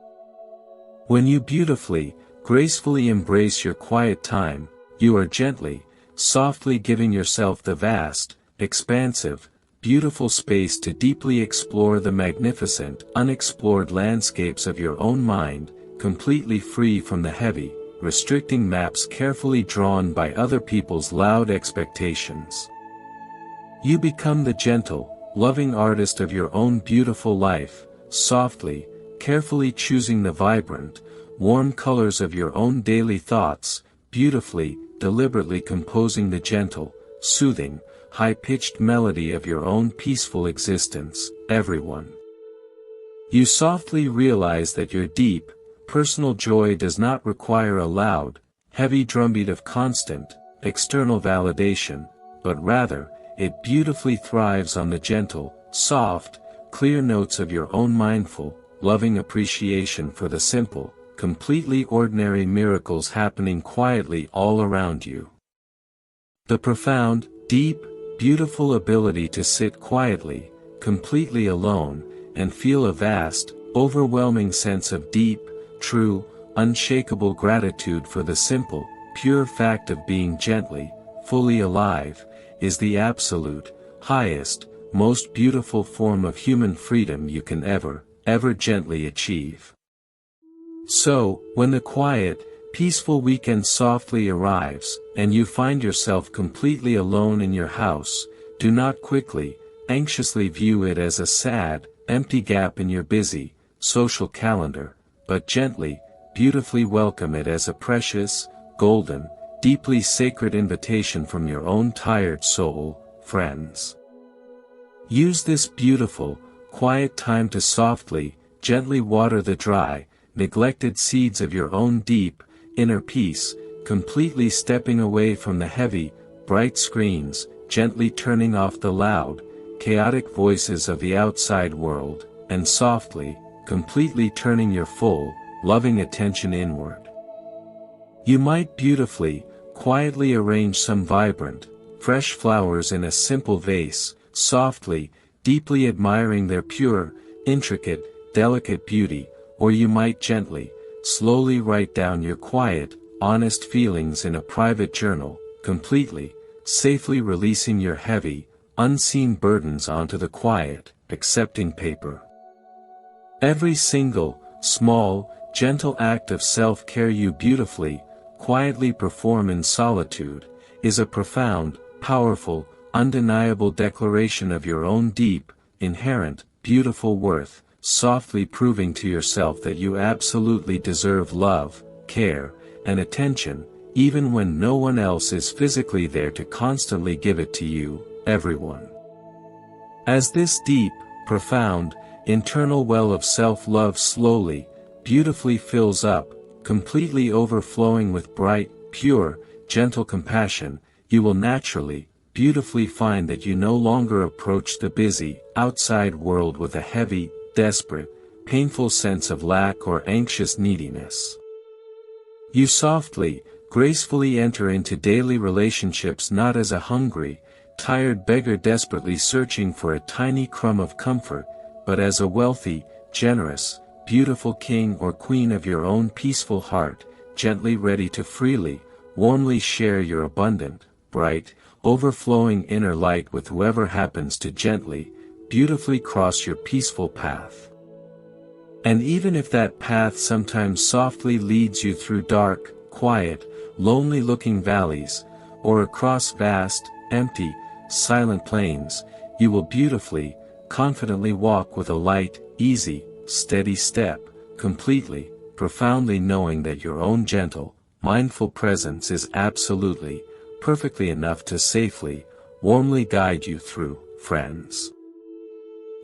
When you beautifully, gracefully embrace your quiet time, you are gently, softly giving yourself the vast, expansive, beautiful space to deeply explore the magnificent, unexplored landscapes of your own mind, completely free from the heavy, restricting maps carefully drawn by other people's loud expectations. You become the gentle, loving artist of your own beautiful life, softly, carefully choosing the vibrant, warm colors of your own daily thoughts, beautifully, deliberately composing the gentle, soothing, high-pitched melody of your own peaceful existence, everyone. You softly realize that your deep, personal joy does not require a loud, heavy drumbeat of constant, external validation, but rather, it beautifully thrives on the gentle, soft, clear notes of your own mindful, loving appreciation for the simple, completely ordinary miracles happening quietly all around you. The profound, deep, beautiful ability to sit quietly, completely alone, and feel a vast, overwhelming sense of deep, true, unshakable gratitude for the simple, pure fact of being gently, fully alive, is the absolute, highest, most beautiful form of human freedom you can ever gently achieve. So, when the quiet, peaceful weekend softly arrives, and you find yourself completely alone in your house, do not quickly, anxiously view it as a sad, empty gap in your busy, social calendar, but gently, beautifully welcome it as a precious, golden, deeply sacred invitation from your own tired soul, friends. Use this beautiful, quiet time to softly, gently water the dry, neglected seeds of your own deep, inner peace, completely stepping away from the heavy, bright screens, gently turning off the loud, chaotic voices of the outside world, and softly, completely turning your full, loving attention inward. You might beautifully, quietly arrange some vibrant, fresh flowers in a simple vase, softly, deeply admiring their pure, intricate, delicate beauty, or you might gently, slowly write down your quiet, honest feelings in a private journal, completely, safely releasing your heavy, unseen burdens onto the quiet, accepting paper. Every single, small, gentle act of self-care you beautifully, quietly perform in solitude, is a profound, powerful, undeniable declaration of your own deep, inherent, beautiful worth, softly proving to yourself that you absolutely deserve love, care, and attention, even when no one else is physically there to constantly give it to you, everyone. As this deep, profound, internal well of self-love slowly, beautifully fills up, completely overflowing with bright, pure, gentle compassion, you will naturally, beautifully find that you no longer approach the busy, outside world with a heavy, desperate, painful sense of lack or anxious neediness. You softly, gracefully enter into daily relationships not as a hungry, tired beggar desperately searching for a tiny crumb of comfort, but as a wealthy, generous, beautiful king or queen of your own peaceful heart, gently ready to freely, warmly share your abundant, bright, overflowing inner light with whoever happens to gently, beautifully cross your peaceful path. And even if that path sometimes softly leads you through dark, quiet, lonely-looking valleys, or across vast, empty, silent plains, you will beautifully, confidently walk with a light, easy, steady step, completely, profoundly knowing that your own gentle, mindful presence is absolutely, perfectly enough to safely, warmly guide you through, friends.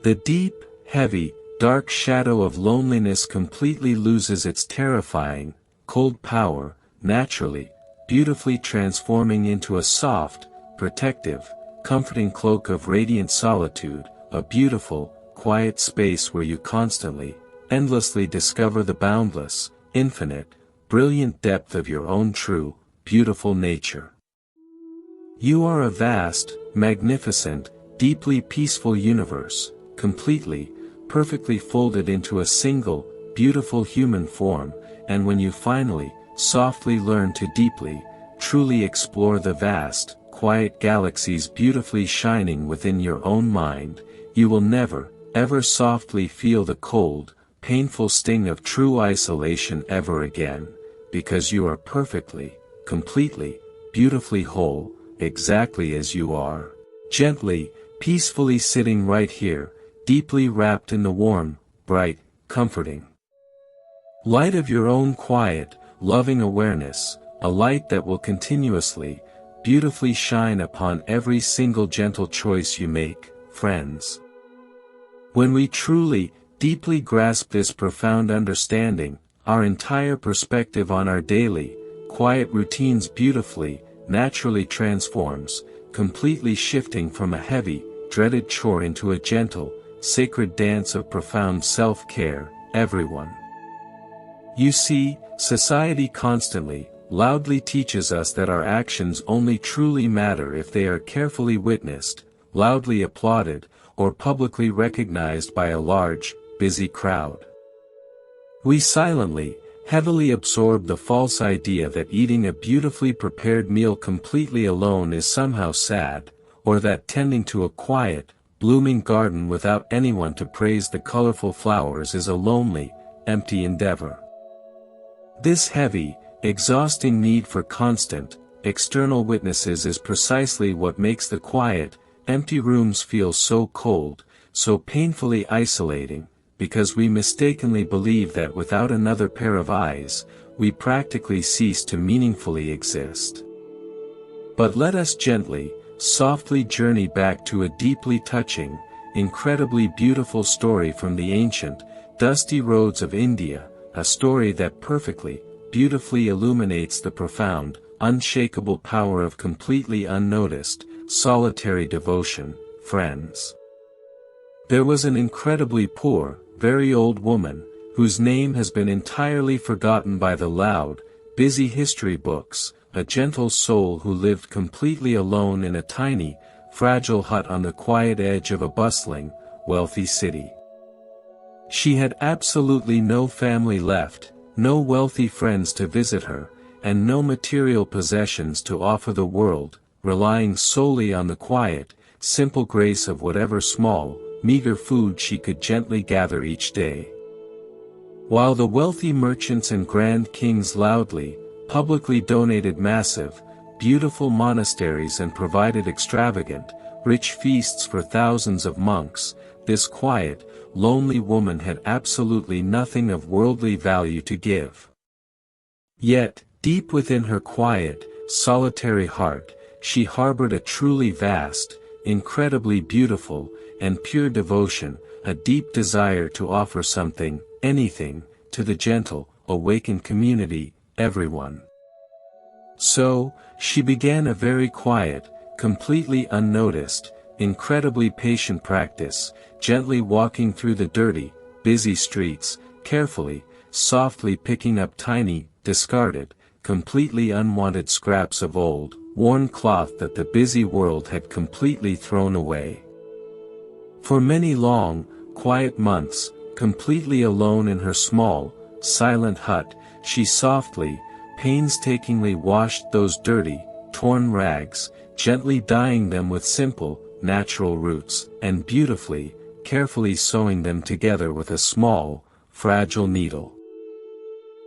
The deep, heavy, dark shadow of loneliness completely loses its terrifying, cold power, naturally, beautifully transforming into a soft, protective, comforting cloak of radiant solitude, a beautiful, quiet space where you constantly, endlessly discover the boundless, infinite, brilliant depth of your own true, beautiful nature. You are a vast, magnificent, deeply peaceful universe, completely, perfectly folded into a single, beautiful human form, and when you finally, softly learn to deeply, truly explore the vast, quiet galaxies beautifully shining within your own mind, you will never, ever softly feel the cold, painful sting of true isolation ever again, because you are perfectly, completely, beautifully whole, exactly as you are, gently, peacefully sitting right here, deeply wrapped in the warm, bright, comforting. Light of your own quiet, loving awareness, a light that will continuously, beautifully shine upon every single gentle choice you make, friends. When we truly, deeply grasp this profound understanding, our entire perspective on our daily, quiet routines beautifully, naturally transforms, completely shifting from a heavy, dreaded chore into a gentle, sacred dance of profound self-care, everyone. You see, society constantly, loudly teaches us that our actions only truly matter if they are carefully witnessed, loudly applauded, or publicly recognized by a large, busy crowd. We silently, heavily absorb the false idea that eating a beautifully prepared meal completely alone is somehow sad, or that tending to a quiet, blooming garden without anyone to praise the colorful flowers is a lonely, empty endeavor. This heavy, exhausting need for constant, external witnesses is precisely what makes the quiet, empty rooms feel so cold, so painfully isolating, because we mistakenly believe that without another pair of eyes, we practically cease to meaningfully exist. But let us gently, softly journey back to a deeply touching, incredibly beautiful story from the ancient, dusty roads of India, a story that perfectly, beautifully illuminates the profound, unshakable power of completely unnoticed, solitary devotion, friends. There was an incredibly poor, very old woman, whose name has been entirely forgotten by the loud, busy history books, a gentle soul who lived completely alone in a tiny, fragile hut on the quiet edge of a bustling, wealthy city. She had absolutely no family left, no wealthy friends to visit her, and no material possessions to offer the world, relying solely on the quiet, simple grace of whatever small, meager food she could gently gather each day. While the wealthy merchants and grand kings loudly, publicly donated massive, beautiful monasteries and provided extravagant, rich feasts for thousands of monks, this quiet, lonely woman had absolutely nothing of worldly value to give. Yet, deep within her quiet, solitary heart, she harbored a truly vast, incredibly beautiful, and pure devotion, a deep desire to offer something, anything, to the gentle, awakened community, everyone. So, she began a very quiet, completely unnoticed, incredibly patient practice, gently walking through the dirty, busy streets, carefully, softly picking up tiny, discarded, completely unwanted scraps of old, worn cloth that the busy world had completely thrown away. For many long, quiet months, completely alone in her small, silent hut, she softly, painstakingly washed those dirty, torn rags, gently dyeing them with simple, natural roots, and beautifully, carefully sewing them together with a small, fragile needle.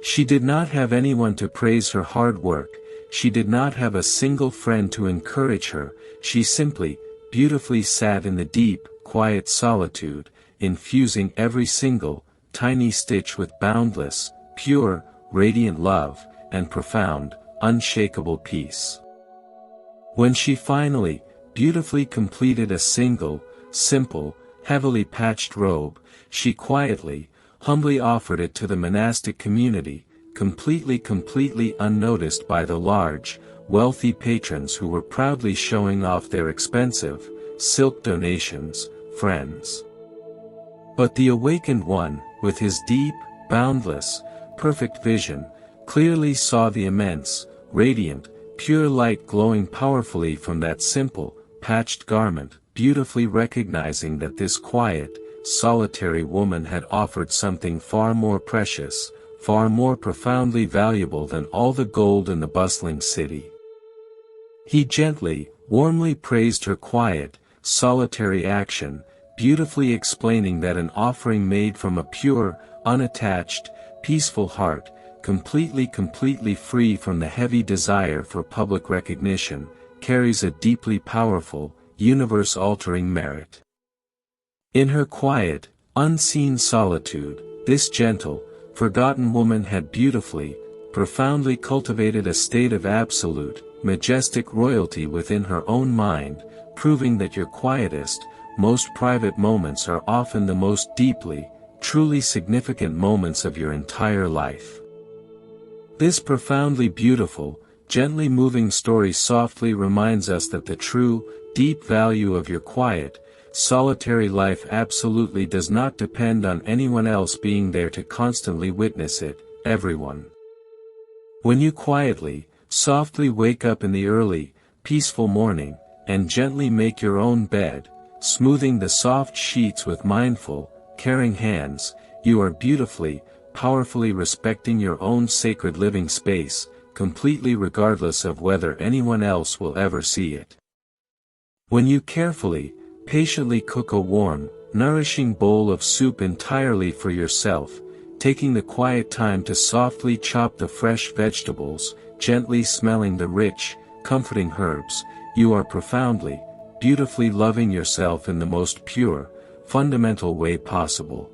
She did not have anyone to praise her hard work, she did not have a single friend to encourage her, she simply, beautifully sat in the deep, quiet solitude, infusing every single, tiny stitch with boundless, pure, radiant love, and profound, unshakable peace. When she finally, beautifully completed a single, simple, heavily patched robe, she quietly, humbly offered it to the monastic community, completely unnoticed by the large, wealthy patrons who were proudly showing off their expensive, silk donations, friends. But the awakened one, with his deep, boundless, perfect vision, clearly saw the immense, radiant, pure light glowing powerfully from that simple, patched garment, beautifully recognizing that this quiet, solitary woman had offered something far more precious, far more profoundly valuable than all the gold in the bustling city. He gently, warmly praised her quiet, solitary action, beautifully explaining that an offering made from a pure, unattached, peaceful heart, completely free from the heavy desire for public recognition, carries a deeply powerful, universe-altering merit. In her quiet, unseen solitude, this gentle, forgotten woman had beautifully, profoundly cultivated a state of absolute, majestic royalty within her own mind, proving that your quietest, most private moments are often the most deeply, truly significant moments of your entire life. This profoundly beautiful, gently moving story softly reminds us that the true, deep value of your quiet, solitary life absolutely does not depend on anyone else being there to constantly witness it, everyone. When you quietly, softly wake up in the early, peaceful morning, and gently make your own bed, smoothing the soft sheets with mindful, caring hands, you are beautifully, powerfully respecting your own sacred living space, completely regardless of whether anyone else will ever see it. When you carefully, patiently cook a warm, nourishing bowl of soup entirely for yourself, taking the quiet time to softly chop the fresh vegetables, gently smelling the rich, comforting herbs, you are profoundly, beautifully loving yourself in the most pure, fundamental way possible.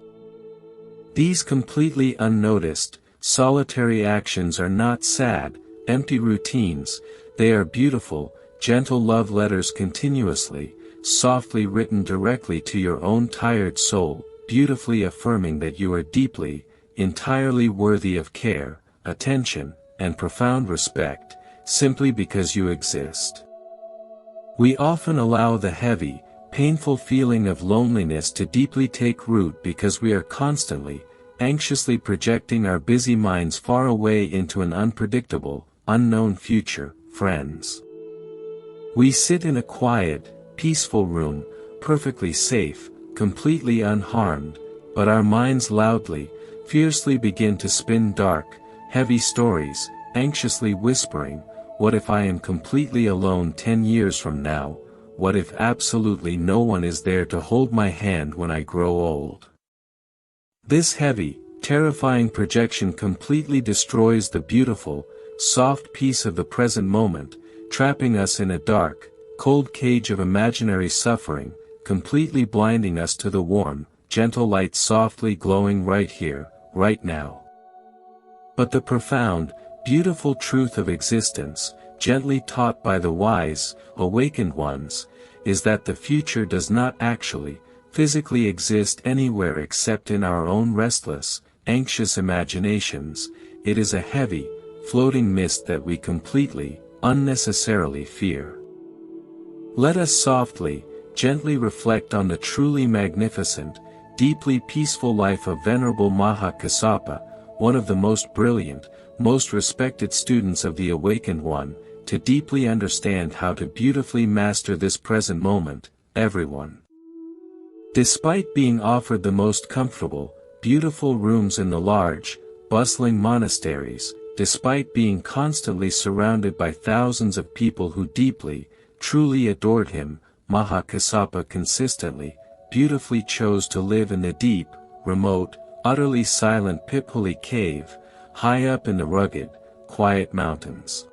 These completely unnoticed, solitary actions are not sad, empty routines, they are beautiful, gentle love letters continuously, softly written directly to your own tired soul, beautifully affirming that you are deeply, entirely worthy of care, attention, and profound respect, simply because you exist. We often allow the heavy, painful feeling of loneliness to deeply take root because we are constantly, anxiously projecting our busy minds far away into an unpredictable, unknown future, friends. We sit in a quiet, peaceful room, perfectly safe, completely unharmed, but our minds loudly, fiercely begin to spin dark, heavy stories, anxiously whispering, what if I am completely alone 10 years from now? What if absolutely no one is there to hold my hand when I grow old? This heavy, terrifying projection completely destroys the beautiful, soft peace of the present moment, trapping us in a dark, cold cage of imaginary suffering, completely blinding us to the warm, gentle light softly glowing right here, right now. But the profound, beautiful truth of existence, gently taught by the wise, awakened ones, is that the future does not actually, physically exist anywhere except in our own restless, anxious imaginations. It is a heavy, floating mist that we completely, unnecessarily fear. Let us softly, gently reflect on the truly magnificent, deeply peaceful life of Venerable Maha Kassapa, one of the most brilliant, most respected students of the Awakened One, to deeply understand how to beautifully master this present moment, everyone. Despite being offered the most comfortable, beautiful rooms in the large, bustling monasteries, despite being constantly surrounded by thousands of people who deeply, truly adored him, Maha Kassapa consistently, beautifully chose to live in the deep, remote, utterly silent Pipuli cave, high up in the rugged, quiet mountains.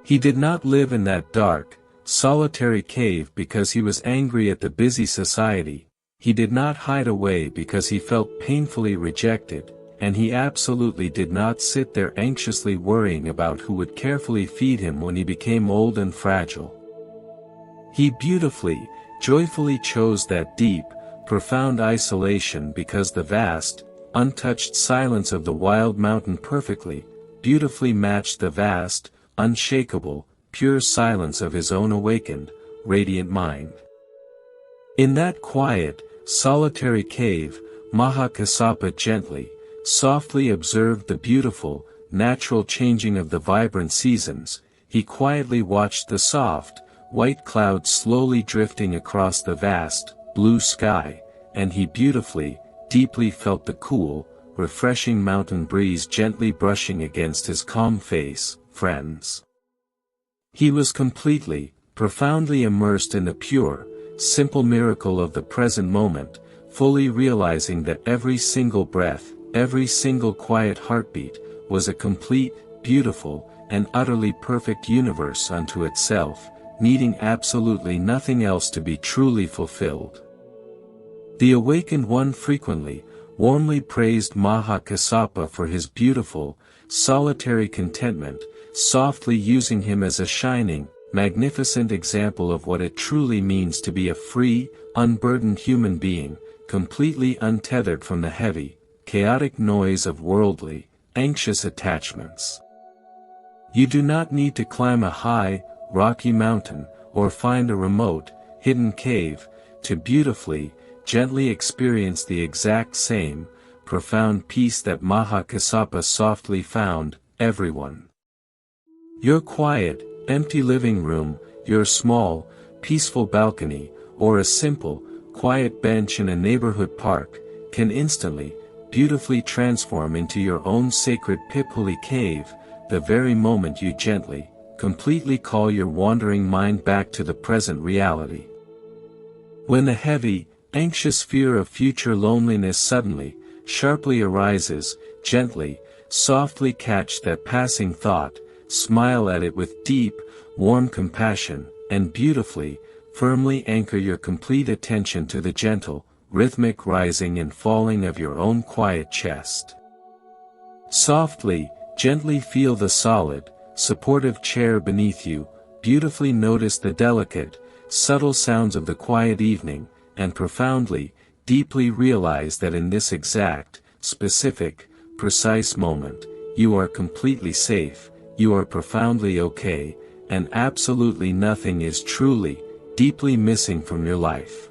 He did not live in that dark, solitary cave because he was angry at the busy society, he did not hide away because he felt painfully rejected, and he absolutely did not sit there anxiously worrying about who would carefully feed him when he became old and fragile. He beautifully, joyfully chose that deep, profound isolation because the vast, untouched silence of the wild mountain perfectly, beautifully matched the vast, unshakable, pure silence of his own awakened, radiant mind. In that quiet, solitary cave, Maha Kassapa gently, softly observed the beautiful, natural changing of the vibrant seasons. He quietly watched the soft, white clouds slowly drifting across the vast, blue sky, and he beautifully, deeply felt the cool, refreshing mountain breeze gently brushing against his calm face, friends. He was completely, profoundly immersed in the pure, simple miracle of the present moment, fully realizing that every single breath, every single quiet heartbeat, was a complete, beautiful, and utterly perfect universe unto itself, needing absolutely nothing else to be truly fulfilled. The Awakened One frequently, warmly praised Mahakassapa for his beautiful, solitary contentment, softly using him as a shining, magnificent example of what it truly means to be a free, unburdened human being, completely untethered from the heavy, chaotic noise of worldly, anxious attachments. You do not need to climb a high, rocky mountain, or find a remote, hidden cave, to beautifully, gently experience the exact same, profound peace that Mahakassapa softly found, everyone. Your quiet, empty living room, your small, peaceful balcony, or a simple, quiet bench in a neighborhood park, can instantly, beautifully transform into your own sacred Pipuli cave, the very moment you gently, completely call your wandering mind back to the present reality. When the heavy, anxious fear of future loneliness suddenly, sharply arises, gently, softly catch that passing thought, smile at it with deep, warm compassion, and beautifully, firmly anchor your complete attention to the gentle, rhythmic rising and falling of your own quiet chest. Softly, gently feel the solid, supportive chair beneath you, beautifully notice the delicate, subtle sounds of the quiet evening, and profoundly, deeply realize that in this exact, specific, precise moment, you are completely safe, you are profoundly okay, and absolutely nothing is truly, deeply missing from your life.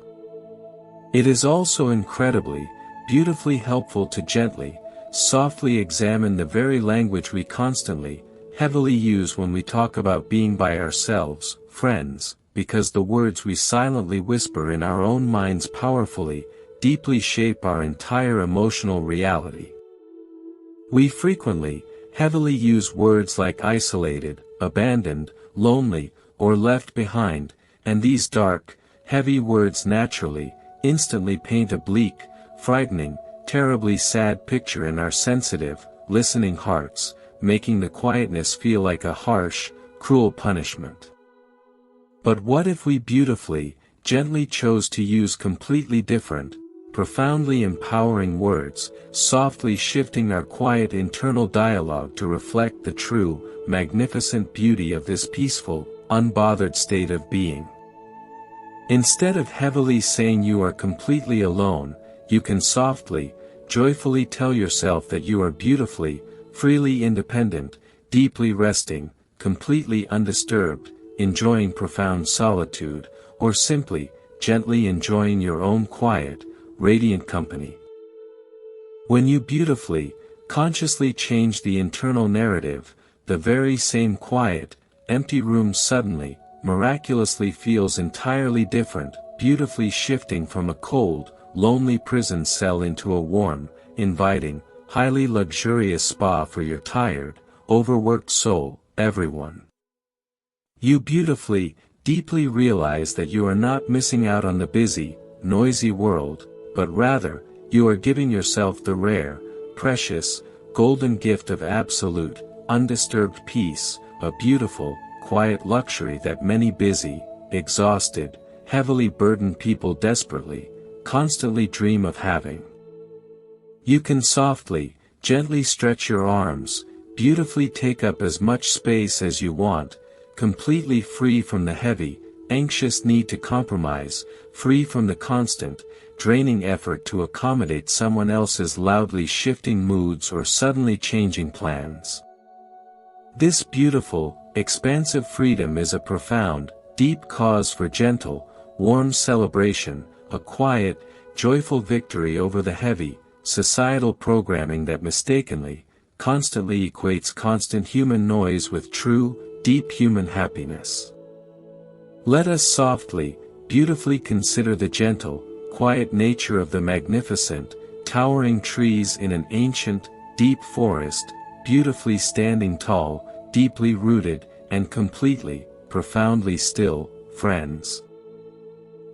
It is also incredibly, beautifully helpful to gently, softly examine the very language we constantly, heavily use when we talk about being by ourselves, friends, because the words we silently whisper in our own minds powerfully, deeply shape our entire emotional reality. We frequently, heavily use words like isolated, abandoned, lonely, or left behind, and these dark, heavy words naturally, instantly paint a bleak, frightening, terribly sad picture in our sensitive, listening hearts, making the quietness feel like a harsh, cruel punishment. But what if we beautifully, gently chose to use completely different, profoundly empowering words, softly shifting our quiet internal dialogue to reflect the true, magnificent beauty of this peaceful, unbothered state of being? Instead of heavily saying you are completely alone, you can softly, joyfully tell yourself that you are beautifully, freely independent, deeply resting, completely undisturbed, enjoying profound solitude, or simply, gently enjoying your own quiet, radiant company. When you beautifully, consciously change the internal narrative, the very same quiet, empty room suddenly, miraculously feels entirely different, beautifully shifting from a cold, lonely prison cell into a warm, inviting, highly luxurious spa for your tired, overworked soul, everyone. You beautifully, deeply realize that you are not missing out on the busy, noisy world, but rather, you are giving yourself the rare, precious, golden gift of absolute, undisturbed peace, a beautiful, quiet luxury that many busy, exhausted, heavily burdened people desperately, constantly dream of having. You can softly, gently stretch your arms, beautifully take up as much space as you want, completely free from the heavy, anxious need to compromise, free from the constant, draining effort to accommodate someone else's loudly shifting moods or suddenly changing plans. This beautiful, expansive freedom is a profound, deep cause for gentle, warm celebration, a quiet, joyful victory over the heavy, societal programming that mistakenly, constantly equates constant human noise with true, deep human happiness. Let us softly, beautifully consider the gentle, quiet nature of the magnificent, towering trees in an ancient, deep forest, beautifully standing tall, deeply rooted, and completely, profoundly still, friends.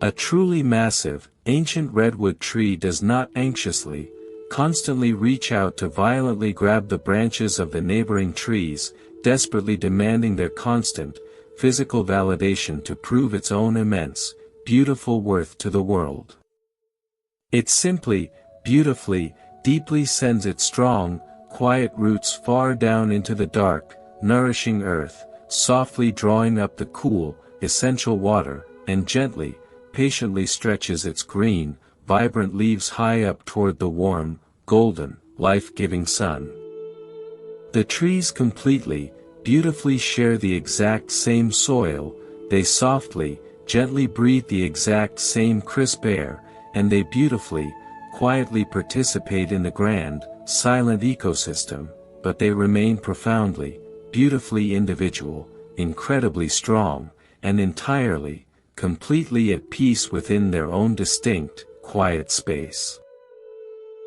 A truly massive, ancient redwood tree does not anxiously, constantly reach out to violently grab the branches of the neighboring trees, desperately demanding their constant, physical validation to prove its own immense, beautiful worth to the world. It simply, beautifully, deeply sends its strong, quiet roots far down into the dark, nourishing earth, softly drawing up the cool, essential water, and gently, patiently stretches its green, vibrant leaves high up toward the warm, golden, life-giving sun. The trees completely, beautifully share the exact same soil, they softly, gently breathe the exact same crisp air, and they beautifully, quietly participate in the grand, silent ecosystem, but they remain profoundly, beautifully individual, incredibly strong, and entirely, completely at peace within their own distinct, quiet space.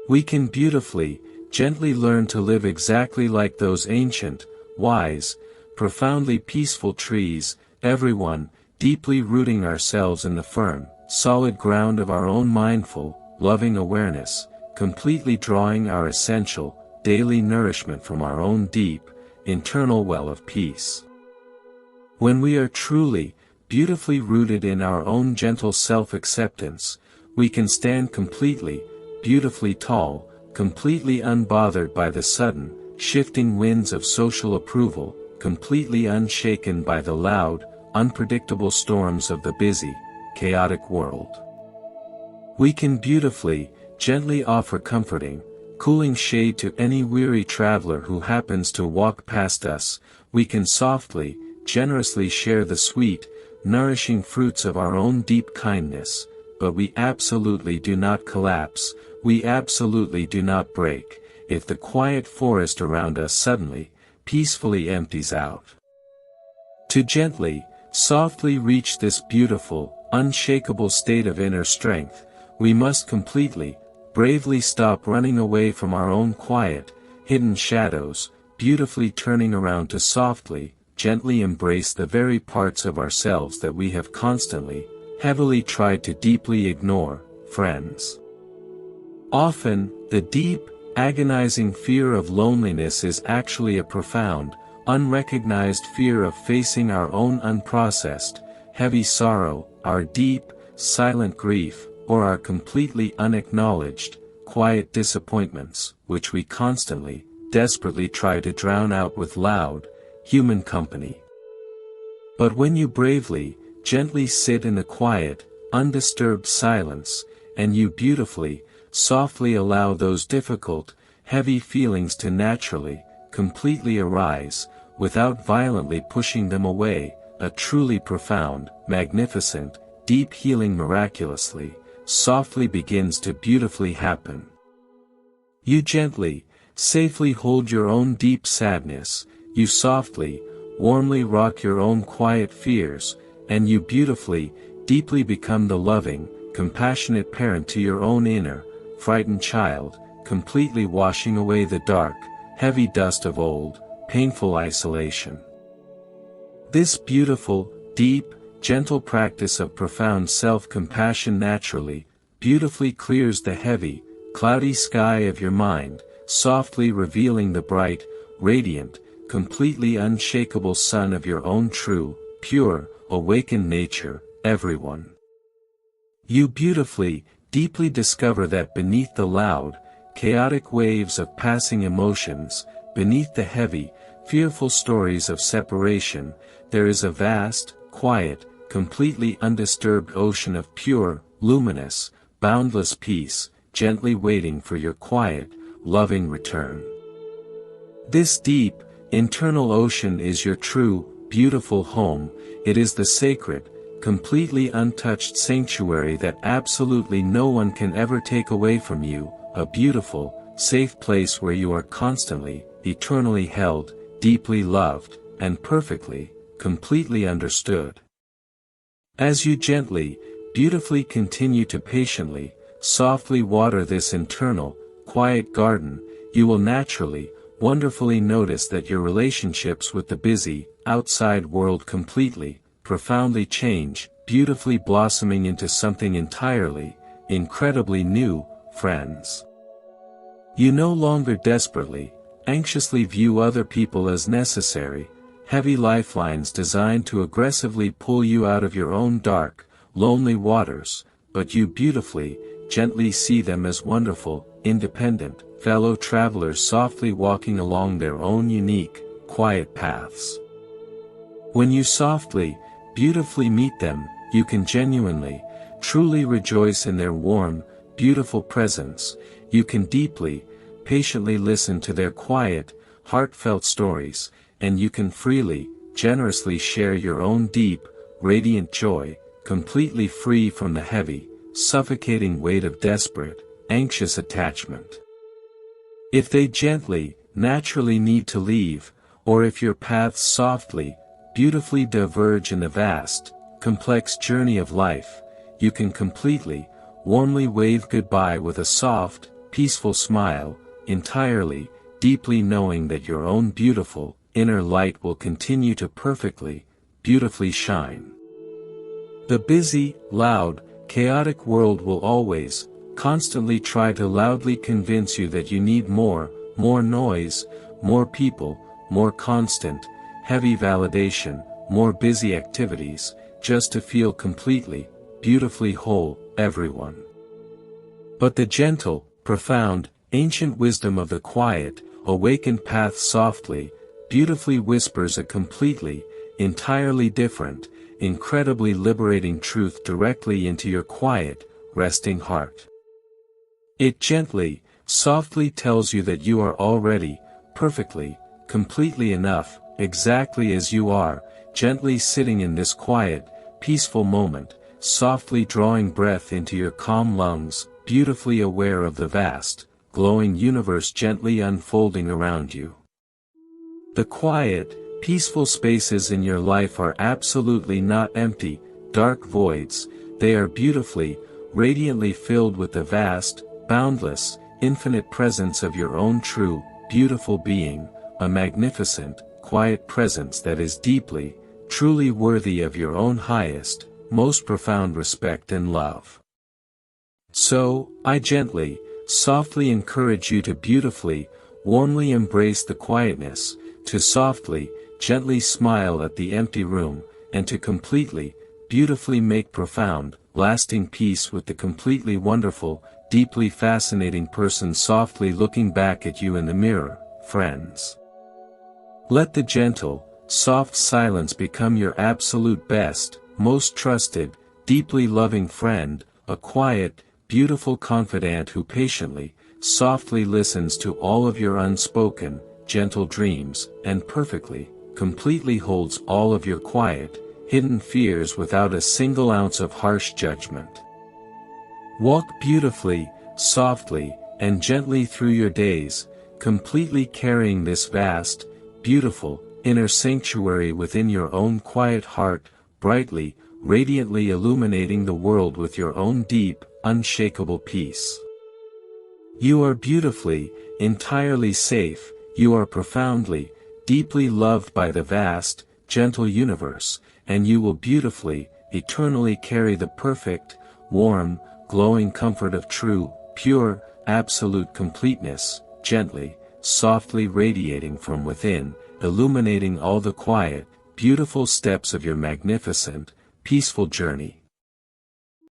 We can beautifully, gently learn to live exactly like those ancient, wise, profoundly peaceful trees, everyone, deeply rooting ourselves in the firm, solid ground of our own mindful, loving awareness, completely drawing our essential, daily nourishment from our own deep, internal well of peace. When we are truly, beautifully rooted in our own gentle self-acceptance, we can stand completely, beautifully tall, completely unbothered by the sudden, shifting winds of social approval, completely unshaken by the loud, unpredictable storms of the busy, chaotic world. We can beautifully, gently offer comforting, cooling shade to any weary traveler who happens to walk past us. We can softly, generously share the sweet, nourishing fruits of our own deep kindness, but we absolutely do not collapse, we absolutely do not break, if the quiet forest around us suddenly, peacefully empties out. To gently, softly reach this beautiful, unshakable state of inner strength, we must completely, bravely stop running away from our own quiet, hidden shadows, beautifully turning around to softly, gently embrace the very parts of ourselves that we have constantly, heavily tried to deeply ignore, friends. Often, the deep, agonizing fear of loneliness is actually a profound, unrecognized fear of facing our own unprocessed, heavy sorrow, our deep, silent grief, or our completely unacknowledged, quiet disappointments, which we constantly, desperately try to drown out with loud, human company. But when you bravely, gently sit in the quiet, undisturbed silence, and you beautifully, softly allow those difficult, heavy feelings to naturally, completely arise, without violently pushing them away, a truly profound, magnificent, deep healing miraculously, softly begins to beautifully happen. You gently, safely hold your own deep sadness, you softly, warmly rock your own quiet fears, and you beautifully, deeply become the loving, compassionate parent to your own inner, frightened child, completely washing away the dark, heavy dust of old, painful isolation. This beautiful, deep, gentle practice of profound self-compassion naturally, beautifully clears the heavy, cloudy sky of your mind, softly revealing the bright, radiant, completely unshakable sun of your own true, pure, awakened nature, everyone. You beautifully, deeply discover that beneath the loud, chaotic waves of passing emotions, beneath the heavy, fearful stories of separation, there is a vast, quiet, completely undisturbed ocean of pure, luminous, boundless peace, gently waiting for your quiet, loving return. This deep, internal ocean is your true, beautiful home. It is the sacred, completely untouched sanctuary that absolutely no one can ever take away from you, a beautiful, safe place where you are constantly, eternally held, deeply loved, and perfectly, completely understood. As you gently, beautifully continue to patiently, softly water this internal, quiet garden, you will naturally, wonderfully notice that your relationships with the busy, outside world completely, profoundly change, beautifully blossoming into something entirely, incredibly new, friends. You no longer desperately, anxiously view other people as necessary, heavy lifelines designed to aggressively pull you out of your own dark, lonely waters, but you beautifully, gently see them as wonderful, independent, fellow travelers softly walking along their own unique, quiet paths. When you softly, beautifully meet them, you can genuinely, truly rejoice in their warm, beautiful presence. You can deeply, patiently listen to their quiet, heartfelt stories, and you can freely, generously share your own deep, radiant joy, completely free from the heavy, suffocating weight of desperate, anxious attachment. If they gently, naturally need to leave, or if your paths softly, beautifully diverge in the vast, complex journey of life, you can completely, warmly wave goodbye with a soft, peaceful smile, entirely, deeply knowing that your own beautiful, inner light will continue to perfectly, beautifully shine. The busy, loud, chaotic world will always, constantly try to loudly convince you that you need more noise, more people, more constant, heavy validation, more busy activities, just to feel completely, beautifully whole, everyone. But the gentle, profound, ancient wisdom of the quiet, awakened path softly, beautifully whispers a completely, entirely different, incredibly liberating truth directly into your quiet, resting heart. It gently, softly tells you that you are already, perfectly, completely enough, exactly as you are, gently sitting in this quiet, peaceful moment, softly drawing breath into your calm lungs, beautifully aware of the vast, glowing universe gently unfolding around you. The quiet, peaceful spaces in your life are absolutely not empty, dark voids. They are beautifully, radiantly filled with the vast, boundless, infinite presence of your own true, beautiful being, a magnificent, quiet presence that is deeply, truly worthy of your own highest, most profound respect and love. So, I gently, softly encourage you to beautifully, warmly embrace the quietness, to softly, gently smile at the empty room, and to completely, beautifully make profound, lasting peace with the completely wonderful, deeply fascinating person softly looking back at you in the mirror, friends. Let the gentle, soft silence become your absolute best, most trusted, deeply loving friend, a quiet, beautiful confidant who patiently, softly listens to all of your unspoken, gentle dreams, and perfectly, completely holds all of your quiet, hidden fears without a single ounce of harsh judgment. Walk beautifully, softly, and gently through your days, completely carrying this vast, beautiful, inner sanctuary within your own quiet heart, brightly, radiantly illuminating the world with your own deep, unshakable peace. You are beautifully, entirely safe. You are profoundly, deeply loved by the vast, gentle universe, and you will beautifully, eternally carry the perfect, warm, glowing comfort of true, pure, absolute completeness, gently, softly radiating from within, illuminating all the quiet, beautiful steps of your magnificent, peaceful journey.